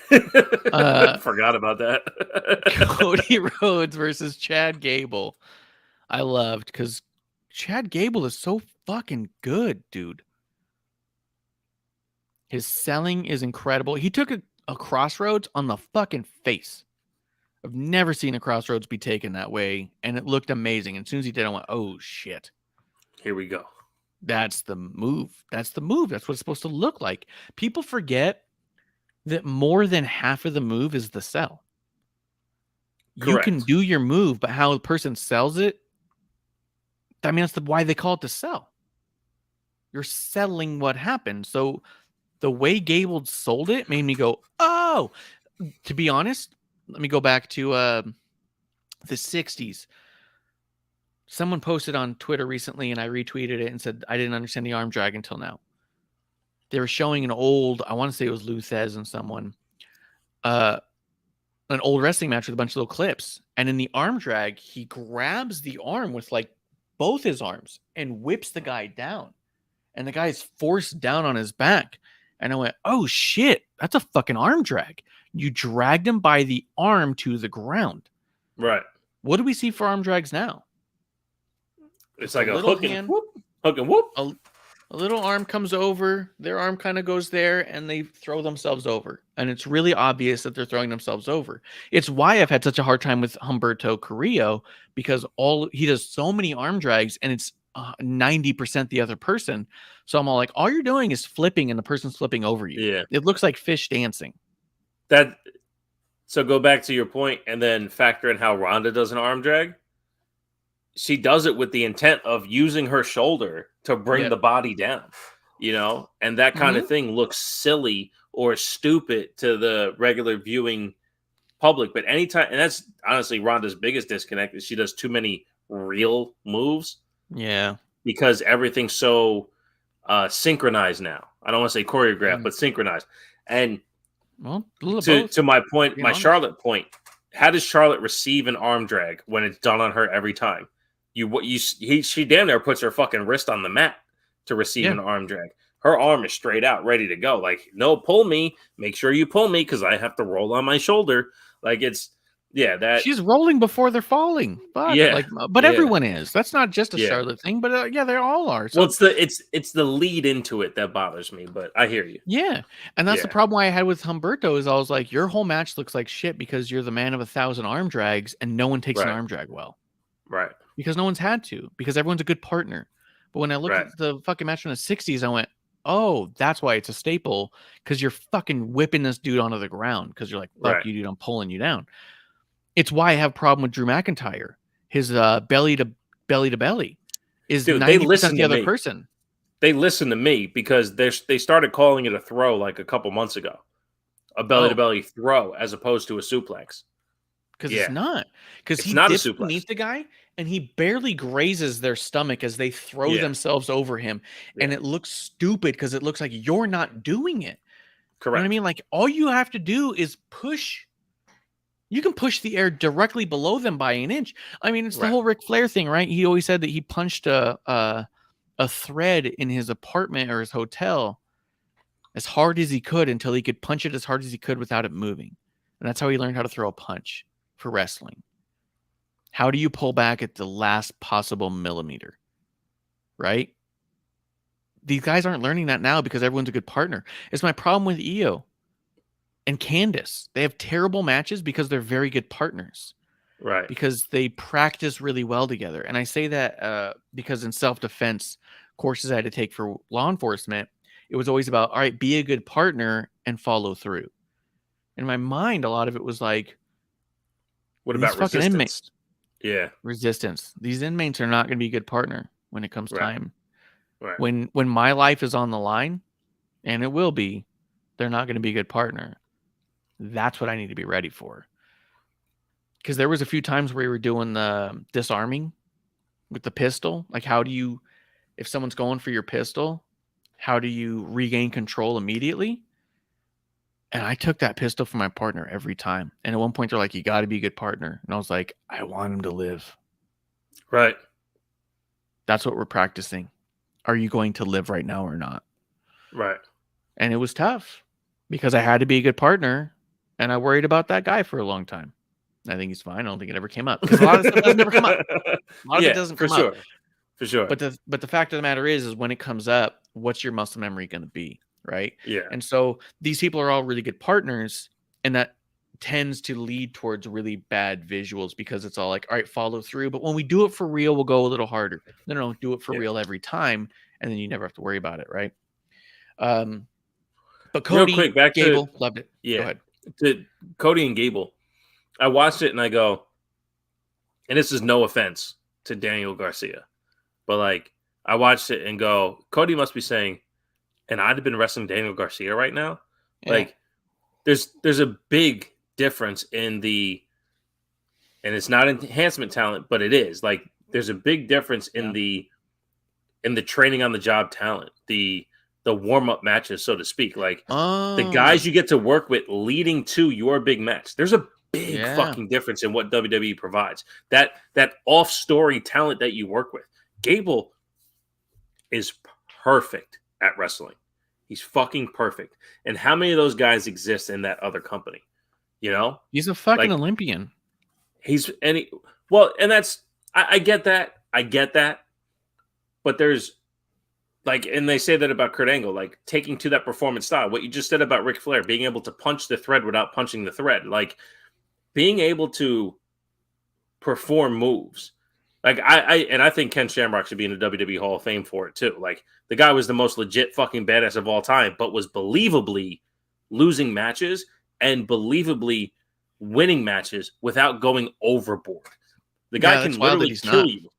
Forgot about that. Cody Rhodes versus Chad Gable. I loved because Chad Gable is so fucking good, dude. His selling is incredible. He took a crossroads on the fucking face. I've never seen a crossroads be taken that way, and it looked amazing. And as soon as he did, I went, oh shit. Here we go. That's the move. That's the move. That's what it's supposed to look like. People forget that more than half of the move is the sell. Correct. You can do your move, but how the person sells it, I mean, that's why they call it the sell. You're selling what happened. So the way Gable sold it made me go, oh, to be honest, let me go back to the 60s. Someone posted on Twitter recently, and I retweeted it and said I didn't understand the arm drag until now. They were showing an old, I want to say it was Lou Thez and someone, an old wrestling match with a bunch of little clips. And in the arm drag, he grabs the arm with like both his arms and whips the guy down. And the guy's forced down on his back. And I went, oh shit, that's a fucking arm drag. You dragged him by the arm to the ground. Right. What do we see for arm drags now? It's like a little hook and hand, whoop, hook and whoop. A little arm comes over, their arm kind of goes there, and they throw themselves over. And it's really obvious that they're throwing themselves over. It's why I've had such a hard time with Humberto Carrillo, because he does so many arm drags, and it's 90% the other person. So I'm all like, all you're doing is flipping, and the person's flipping over you. Yeah. It looks like fish dancing. So go back to your point and then factor in how Ronda does an arm drag. She does it with the intent of using her shoulder to bring the body down, and that kind of thing looks silly or stupid to the regular viewing public. But anytime, and that's honestly Ronda's biggest disconnect, is she does too many real moves. Yeah. Because everything's so synchronized now. I don't want to say choreographed, but synchronized. And to my point, my Charlotte point, how does Charlotte receive an arm drag when it's done on her every time? She damn near puts her fucking wrist on the mat to receive an arm drag. Her arm is straight out, ready to go. Like, no, pull me. Make sure you pull me because I have to roll on my shoulder. Like, that she's rolling before they're falling. But everyone is. That's not just a Charlotte thing, but they all are. So. Well, it's the lead into it that bothers me, but I hear you. Yeah, and that's the problem why I had with Humberto is I was like, your whole match looks like shit because you're the man of 1,000 arm drags, and no one takes an arm drag well. Right. Because no one's had to, because everyone's a good partner. But when I looked at the fucking match from the 60s, I went, oh, that's why it's a staple, because you're fucking whipping this dude onto the ground because you're like, fuck you, dude, I'm pulling you down. It's why I have a problem with Drew McIntyre. His belly to belly is 90% the other person. They listen to me because they started calling it a throw like a couple months ago. A belly to belly throw as opposed to a suplex. Because it's not. Because he not dips a suplex. Beneath the guy and he barely grazes their stomach as they throw themselves over him. And it looks stupid because it looks like you're not doing it. Correct. You know what I mean? Like, all you have to do is push. You can push the air directly below them by an inch. I mean, it's the whole Ric Flair thing, right? He always said that he punched a thread in his apartment or his hotel as hard as he could until he could punch it as hard as he could without it moving. And that's how he learned how to throw a punch for wrestling. How do you pull back at the last possible millimeter? Right? These guys aren't learning that now because everyone's a good partner. It's my problem with Io and Candice. They have terrible matches because they're very good partners. Right. Because they practice really well together. And I say that because in self-defense courses I had to take for law enforcement, it was always about, all right, be a good partner and follow through. In my mind, a lot of it was like, what about resistance? Inmates, resistance. These inmates are not going to be a good partner when it comes time. Right. When my life is on the line, and it will be, they're not going to be a good partner. That's what I need to be ready for. Because there was a few times where we were doing the disarming with the pistol. Like, how do you, if someone's going for your pistol, how do you regain control immediately? And I took that pistol from my partner every time. And at one point, they're like, you got to be a good partner. And I was like, I want him to live. Right. That's what we're practicing. Are you going to live right now or not? Right. And it was tough because I had to be a good partner. And I worried about that guy for a long time. I think he's fine. I don't think it ever came up. Because a lot of stuff doesn't ever come up. A lot of it doesn't come up. For sure. But the fact of the matter is when it comes up, what's your muscle memory going to be? Right. Yeah. And so these people are all really good partners. And that tends to lead towards really bad visuals because it's all like, all right, follow through. But when we do it for real, we'll go a little harder. No, do it for real every time. And then you never have to worry about it. Right. But Cody, real quick, back Gable, to, loved it. Yeah. Go ahead. To Cody and Gable. I watched it and I go, and this is no offense to Daniel Garcia, but like I watched it and go, Cody must be saying, and I'd have been wrestling Daniel Garcia right now. Yeah. Like there's a big difference in the, and it's not enhancement talent, but it is like there's a big difference in the training on the job talent, the warm up matches, so to speak. Like the guys you get to work with leading to your big match. There's a big fucking difference in what WWE provides. That off story talent that you work with. Gable is perfect at wrestling. He's fucking perfect. And how many of those guys exist in that other company? You know, he's a fucking Olympian. And that's I get that. I get that. But there's like, and they say that about Kurt Angle, like taking to that performance style. What you just said about Ric Flair, being able to punch the thread without punching the thread, like being able to perform moves. Like I think Ken Shamrock should be in the WWE Hall of Fame for it too. Like the guy was the most legit fucking badass of all time, but was believably losing matches and believably winning matches without going overboard. The guy can literally kill you.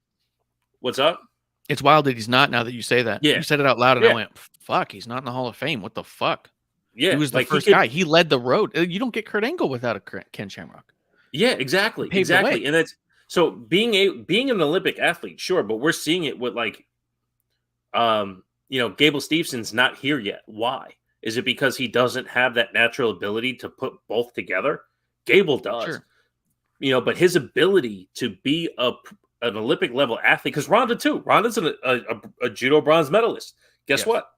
What's up? It's wild that he's not, now that you say that. Yeah. You said it out loud, and I went, fuck, he's not in the Hall of Fame. What the fuck? Yeah. He was the first guy. He led the road. You don't get Kurt Angle without a Ken Shamrock. Yeah, exactly. Exactly. And that's so being an Olympic athlete, sure, but we're seeing it with like Gable Stevenson's not here yet. Why? Is it because he doesn't have that natural ability to put both together? Gable does. Sure. But his ability to be an Olympic level athlete, because Ronda too. Ronda's a judo bronze medalist. Guess what?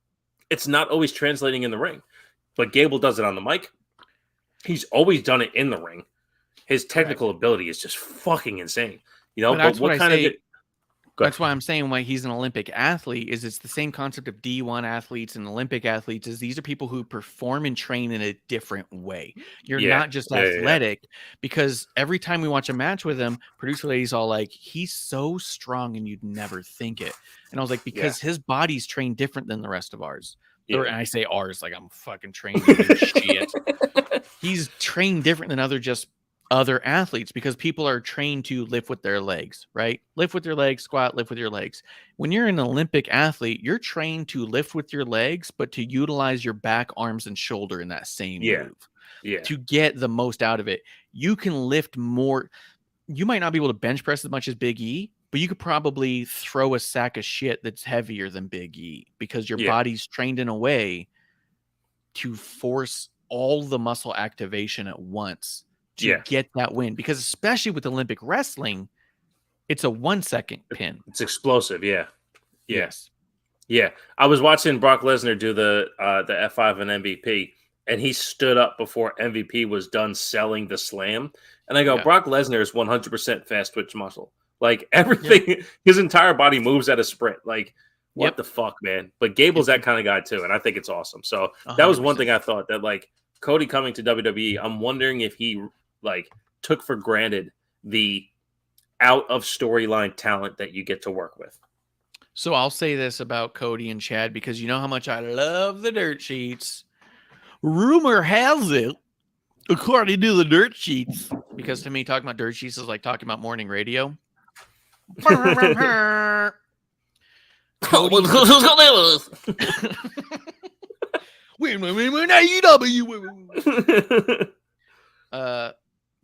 It's not always translating in the ring, but Gable does it on the mic. He's always done it in the ring. His technical ability is just fucking insane. But what kind of? That's why I'm saying why he's an Olympic athlete is it's the same concept of D1 athletes and Olympic athletes is these are people who perform and train in a different way. You're not just athletic because every time we watch a match with him, producer lady's all like, he's so strong and you'd never think it. And I was like, because his body's trained different than the rest of ours. And I say ours like I'm fucking trained to do shit. He's trained different than other athletes because people are trained to lift with their legs, right? Lift with your legs, squat, lift with your legs. When you're an Olympic athlete, you're trained to lift with your legs, but to utilize your back, arms, and shoulder in that same move to get the most out of it. You can lift more. You might not be able to bench press as much as Big E, but you could probably throw a sack of shit that's heavier than Big E because your body's trained in a way to force all the muscle activation at once to get that win, because especially with Olympic wrestling, it's a 1 second pin. It's explosive. Yes. Yeah. I was watching Brock Lesnar do the F5 and MVP, and he stood up before MVP was done selling the slam. And I go, Brock Lesnar is 100% fast twitch muscle. Like everything, his entire body moves at a sprint. Like what the fuck, man? But Gable's that kind of guy too, and I think it's awesome. So that was one thing I thought that like Cody coming to WWE, I'm wondering if he like took for granted the out of storyline talent that you get to work with. So I'll say this about Cody and Chad, because you know how much I love the dirt sheets. Rumor has it, according to the dirt sheets, because to me, talking about dirt sheets is like talking about morning radio. Cody,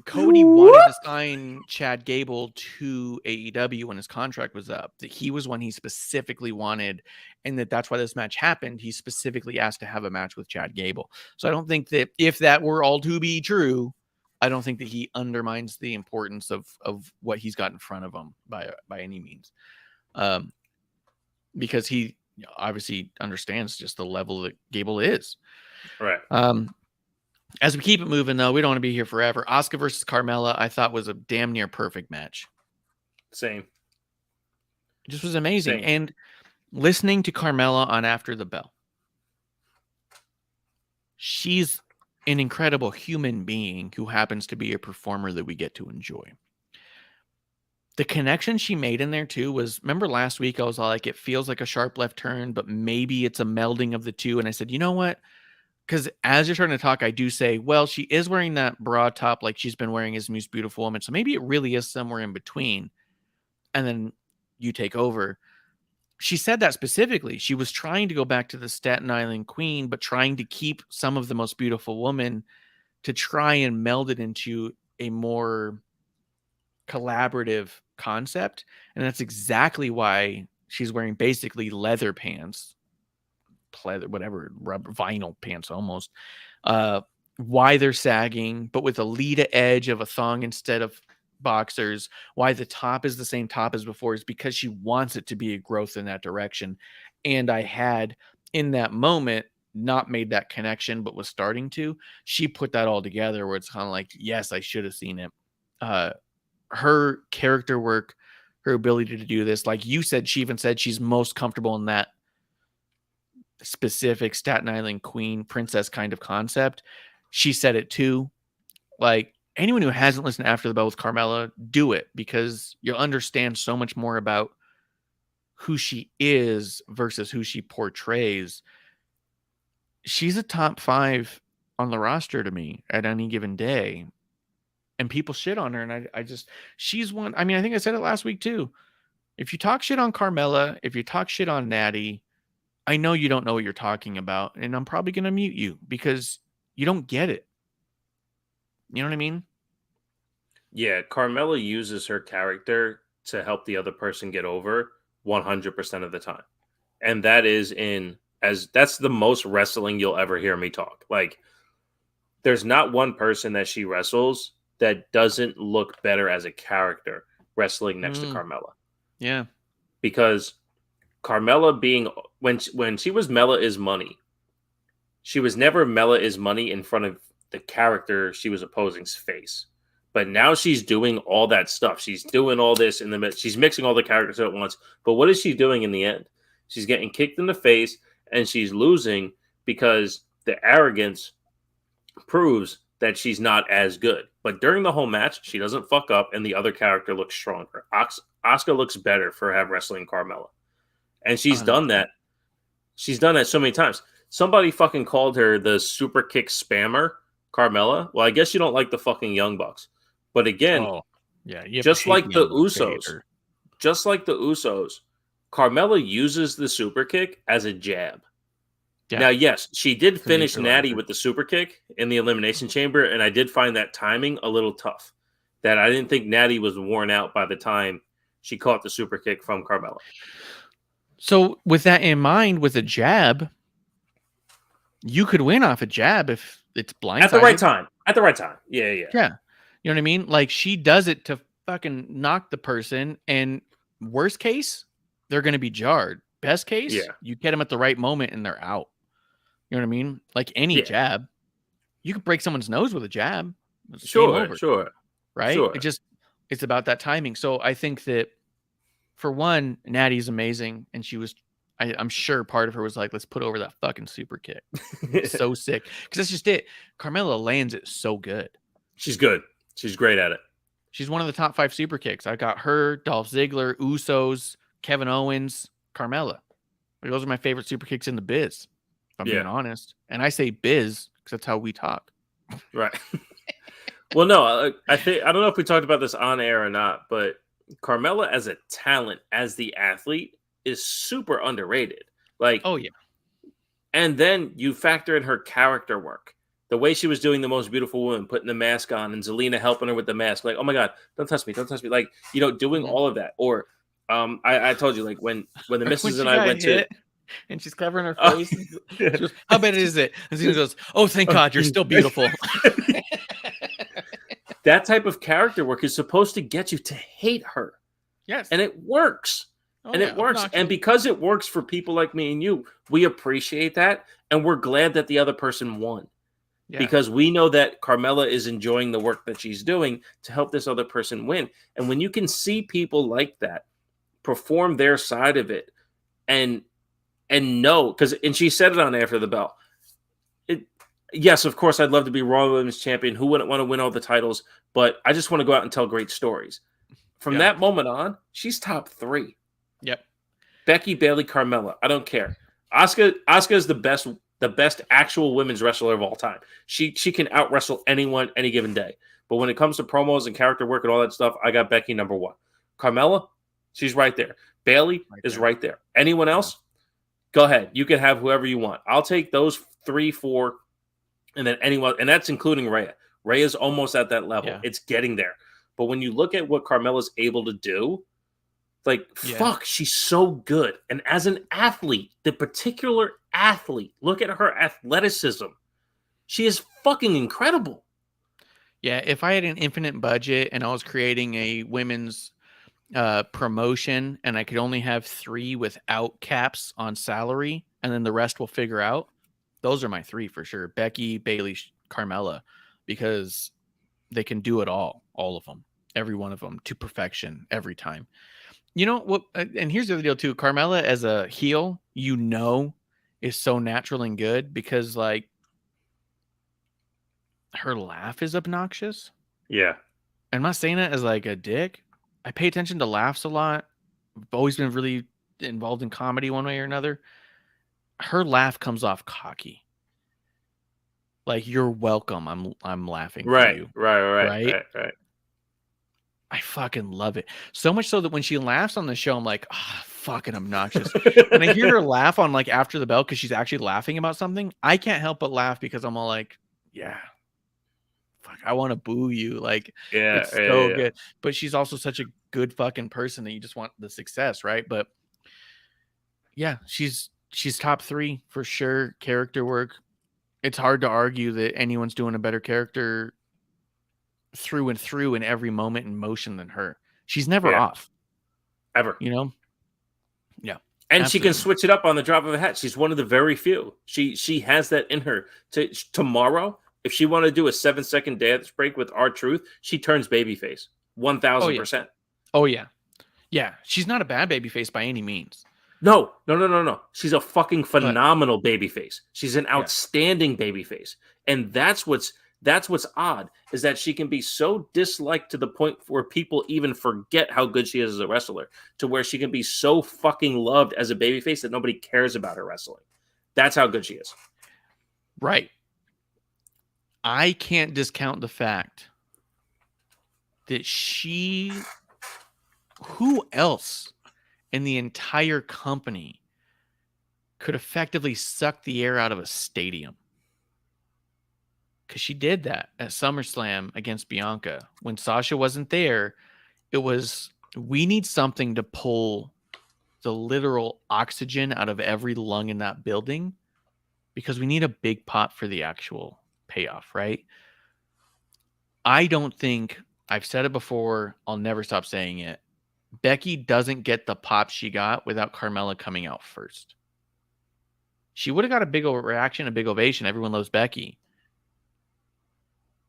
Cody wanted to sign Chad Gable to AEW when his contract was up. That he was one he specifically wanted, and that's why this match happened. He specifically asked to have a match with Chad Gable. So I don't think that if that were all to be true, I don't think that he undermines the importance of what he's got in front of him by any means, because he obviously understands just the level that Gable is. Right. As we keep it moving, though, we don't want to be here forever. Asuka versus Carmella, I thought was a damn near perfect match. Same. It just was amazing. And listening to Carmella on After the Bell, she's an incredible human being who happens to be a performer that we get to enjoy. The connection she made in there, too, was, remember last week I was all like, it feels like a sharp left turn, but maybe it's a melding of the two. And I said, you know what? Because as you're starting to talk, I do say, well, she is wearing that bra top like she's been wearing as Most Beautiful Woman. So maybe it really is somewhere in between. And then you take over. She said that specifically. She was trying to go back to the Staten Island Queen, but trying to keep some of the Most Beautiful Woman to try and meld it into a more collaborative concept, and that's exactly why she's wearing basically leather pants, pleather, whatever, rubber vinyl pants almost. Why they're sagging, but with a lead edge of a thong instead of boxers. Why the top is the same top as before is because she wants it to be a growth in that direction. And I had in that moment not made that connection, but was starting to. She put that all together where it's kind of like, yes, I should have seen it. Her character work, her ability to do this, like you said, she even said she's most comfortable in that specific Staten Island queen princess kind of concept. She said it too. Like, anyone who hasn't listened to After the Bell with Carmella, do it, because you'll understand so much more about who she is versus who she portrays. She's a top 5 on the roster to me at any given day. And people shit on her. And I just, she's one. I mean, I think I said it last week too. If you talk shit on Carmella, if you talk shit on Natty, I know you don't know what you're talking about. And I'm probably going to mute you because you don't get it. You know what I mean? Yeah, Carmella uses her character to help the other person get over 100% of the time. And that's the most wrestling you'll ever hear me talk. Like, there's not one person that she wrestles that doesn't look better as a character wrestling next to Carmella. Yeah. Because Carmella being, when she was Mella is Money, she was never Mella is Money in front of the character she was opposing's face. But now she's doing all that stuff. She's doing all this in the midst. She's mixing all the characters at once. But what is she doing in the end? She's getting kicked in the face and she's losing because the arrogance proves that she's not as good. But during the whole match, she doesn't fuck up and the other character looks stronger. Asuka looks better for wrestling Carmella. And she's done that. She's done that so many times. Somebody fucking called her the super kick spammer, Carmella. Well, I guess you don't like the fucking Young Bucks. But again, just like the Usos, Carmella uses the super kick as a jab. Yeah. Now, yes, she did finish Natty with the super kick in the Elimination Chamber, and I did find that timing a little tough. That I didn't think Natty was worn out by the time she caught the super kick from Carmella. So with that in mind, with a jab, you could win off a jab if it's blindsided. At the right time. Yeah. You know what I mean? Like, she does it to fucking knock the person, and worst case, they're going to be jarred. Best case, you get them at the right moment and they're out. You know what I mean? Like any jab, you could break someone's nose with a jab. Sure. Right? Sure. It's about that timing. So I think that, for one, Natty's amazing, and I'm sure part of her was like, let's put over that fucking super kick. It's so sick. Because that's just it. Carmella lands it so good. She's good. She's great at it. She's one of the top 5 super kicks. I got her, Dolph Ziggler, Usos, Kevin Owens, Carmella. Those are my favorite super kicks in the biz, if I'm being honest. And I say biz because that's how we talk. Right. Well, no, I don't know if we talked about this on air or not, but Carmella as a talent, as the athlete, is super underrated. Like, oh yeah. And then you factor in her character work. The way she was doing The Most Beautiful Woman, putting the mask on, and Zelina helping her with the mask. Like, oh my God, don't touch me. Like, doing all of that. Or I told you, like, when the missus and I went to, and she's covering her face. She goes, how bad is it? And Zelina goes, oh, thank God, you're still beautiful. That type of character work is supposed to get you to hate her. Yes. And it works. It works. And because it works for people like me and you, we appreciate that. And we're glad that the other person won. Yeah. Because we know that Carmella is enjoying the work that she's doing to help this other person win. And when you can see people like that perform their side of it and know, and she said it on After the Bell. Yes, of course, I'd love to be Raw Women's Champion. Who wouldn't want to win all the titles? But I just want to go out and tell great stories. From that moment on, she's top 3. Yep. Becky, Bayley, Carmella. I don't care. Asuka is the best actual women's wrestler of all time. She can out wrestle anyone any given day. But when it comes to promos and character work and all that stuff, I got Becky number 1. Carmella, she's right there. Bayley is right there. Anyone else? Go ahead. You can have whoever you want. I'll take those 3, 4, and then anyone, and that's including Rhea. Rhea's almost at that level. Yeah. It's getting there. But when you look at what Carmella's able to do, like, Yeah. fuck, she's so good. And as an athlete, the particular athlete, look at her athleticism. She is fucking incredible. Yeah, if I had an infinite budget and I was creating a women's promotion and I could only have 3 without caps on salary and then the rest we'll figure out, those are my 3 for sure. Becky, Bailey, Carmella, because they can do it all of them, every one of them to perfection every time. You know what? And here's the other deal too. Carmella as a heel, is so natural and good because like her laugh is obnoxious. Yeah. I'm not saying that as like a dick. I pay attention to laughs a lot. I've always been really involved in comedy one way or another. Her laugh comes off cocky. Like, you're welcome. I'm laughing for you. Right. I fucking love it. So much so that when she laughs on the show, I'm like, fucking obnoxious. When I hear her laugh on like After the Bell because she's actually laughing about something, I can't help but laugh because I'm all like, yeah. Fuck, I want to boo you. Like, it's so good. But she's also such a good fucking person that you just want the success, right? But yeah, she's top 3 for sure. Character work. It's hard to argue that anyone's doing a better character through and through in every moment and motion than her. She's never off. Ever. You know? Yeah. And absolutely. she can switch it up on the drop of a hat. She's one of the very few. She has that in her. Tomorrow, if she wanted to do a 7-second dance break with R-Truth, she turns babyface. 1,000%. Oh, yeah. Yeah. She's not a bad babyface by any means. No. She's a fucking phenomenal babyface. She's an outstanding babyface. And that's what's odd, is that she can be so disliked to the point where people even forget how good she is as a wrestler, to where she can be so fucking loved as a babyface that nobody cares about her wrestling. That's how good she is. Right. I can't discount the fact that who else in the entire company could effectively suck the air out of a stadium? Because she did that at SummerSlam against Bianca. When Sasha wasn't there, it was, we need something to pull the literal oxygen out of every lung in that building because we need a big pop for the actual payoff, right? I don't think, I've said it before, I'll never stop saying it, Becky doesn't get the pop she got without Carmella coming out first. She would have got a big reaction, a big ovation. Everyone loves Becky.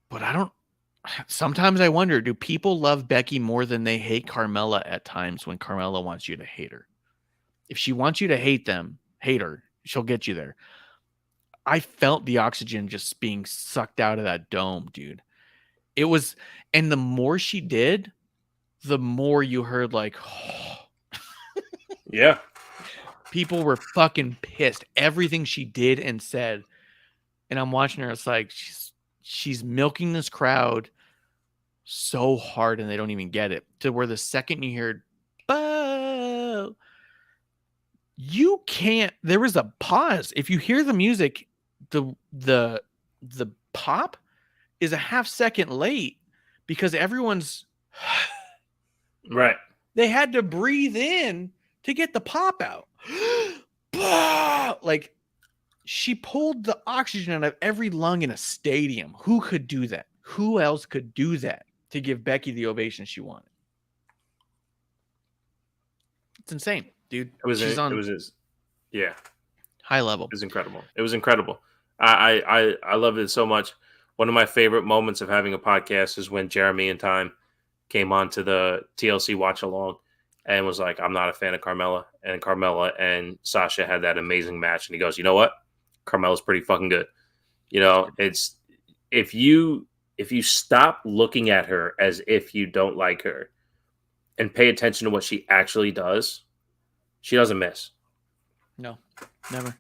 But sometimes I wonder, do people love Becky more than they hate Carmella at times when Carmella wants you to hate her? If she wants you to hate her, she'll get you there. I felt the oxygen just being sucked out of that dome, dude. It was, and the more she did, the more you heard like, yeah. People were fucking pissed. Everything she did and said. And I'm watching her, it's like, she's milking this crowd so hard and they don't even get it. To where the second you hear, "Boo," you can't, there was a pause. If you hear the music, the pop is a half second late because everyone's right. They had to breathe in to get the pop out. Like, she pulled the oxygen out of every lung in a stadium. Who could do that? Who else could do that to give Becky the ovation she wanted? It's insane, dude. Yeah. High level. It was incredible. It was incredible. I loved it so much. One of my favorite moments of having a podcast is when Jeremy and Time came on to the TLC watch along and was like, I'm not a fan of Carmella. And Carmella and Sasha had that amazing match. And he goes, you know what? Carmella's pretty fucking good. You know, it's if you stop looking at her as if you don't like her and pay attention to what she actually does, she doesn't miss. No, never.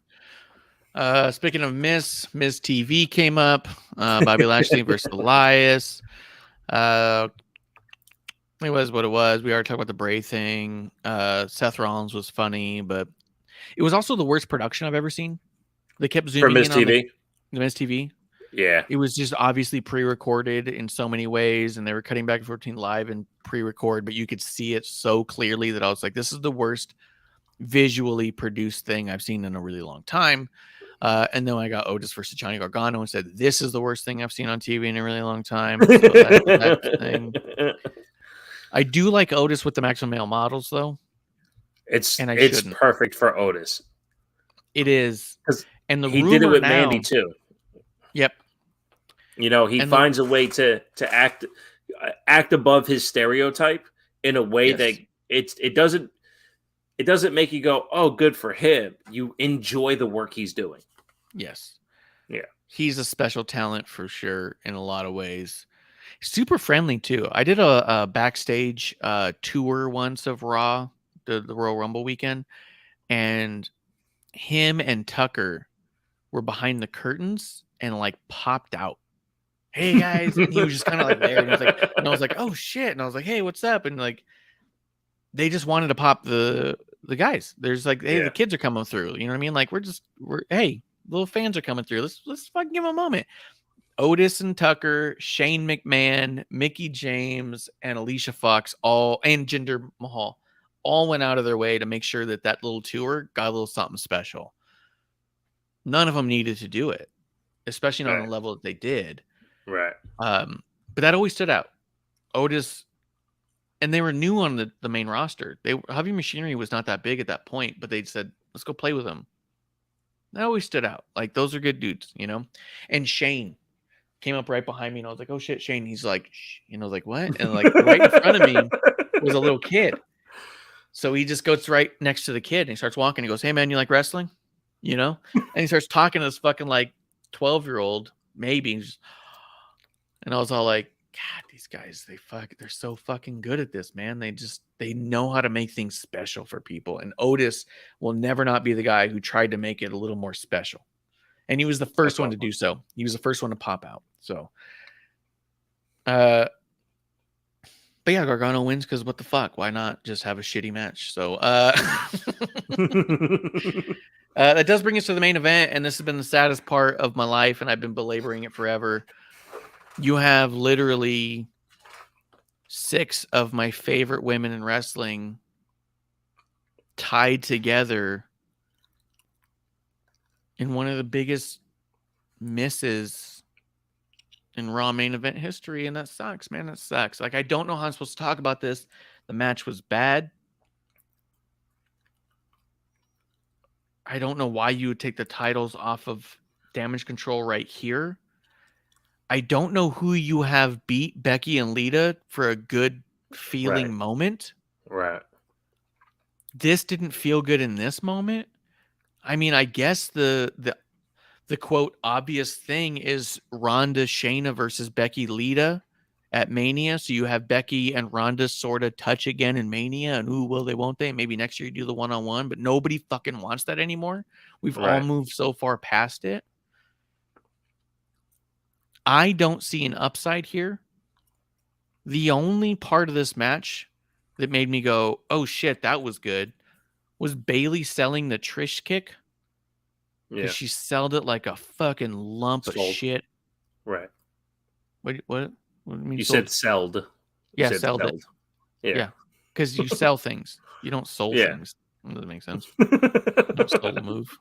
Speaking of Miss TV came up. Bobby Lashley versus Elias. It was what it was. We already talked about the Bray thing. Seth Rollins was funny, but it was also the worst production I've ever seen. They kept zooming for Miz in on TV. the Miz TV. Yeah. It was just obviously pre-recorded in so many ways, and they were cutting back and forth between live and pre-record, but you could see it so clearly that I was like, this is the worst visually produced thing I've seen in a really long time. And then I got Otis versus Johnny Gargano and said, this is the worst thing I've seen on TV in a really long time. So that thing. I do like Otis with the maximum male models, though. It's And I shouldn't. perfect for Otis. It is. 'Cause And the he rumor did it with now, Mandy too. Yep. You know, he And finds a way to act above his stereotype in a way Yes. that it doesn't make you go, oh, good for him. You enjoy the work he's doing. Yes. Yeah. He's a special talent for sure in a lot of ways. Super friendly too. I did a backstage tour once of Raw, the Royal Rumble weekend, and him and Tucker were behind the curtains and like popped out. Hey guys, and he was just kind of like there, and he was like, and I was like, oh shit, and I was like, hey, what's up? And like, they just wanted to pop the guys. There's like, hey, the kids are coming through. You know what I mean? Like, we're hey, little fans are coming through. Let's fucking give them a moment. Otis and Tucker, Shane McMahon, Mickey James, and Alicia Fox and Jinder Mahal all went out of their way to make sure that little tour got a little something special. None of them needed to do it, especially not on the level that they did. Right. But that always stood out. Otis, and they were new on the main roster. Heavy Machinery was not that big at that point, but they said, let's go play with them. That always stood out. Like, those are good dudes, you know? And Shane came up right behind me, and I was like, oh shit, Shane. He's like, shh. And I was like, what? And like right in front of me was a little kid. So he just goes right next to the kid, and he starts walking. He goes, hey man, you like wrestling? You know? And he starts talking to this fucking like 12-year-old, maybe. And I was all like, God, these guys, they're so fucking good at this, man. They know how to make things special for people. And Otis will never not be the guy who tried to make it a little more special. And he was the first one to do so. He was the first one to pop out. So, but yeah, Gargano wins because what the fuck? Why not just have a shitty match? So, that does bring us to the main event. And this has been the saddest part of my life. And I've been belaboring it forever. You have literally 6 of my favorite women in wrestling tied together in one of the biggest misses in Raw main event history. And that sucks, man. That sucks. Like, I don't know how I'm supposed to talk about this. The match was bad. I don't know why you would take the titles off of Damage Control right here. I don't know who you have beat Becky and Lita for a good feeling moment. Right. This didn't feel good in this moment. I mean, I guess the quote obvious thing is Ronda Shayna versus Becky Lita at Mania. So you have Becky and Ronda sort of touch again in Mania, and will they, won't they? Maybe next year you do the one-on-one, but nobody fucking wants that anymore. We've all moved so far past it. I don't see an upside here. The only part of this match that made me go, oh shit, that was good, was Bayley selling the Trish kick. Yeah. She sold it like a fucking lump of shit. Right. What do you mean? You said sold. Yeah, sold it. Yeah. Because you sell things. You don't sold things. That doesn't make sense. You don't sold the move.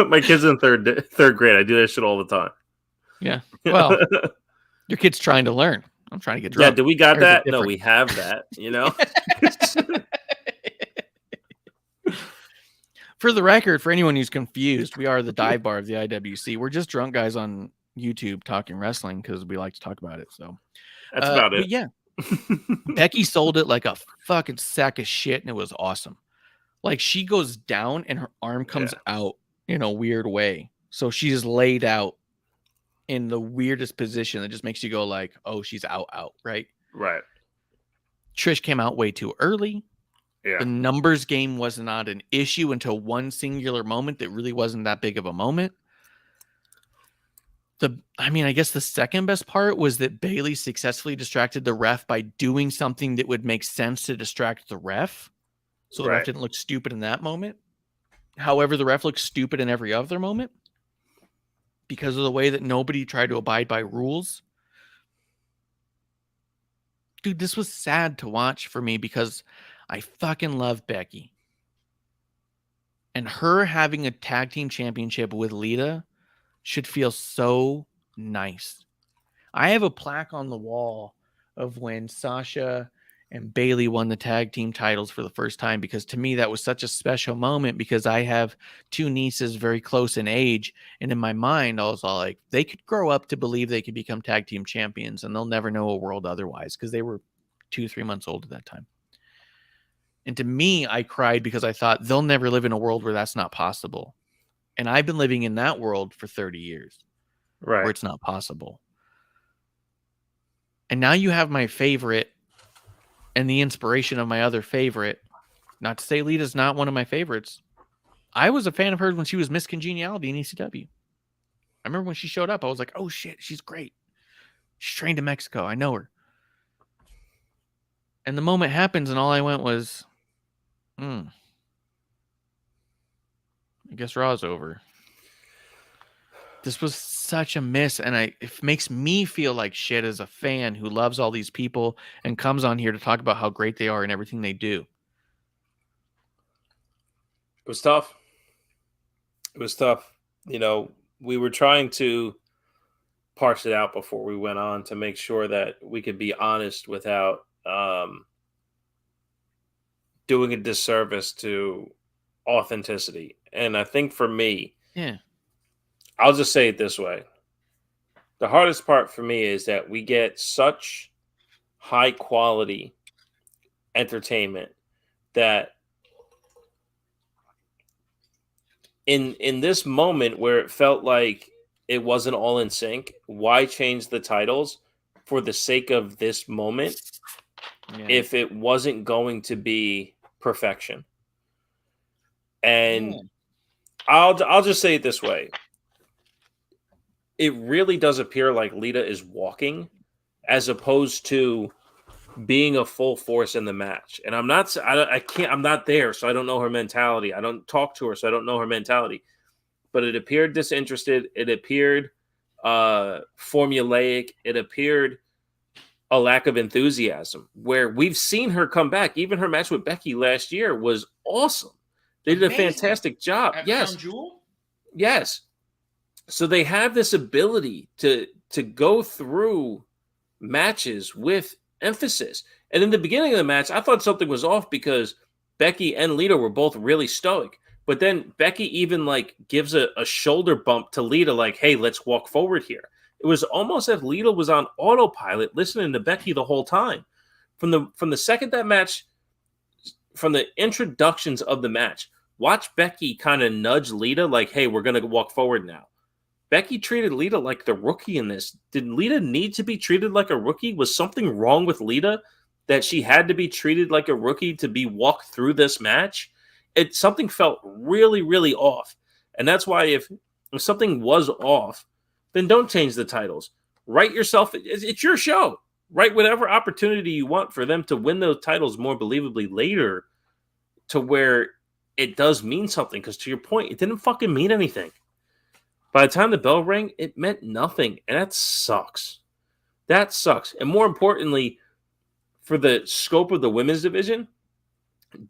My kid's in third grade. I do that shit all the time. Yeah. Well, your kid's trying to learn. I'm trying to get drunk. Yeah, do we got that? No, we have that, you know? For the record, for anyone who's confused, we are the dive bar of the IWC. We're just drunk guys on YouTube talking wrestling because we like to talk about it. So that's about it. Yeah. Becky sold it like a fucking sack of shit, and it was awesome. Like, she goes down and her arm comes out in a weird way. So she's laid out in the weirdest position that just makes you go like, oh, she's out, right? Right. Trish came out way too early. Yeah. The numbers game was not an issue until one singular moment that really wasn't that big of a moment. I guess the second best part was that Bayley successfully distracted the ref by doing something that would make sense to distract the ref. So the ref didn't look stupid in that moment. However, the ref looked stupid in every other moment because of the way that nobody tried to abide by rules. Dude, this was sad to watch for me because I fucking love Becky. And her having a tag team championship with Lita should feel so nice. I have a plaque on the wall of when Sasha and Bailey won the tag team titles for the first time, because to me that was such a special moment, because I have two nieces very close in age, and in my mind I was all like, they could grow up to believe they could become tag team champions and they'll never know a world otherwise, because they were 2-3 months old at that time. And to me, I cried because I thought they'll never live in a world where that's not possible. And I've been living in that world for 30 years where it's not possible. And now you have my favorite and the inspiration of my other favorite. Not to say Lita's not one of my favorites. I was a fan of hers when she was Miss Congeniality in ECW. I remember when she showed up, I was like, oh shit, she's great. She's trained in Mexico. I know her. And the moment happens and all I went was, I guess Raw's over. This was such a miss, and it makes me feel like shit as a fan who loves all these people and comes on here to talk about how great they are and everything they do. It was tough. It was tough. You know, we were trying to parse it out before we went on to make sure that we could be honest without doing a disservice to authenticity. And I think for me, I'll just say it this way. The hardest part for me is that we get such high quality entertainment that in this moment where it felt like it wasn't all in sync, why change the titles for the sake of this moment if it wasn't going to be perfection? And I'll just say it this way. It really does appear like Lita is walking as opposed to being a full force in the match. And I'm not there, so I don't know her mentality. I don't talk to her, so I don't know her mentality. But it appeared disinterested. It appeared formulaic. It appeared a lack of enthusiasm, where we've seen her come back. Even her match with Becky last year was awesome. They did a fantastic job. Yes. Yes. So they have this ability to go through matches with emphasis. And in the beginning of the match, I thought something was off because Becky and Lita were both really stoic. But then Becky even gives a shoulder bump to Lita, like, hey, let's walk forward here. It was almost as if Lita was on autopilot listening to Becky the whole time. From the second that match, from the introductions of the match, watch Becky kind of nudge Lita like, hey, we're going to walk forward now. Becky treated Lita like the rookie in this. Did Lita need to be treated like a rookie? Was something wrong with Lita that she had to be treated like a rookie to be walked through this match? Something felt really, really off. And that's why if something was off, then don't change the titles. Write yourself. It's your show. Write whatever opportunity you want for them to win those titles more believably later, to where it does mean something. Because to your point, it didn't fucking mean anything. By the time the bell rang, it meant nothing. And that sucks. That sucks. And more importantly, for the scope of the women's division,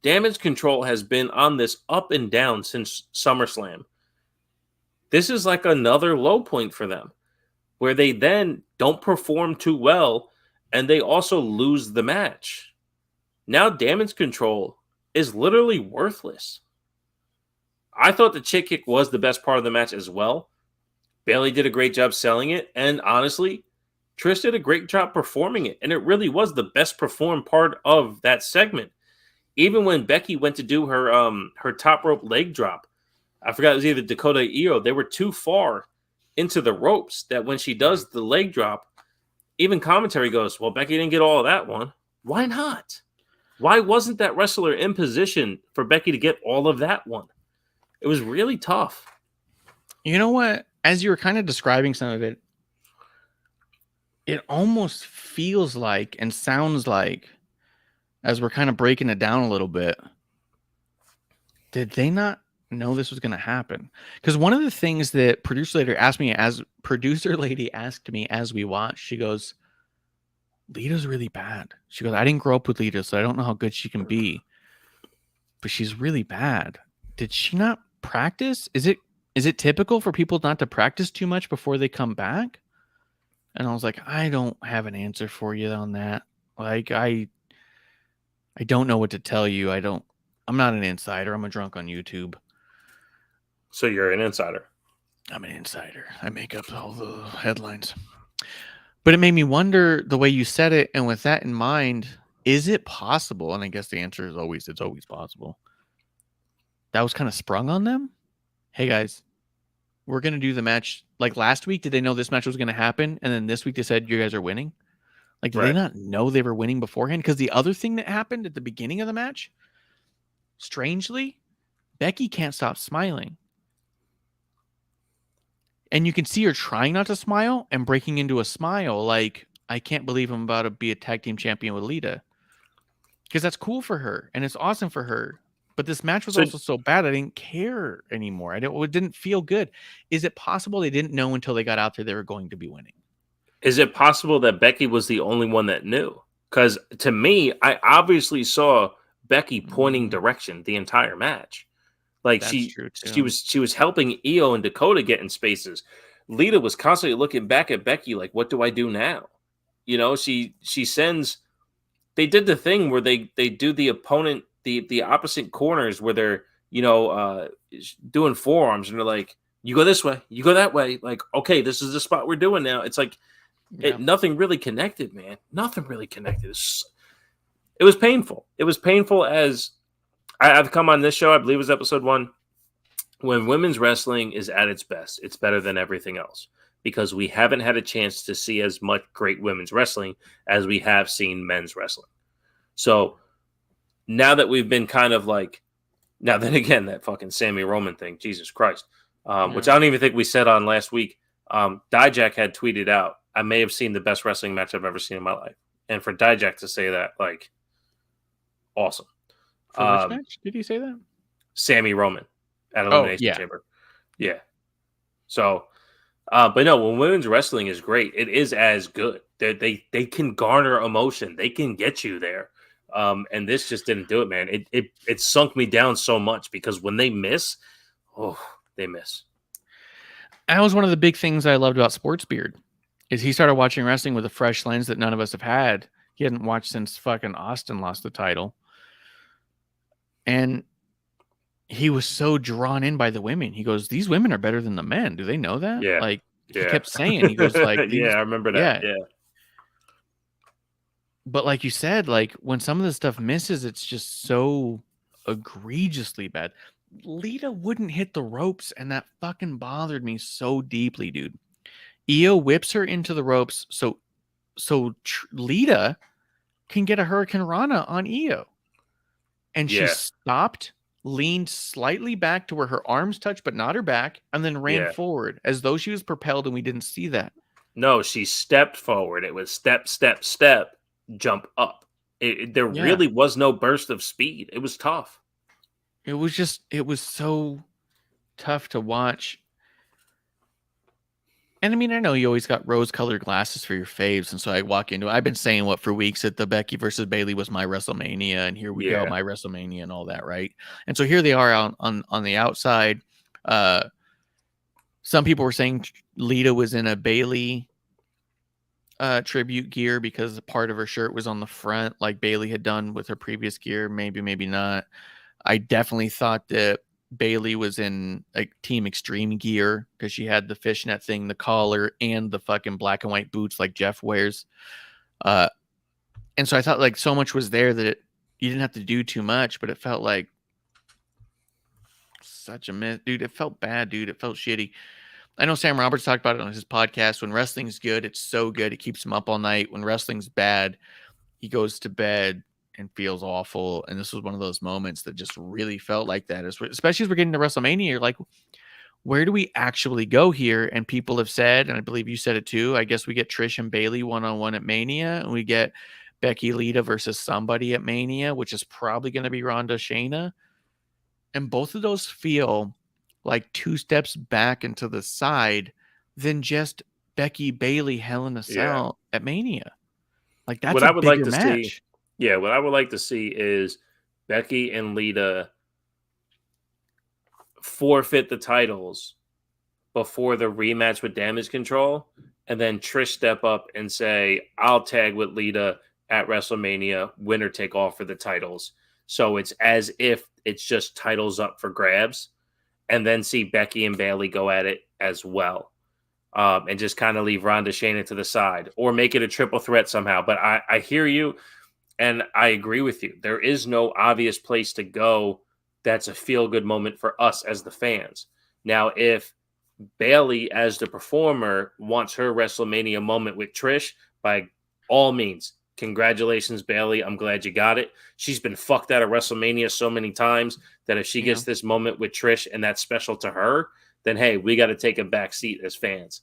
Damage Control has been on this up and down since SummerSlam. This is like another low point for them, where they then don't perform too well, and they also lose the match. Now Damage Control is literally worthless. I thought the chick kick was the best part of the match as well. Bailey did a great job selling it, and honestly, Trish did a great job performing it, and it really was the best performed part of that segment. Even when Becky went to do her top rope leg drop, I forgot it was either Dakota or Io, they were too far into the ropes that when she does the leg drop, even commentary goes, well, Becky didn't get all of that one. Why not? Why wasn't that wrestler in position for Becky to get all of that one? It was really tough. You know what? As you were kind of describing some of it, it almost feels like and sounds like, as we're kind of breaking it down a little bit, Did they not know this was going to happen? Because one of the things that producer lady asked me as we watched, she goes, Lita's really bad. She goes, I didn't grow up with Lita, so I don't know how good she can be, but she's really bad. Did she not practice? Is it typical for people not to practice too much before they come back? And I was like, I don't have an answer for you on that. Like, I don't know what to tell you. I'm not an insider. I'm a drunk on YouTube. So you're an insider. I'm an insider. I make up all the headlines. But it made me wonder the way you said it, and with that in mind, is it possible? And I guess the answer is always, it's always possible. That was kind of sprung on them. Hey guys, we're going to do the match. Like last week, did they know this match was going to happen? And then this week they said, you guys are winning. Like, did they not know they were winning beforehand? Because the other thing that happened at the beginning of the match, strangely, Becky can't stop smiling. And you can see her trying not to smile and breaking into a smile like, I can't believe I'm about to be a tag team champion with Lita. Because that's cool for her, and it's awesome for her. But this match was also so bad, I didn't care anymore. It didn't feel good. Is it possible they didn't know until they got out there they were going to be winning? Is it possible that Becky was the only one that knew? Because to me, I obviously saw Becky pointing direction the entire match. Like she was helping Io and Dakota get in spaces. Lita was constantly looking back at Becky like, what do I do now? You know, she sends. They did the thing where they do the opponent the opposite corners where they're doing forearms and they're like, you go this way, you go that way. Like, okay, this is the spot we're doing now. It's like nothing really connected, man. Nothing really connected. It was painful. It was painful as I've come on this show, I believe it was episode 1. When women's wrestling is at its best, it's better than everything else because we haven't had a chance to see as much great women's wrestling as we have seen men's wrestling. So now that we've been kind of like, now then again, that fucking Sammy Roman thing, Jesus Christ, which I don't even think we said on last week. Dijak had tweeted out, I may have seen the best wrestling match I've ever seen in my life. And for Dijak to say that, like, awesome. For which match did he say that? Sammy Roman at Elimination Chamber. Yeah. So, but no, when women's wrestling is great, it is as good. They can garner emotion. They can get you there. And this just didn't do it, man. It sunk me down so much because when they miss, they miss. That was one of the big things I loved about Sportsbeard is he started watching wrestling with a fresh lens that none of us have had. He hadn't watched since fucking Austin lost the title. And he was so drawn in by the women. He goes, these women are better than the men. Do they know that? Yeah. Like he kept saying, he goes like, yeah, I remember that. Yeah. But like you said, like when some of this stuff misses, it's just so egregiously bad. Lita wouldn't hit the ropes, and that fucking bothered me so deeply, dude. Io whips her into the ropes so Lita can get a Hurricane Rana on Io. And she stopped, leaned slightly back to where her arms touched, but not her back, and then ran forward as though she was propelled, and we didn't see that. No, she stepped forward. It was step, step, step, jump up. There really was no burst of speed. It was tough. It was so tough to watch. And I mean, I know you always got rose-colored glasses for your faves, and so I walk into it. I've been saying for weeks that the Becky versus Bayley was my WrestleMania, and here we go, my WrestleMania and all that, right? And so here they are on the outside. Some people were saying Lita was in a Bayley tribute gear because part of her shirt was on the front, like Bayley had done with her previous gear. Maybe, maybe not. I definitely thought that Bayley was in like Team Extreme gear because she had the fishnet thing, the collar, and the fucking black and white boots like Jeff wears. And so I thought like so much was there that you didn't have to do too much, but it felt like such a mess, dude. It felt bad, dude. It felt shitty. I know Sam Roberts talked about it on his podcast. When wrestling's good, it's so good. It keeps him up all night. When wrestling's bad, he goes to bed and feels awful. And this was one of those moments that just really felt like that, especially as we're getting to WrestleMania. You're like, where do we actually go here? And people have said, and I believe you said it too, I guess we get Trish and Bayley one-on-one at Mania, and we get Becky Lita versus somebody at Mania, which is probably going to be Ronda Shayna. And both of those feel like 2 steps back and to the side than just Becky Bailey Hell in a Cell at Mania. Like, that's What a I would like bigger to match. see, yeah, what I would like to see is Becky and Lita forfeit the titles before the rematch with Damage Control, and then Trish step up and say, I'll tag with Lita at WrestleMania, winner take all for the titles. So it's as if it's just titles up for grabs, and then see Becky and Bailey go at it as well. And just kind of leave Ronda Shayna to the side or make it a triple threat somehow. But I hear you, and I agree with you. There is no obvious place to go that's a feel-good moment for us as the fans. Now, if Bailey, as the performer, wants her WrestleMania moment with Trish, by all means, congratulations, Bailey. I'm glad you got it. She's been fucked out of WrestleMania so many times that if she gets this moment with Trish and that's special to her, then hey, we got to take a back seat as fans.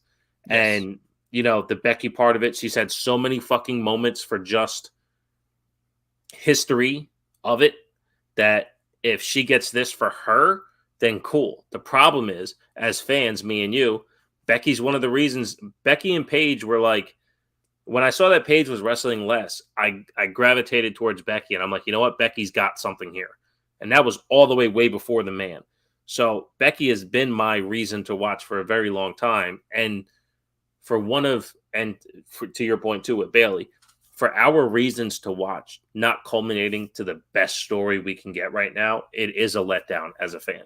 Yes. And, you know, the Becky part of it, she's had so many fucking moments for just history of it that if she gets this for her, then cool. The problem is, as fans, me and you, Becky's one of the reasons. Becky and Paige were like, when I saw that Paige was wrestling less, I gravitated towards Becky, and I'm like, you know what? Becky's got something here. And that was all the way before the man. So Becky has been my reason to watch for a very long time. And to your point too with Bailey, for our reasons to watch, not culminating to the best story we can get right now, it is a letdown as a fan.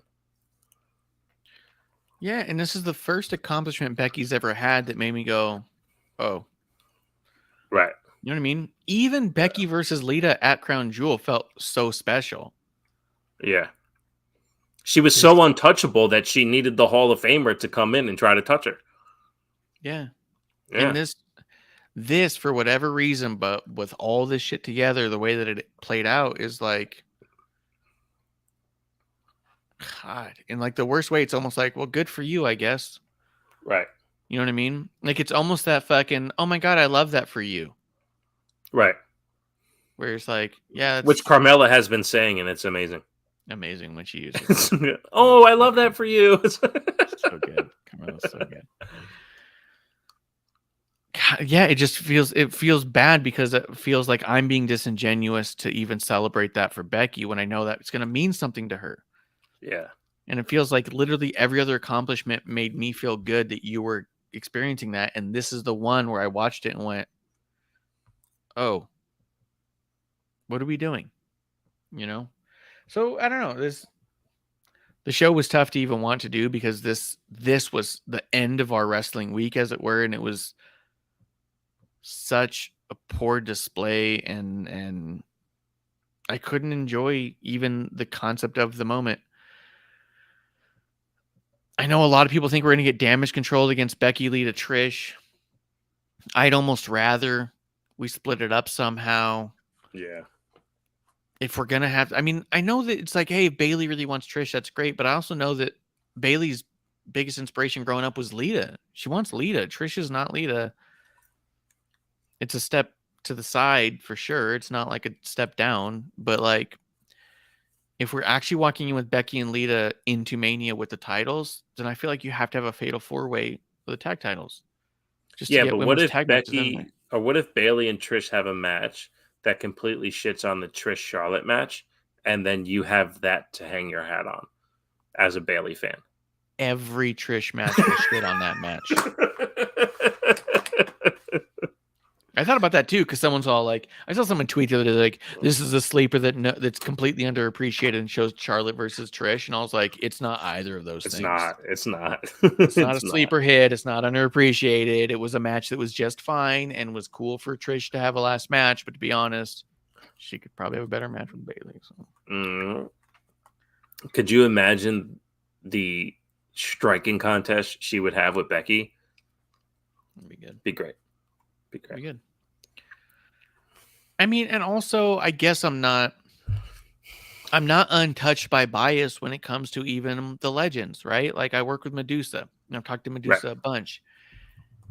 Yeah, and this is the first accomplishment Becky's ever had that made me go, oh. Right. You know what I mean? Even Becky versus Lita at Crown Jewel felt so special. Yeah. She was so untouchable that she needed the Hall of Famer to come in and try to touch her. Yeah. Yeah. And this, for whatever reason, but with all this shit together, the way that it played out is like, God, in like the worst way, it's almost like, well, good for you, I guess. Right. You know what I mean? Like, it's almost that fucking, oh my God, I love that for you. Right. Where it's like, yeah. Which Carmella has been saying, and it's amazing. Amazing when she uses it. Oh, I love that for you. So good. Carmella's so good. God, yeah, it feels bad because it feels like I'm being disingenuous to even celebrate that for Becky when I know that it's going to mean something to her. Yeah. And it feels like literally every other accomplishment made me feel good that you were experiencing that. And this is the one where I watched it and went, oh, what are we doing? You know? So I don't know. The show was tough to even want to do because this was the end of our wrestling week, as it were, and it was such a poor display, and I couldn't enjoy even the concept of the moment. I know a lot of people think we're going to get Damage Control against Becky, Lita, Trish. I'd almost rather we split it up somehow. Yeah. If we're going to have... I mean, I know that it's like, hey, if Bailey really wants Trish, that's great. But I also know that Bailey's biggest inspiration growing up was Lita. She wants Lita. Trish is not Lita. It's a step to the side for sure. It's not like a step down. But like, if we're actually walking in with Becky and Lita into Mania with the titles, then I feel like you have to have a fatal 4-way for the tag titles. Just yeah, but what if Becky or what if Bailey and Trish have a match that completely shits on the Trish Charlotte match, and then you have that to hang your hat on as a Bailey fan? Every Trish match will shit on that match. I thought about that too, because someone's all like, I saw someone tweet the other day, like, this is a sleeper that's completely underappreciated and shows Charlotte versus Trish. And I was like, it's not either of those things. It's not. It's not a sleeper hit. It's not underappreciated. It was a match that was just fine and was cool for Trish to have a last match. But to be honest, she could probably have a better match with Bailey. So. Could you imagine the striking contest she would have with Becky? That'd be good. Be great. Be good. I mean, and also, I guess I'm not untouched by bias when it comes to even the legends, right? Like, I work with Medusa, and I've talked to Medusa a bunch.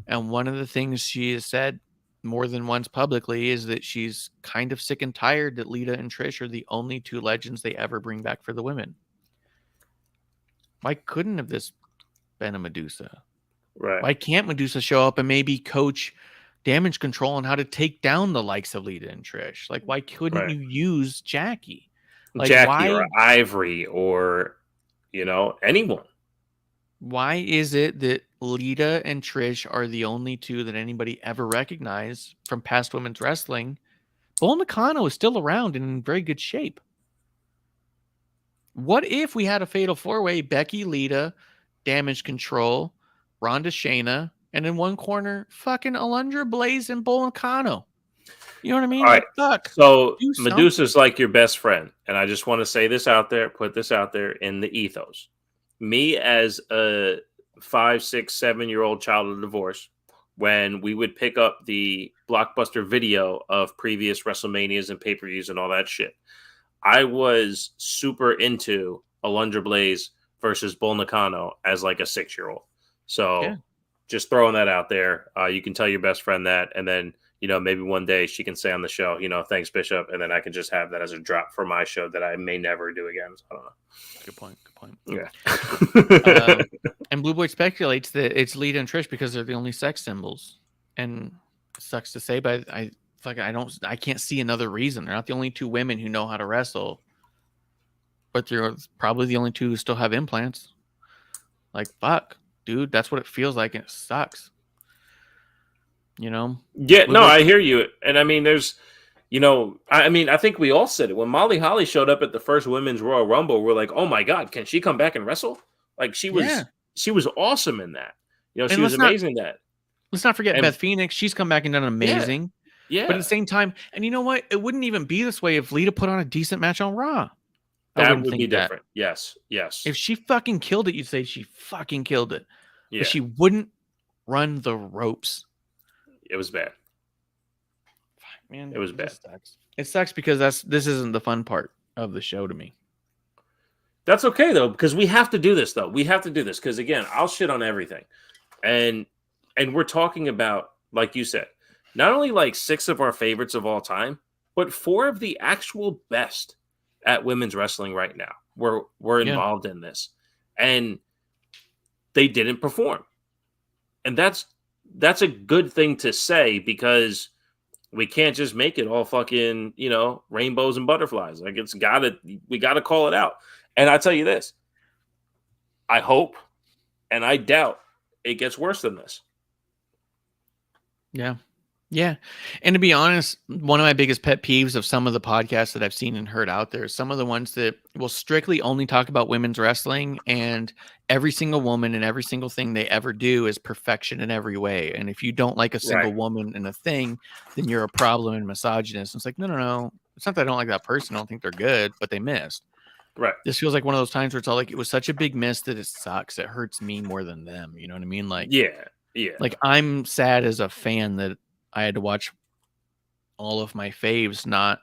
And one of the things she has said more than once publicly is that she's kind of sick and tired that Lita and Trish are the only two legends they ever bring back for the women. Why couldn't have this been a Medusa? Right. Why can't Medusa show up and maybe coach damage control on how to take down the likes of Lita and Trish? Like, why couldn't Right. you use Jackie? Like, Jackie or Ivory or anyone. why is it that Lita and Trish are the only two that anybody ever recognized from past women's wrestling? Bull Nakano is still around and in very good shape. What if we had a fatal four-way, Becky, Lita, Damage Control, Ronda, Shayna, and in one corner, fucking Alundra Blaze and Bull Nakano? You know what I mean? All Like, right. fuck. So do Medusa's like your best friend. And I just want to say this out there, put this out there in the ethos. Me as a 5, 6, 7-year-old child of divorce, when we would pick up the Blockbuster video of previous WrestleManias and pay-per-views and all that shit, I was super into Alundra Blaze versus Bull Nakano as like a 6-year-old. So Yeah. just throwing that out there. You can tell your best friend that, and then maybe one day she can say on the show, thanks, Bishop, and then I can just have that as a drop for my show that I may never do again. So I don't know. Good point. Good point. Yeah. And Blue Boy speculates that it's Lita and Trish because they're the only sex symbols. And it sucks to say, but I can't see another reason. They're not the only two women who know how to wrestle, but they're probably the only two who still have implants. Like, fuck, dude, that's what it feels like, and it sucks. Yeah, Blue no, Boy- I hear you. And I mean, there's, I think we all said it. When Molly Holly showed up at the first Women's Royal Rumble, we're like, oh my God, can she come back and wrestle? Like she was awesome in that. She was amazing in that. Let's not forget Beth Phoenix. She's come back and done amazing. Yeah. But at the same time, and you know what? It wouldn't even be this way if Lita put on a decent match on Raw. That would be different. Yes. If she fucking killed it, you'd say she fucking killed it. Yeah. But she wouldn't run the ropes. It was bad. Man, it was bad. It sucks because this isn't the fun part of the show to me. That's okay though, because we have to do this though. We have to do this because again, I'll shit on everything, and we're talking about, like you said, not only like 6 of our favorites of all time, but 4 of the actual best at women's wrestling right now. We're involved in this, and they didn't perform, and that's a good thing to say because we can't just make it all fucking, rainbows and butterflies. Like we gotta call it out. And I tell you this, I hope and I doubt it gets worse than this. Yeah. Yeah. And to be honest, one of my biggest pet peeves of some of the podcasts that I've seen and heard out there, some of the ones that will strictly only talk about women's wrestling, and every single woman and every single thing they ever do is perfection in every way. And if you don't like a single woman in a thing, then you're a problem and misogynist. And it's like, no. It's not that I don't like that person. I don't think they're good, but they missed. Right. This feels like one of those times where it's all like, it was such a big miss that it sucks. It hurts me more than them. You know what I mean? Like, yeah. Like, I'm sad as a fan that I had to watch all of my faves not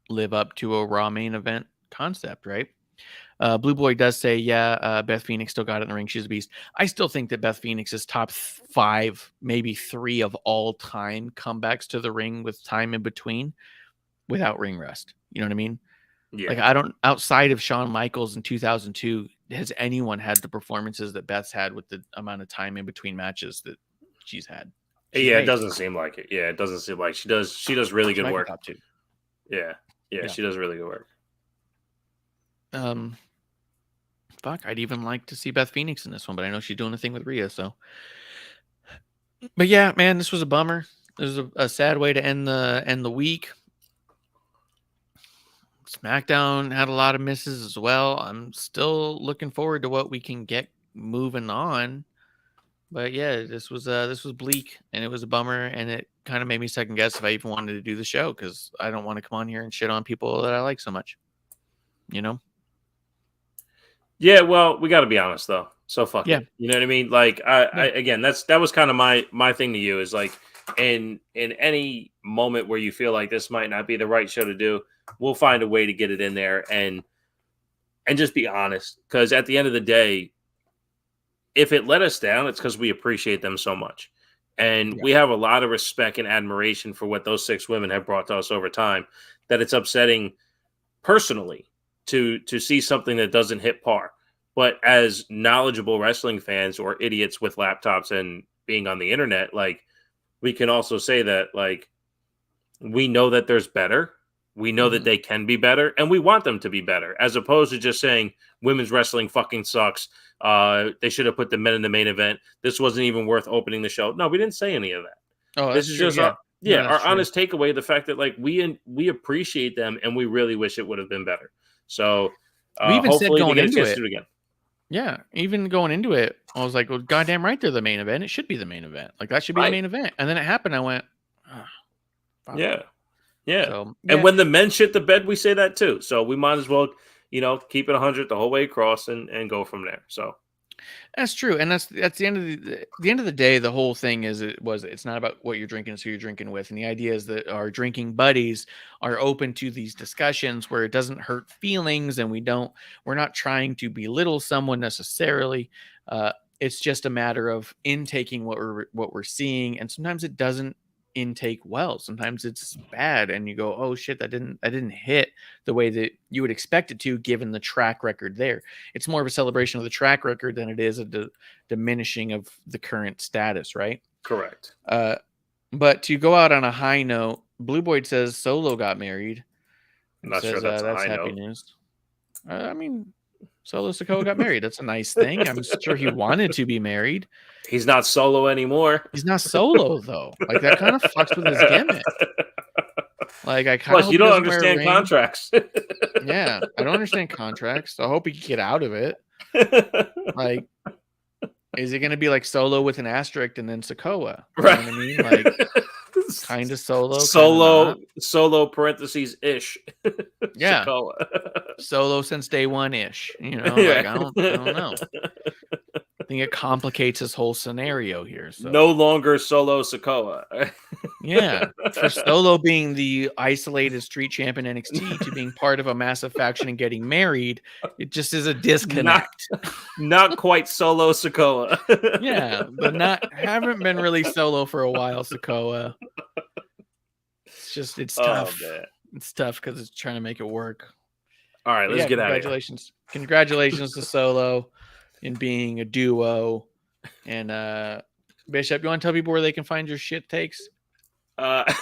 live up to a Raw main event concept, right? Blue Boy does say, Beth Phoenix still got it in the ring. She's a beast. I still think that Beth Phoenix is top 5, maybe 3 of all time comebacks to the ring with time in between without ring rust. You know what I mean? Yeah. Like, I don't, outside of Shawn Michaels in 2002, has anyone had the performances that Beth's had with the amount of time in between matches that she's had? It doesn't seem like it. Yeah, it doesn't seem like she does. She does really good work. Top 2. Yeah, she does really good work. Fuck, I'd even like to see Beth Phoenix in this one, but I know she's doing a thing with Rhea, so. But yeah, man, this was a bummer. This was a sad way to end the week. SmackDown had a lot of misses as well. I'm still looking forward to what we can get moving on. But yeah, this was bleak, and it was a bummer, and it kind of made me second guess if I even wanted to do the show, because I don't want to come on here and shit on people that I like so much. You know? Yeah, well, we got to be honest though. So fuck it. You know what I mean? Like, I again, that was kind of my thing to you is like, in any moment where you feel like this might not be the right show to do, we'll find a way to get it in there and just be honest, because at the end of the day, if it let us down, it's because we appreciate them so much. And we have a lot of respect and admiration for what those 6 women have brought to us over time, that it's upsetting personally to see something that doesn't hit par. But as knowledgeable wrestling fans or idiots with laptops and being on the internet, like, we can also say that, like, we know that there's better. We know that they can be better, and we want them to be better, as opposed to just saying women's wrestling fucking sucks. They should have put the men in the main event. This wasn't even worth opening the show. No, we didn't say any of that. Oh, this is true, just no, our true. honest takeaway. The fact that, like, we appreciate them, and we really wish it would have been better. So We even said hopefully going they get a into chance it. to do it again. Yeah, even going into it, I was like, well, goddamn right, they're the main event. It should be the main event. Like, that should be the Right. main event. And then it happened. I went, oh, fuck. Yeah. Yeah. So, And when the men shit the bed, we say that too. So we might as well, keep it 100 the whole way across and go from there. So that's true, and that's the end of the end of the day. The whole thing it's not about what you're drinking, it's who you're drinking with, and the idea is that our drinking buddies are open to these discussions where it doesn't hurt feelings, and we're not trying to belittle someone necessarily. It's just a matter of intaking what we're seeing, and sometimes it doesn't intake well. Sometimes it's bad, and you go, oh shit, that didn't hit the way that you would expect it to, given the track record there. It's more of a celebration of the track record than it is a diminishing of the current status, right? correct. But to go out on a high note, Blue Boyd says Solo got married. I'm not sure that's a high happy note. news. I mean, Solo Sikoa got married. That's a nice thing. I'm sure he wanted to be married. He's not Solo anymore. He's not Solo though. Like, that kind of fucks with his gimmick. Like, I kind of Plus, you don't understand contracts. Yeah, I don't understand contracts. I hope he can get out of it. Like, is it going to be like Solo with an asterisk and then Sikoa? You know what I mean? Like, kind of Solo. Solo parentheses ish. Yeah. Sikoa. Solo since day one ish. You know, Yeah. like, I don't know. I think it complicates this whole scenario here. So. No longer Solo Sikoa. Yeah, for Solo being the isolated street champ in NXT to being part of a massive faction and getting married, it just is a disconnect. Not quite Solo Sikoa. Yeah, but haven't been really Solo for a while, Sikoa. It's tough. Man. It's tough because it's trying to make it work. All right, let's get out of here. Congratulations to Solo in being a duo. And Bishop, you want to tell people where they can find your shit takes? That's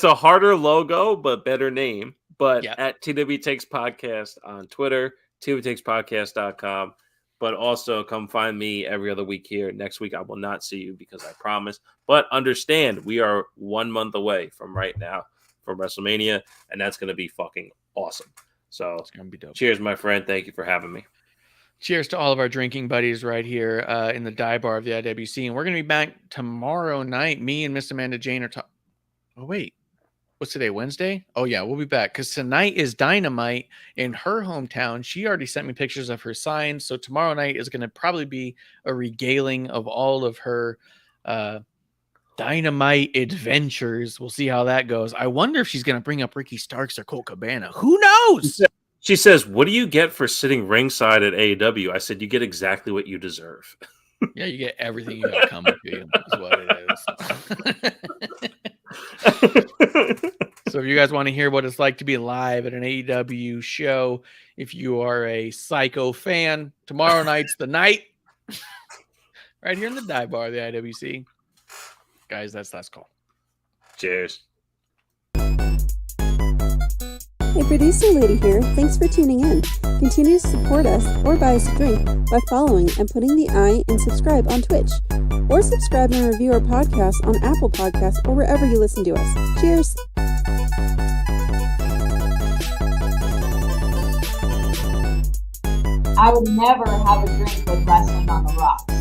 a harder logo, but better name. But Yep. at TW Takes Podcast on Twitter, twtakes.podcast.com. But also come find me every other week here. Next week, I will not see you because I promise. But understand, we are 1 month away from right now from WrestleMania, and that's going to be fucking awesome. So It's gonna be dope. cheers, my friend. Thank you for having me. Cheers to all of our drinking buddies right here in the dive bar of the IWC. And we're going to be back tomorrow night. Me and Miss Amanda Jane are talking. Oh, wait. What's today? Wednesday? Oh, yeah. We'll be back because tonight is Dynamite in her hometown. She already sent me pictures of her signs. So tomorrow night is going to probably be a regaling of all of her Dynamite adventures. We'll see how that goes. I wonder if she's going to bring up Ricky Starks or Colt Cabana. Who knows? She says, "What do you get for sitting ringside at AEW?" I said, "You get exactly what you deserve." Yeah, you get everything you got coming to you, is what it is. So if you guys want to hear what it's like to be live at an AEW show, if you are a Psycho fan, tomorrow night's the night. Right here in the dive bar of the IWC. Guys, that's last call. Cheers. Hey, producer lady here. Thanks for tuning in. Continue to support us or buy us a drink by following and putting the I in subscribe on Twitch. Or subscribe and review our podcast on Apple Podcasts or wherever you listen to us. Cheers! I would never have a drink with wrestling on the rocks.